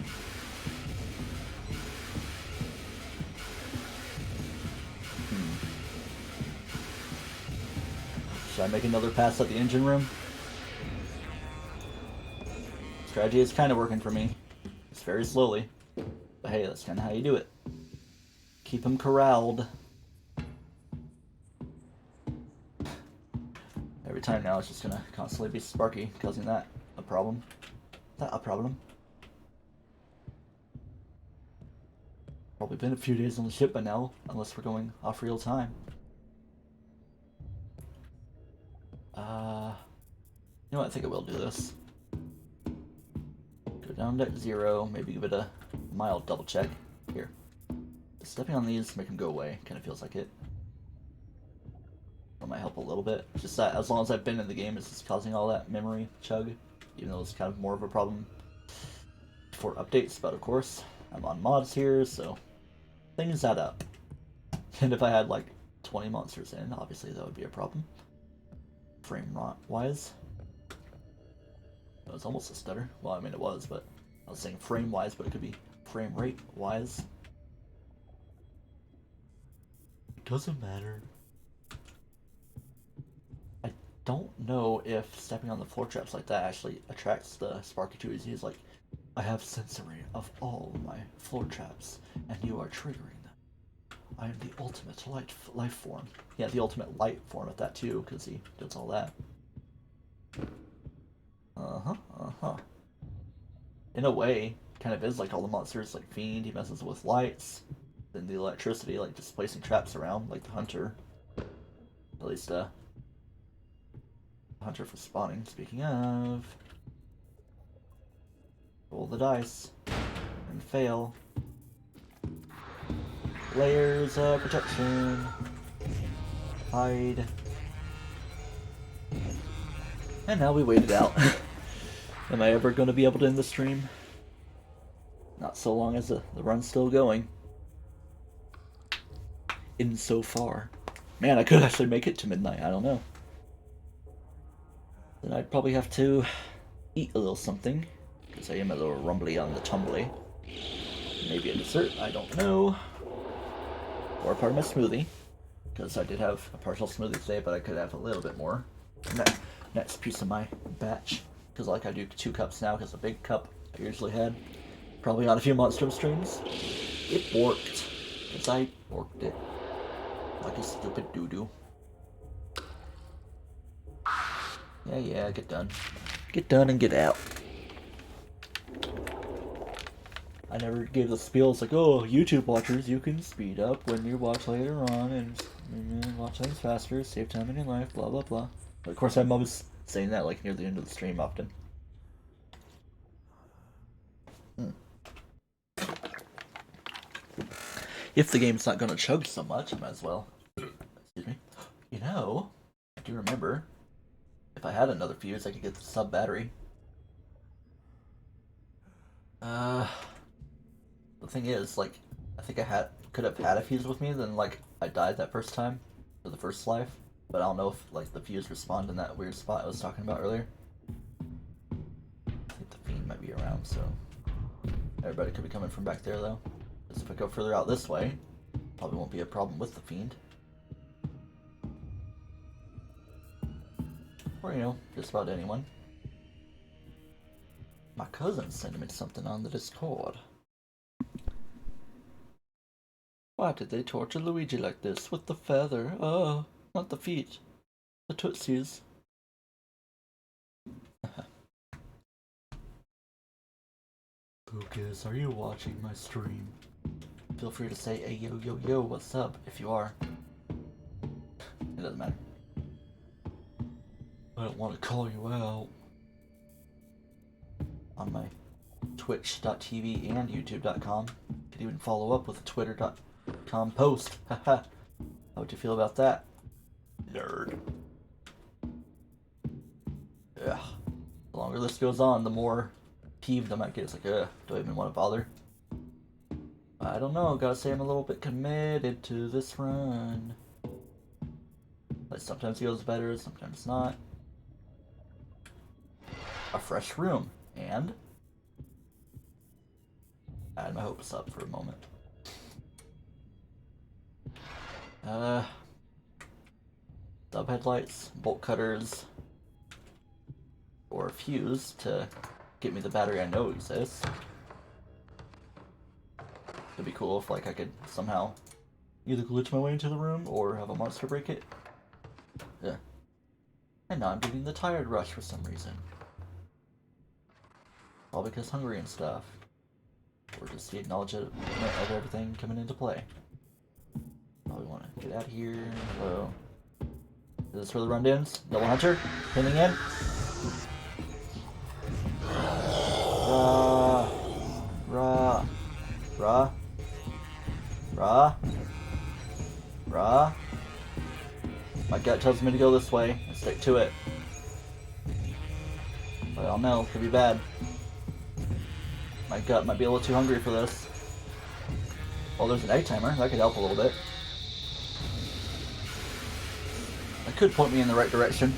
Should I make another pass at the engine room? Strategy is kind of working for me. It's very slowly. But hey, that's kind of how you do it. Keep him corralled. Every time now it's just gonna constantly be Sparky, causing that a problem. That a problem. Probably been a few days on the ship by now, unless we're going off real time. You know what, I think I will do this. Go down to 0, maybe give it a mild double check. Here. Stepping on these make them go away, kind of feels like it. That might help a little bit. Just that as long as I've been in the game, it's just causing all that memory chug. Even though it's kind of more of a problem for updates, but of course, I'm on mods here, so things add up. And if I had like 20 monsters in, obviously that would be a problem. Frame wise. It was almost a stutter. Well, I mean it was, but I was saying frame wise, but it could be frame rate wise. It doesn't matter. I don't know if stepping on the floor traps like that actually attracts the Sparky to his. He's like, I have sensory of all my floor traps, and you are triggering them. I am the ultimate life form. Yeah, the ultimate light form at that too, because he does all that. In a way, kind of is like all the monsters, like Fiend, he messes with lights. Then the electricity, like displacing traps around, like the Hunter. At least, Hunter for spawning. Speaking of, roll the dice and fail. Layers of protection. Hide. And now we wait it out. Am I ever going to be able to end the stream? Not so long as the run's still going. In so far. Man, I could actually make it to midnight. I don't know. Then I'd probably have to eat a little something, because I am a little rumbly on the tumbly. Maybe a dessert, I don't know. Or a part of my smoothie, because I did have a partial smoothie today, but I could have a little bit more. Next piece of my batch, because like I do 2 cups now, because the big cup I usually had. Probably on a few Monstrum streams. It worked, because I worked it. Like a stupid doo-doo. Yeah, get done. Get done and get out. I never gave the spiel. It's like, oh, YouTube watchers, you can speed up when you watch later on and watch things faster, save time in your life, blah, blah, blah. But of course, I'm always saying that like near the end of the stream often. If the game's not going to chug so much, I might as well. Excuse me. You know, I do remember, if I had another fuse, I could get the sub battery. The thing is, like, I think I could have had a fuse with me, then like I died that first time for the first life, but I don't know if like the fuse respawned in that weird spot I was talking about earlier. I think the fiend might be around, so everybody could be coming from back there though. Because if I go further out this way, probably won't be a problem with the fiend. Or, you know, just about anyone. My cousin sent me something on the Discord. Why did they torture Luigi like this with the feather? Oh, not the feet. The tootsies. Lucas, are you watching my stream? Feel free to say, hey, yo, yo, yo, what's up, if you are. It doesn't matter. I don't want to call you out. On my twitch.tv and youtube.com. Could even follow up with a twitter.com post. Haha. How would you feel about that? Nerd. Ugh. The longer this goes on, the more peeved I might get. It's like, ugh, do I even want to bother? I don't know, gotta say I'm a little bit committed to this run. Like, sometimes it goes better, sometimes not. A fresh room, and I had my hopes up for a moment. Sub headlights, bolt cutters, or a fuse to get me the battery I know exists. It'd be cool if like I could somehow either glitch my way into the room or have a monster break it. Yeah. And now I'm getting the tired rush for some reason. All because hungry and stuff. Or just the acknowledgement of everything coming into play. Probably want to get out of here. Hello. Is this where the run ends? Double Hunter? Pinning in? My gut tells me to go this way and stick to it. But I don't know, could be bad. My gut might be a little too hungry for this. Well, there's an egg timer, that could help a little bit. That could point me in the right direction.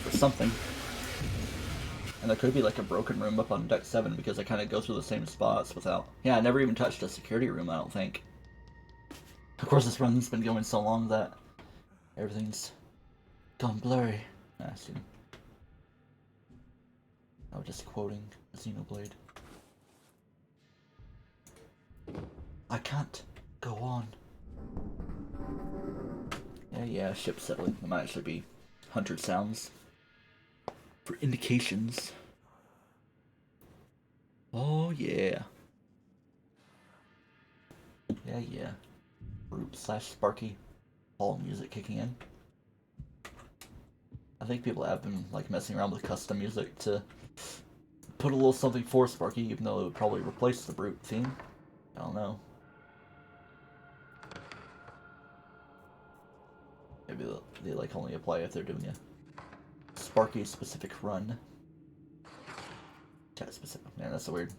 For something. And there could be like a broken room up on deck 7 because I kind of go through the same spots without... Yeah, I never even touched a security room, I don't think. Of course, this run's been going so long that everything's gone blurry. Ah, see. I was just quoting Xenoblade. I can't go on. Yeah, ship settling. It might actually be hunter sounds for indications. Oh yeah. Yeah. Brute / Sparky Ball music kicking in. I think people have been like messing around with custom music to put a little something for Sparky, even though it would probably replace the Brute theme. I don't know. Maybe they like only apply if they're doing a Sparky specific run. Chat specific. Man, that's a weird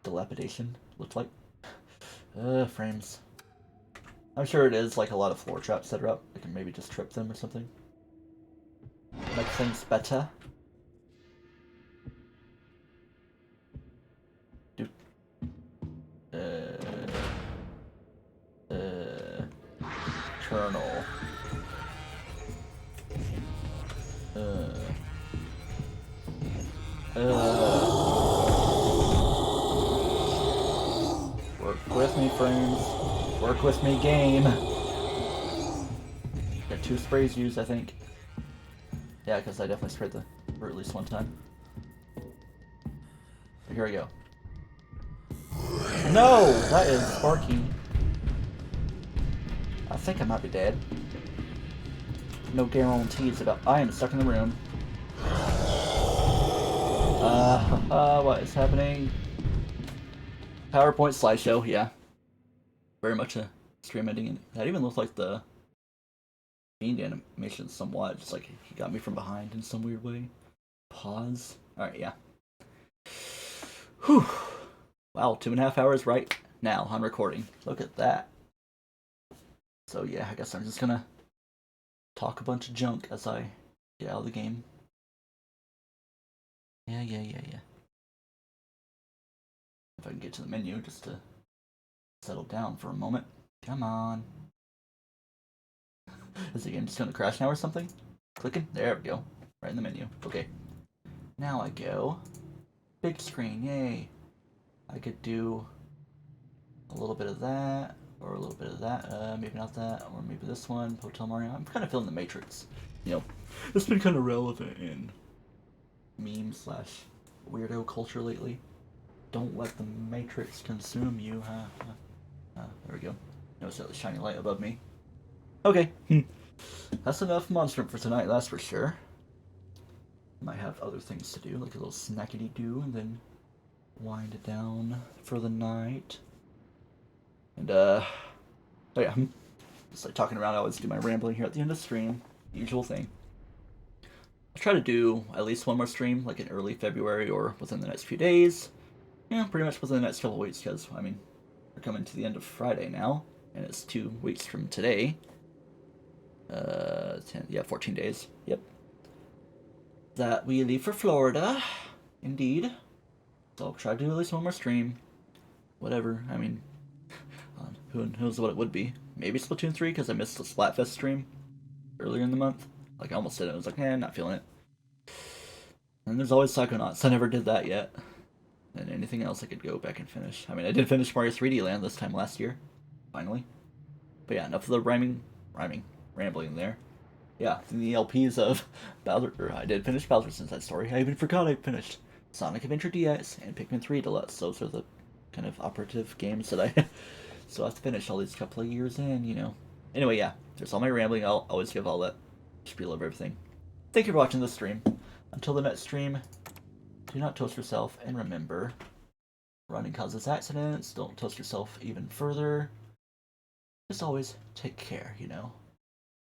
dilapidation. Looks like. Frames. I'm sure it is like a lot of floor traps that are up. I can maybe just trip them or something. Make things better. Dude. Kernel. Work with me, friends. Work with me, game. Got 2 sprays used, I think. Yeah, because I definitely sprayed the brute at least one time. But here we go. No! That is Sparky. I think I might be dead. No guarantees about... I am stuck in the room. What is happening? PowerPoint slideshow, yeah. Very much a stream ending. That even looks like the fiend animation somewhat. Just like he got me from behind in some weird way. Pause. Alright, yeah. Whew. Wow, 2.5 hours right now on recording. Look at that. So yeah, I guess I'm just gonna talk a bunch of junk as I get out of the game. Yeah. If I can get to the menu just to settle down for a moment. Come on. Is the game just gonna crash now or something? Clicking? There we go. Right in the menu. Okay. Now I go. Big screen, yay. I could do a little bit of that, or a little bit of that. Maybe not that, or maybe this one. Hotel Mario. I'm kind of feeling the Matrix. You know, it's been kind of relevant in meme slash weirdo culture lately. Don't let the Matrix consume you, there we go. Notice that shiny light above me. Okay. That's enough Monstrum for tonight, that's for sure. Might have other things to do, like a little snackety do, and then wind it down for the night. And oh yeah, just like talking around. I always do my rambling here at the end of the stream, usual thing. I'll try to do at least one more stream, like in early February or within the next few days. Yeah, pretty much within the next couple of weeks, because I mean, we're coming to the end of Friday now, and it's 2 weeks from today. 14 days. Yep. That we leave for Florida, indeed. So I'll try to do at least one more stream. Whatever. I mean, who knows what it would be? Maybe Splatoon 3 because I missed the Splatfest stream earlier in the month. Like I almost did it. I was like, not feeling it. And there's always Psychonauts. I never did that yet. And anything else I could go back and finish. I mean, I did finish Mario 3D Land this time last year, finally. But yeah, enough of the rambling there. Yeah, the LPs of Bowser. I did finish Bowser's Inside Story. I even forgot I finished Sonic Adventure DX and Pikmin 3 Deluxe. Those are the kind of operative games that I still have to finish all these couple of years in, you know. Anyway, yeah, there's all my rambling. I'll always give all that spiel of everything. Thank you for watching this stream. Until the next stream, do not toast yourself, and remember, running causes accidents. Don't toast yourself even further. Just always take care, you know.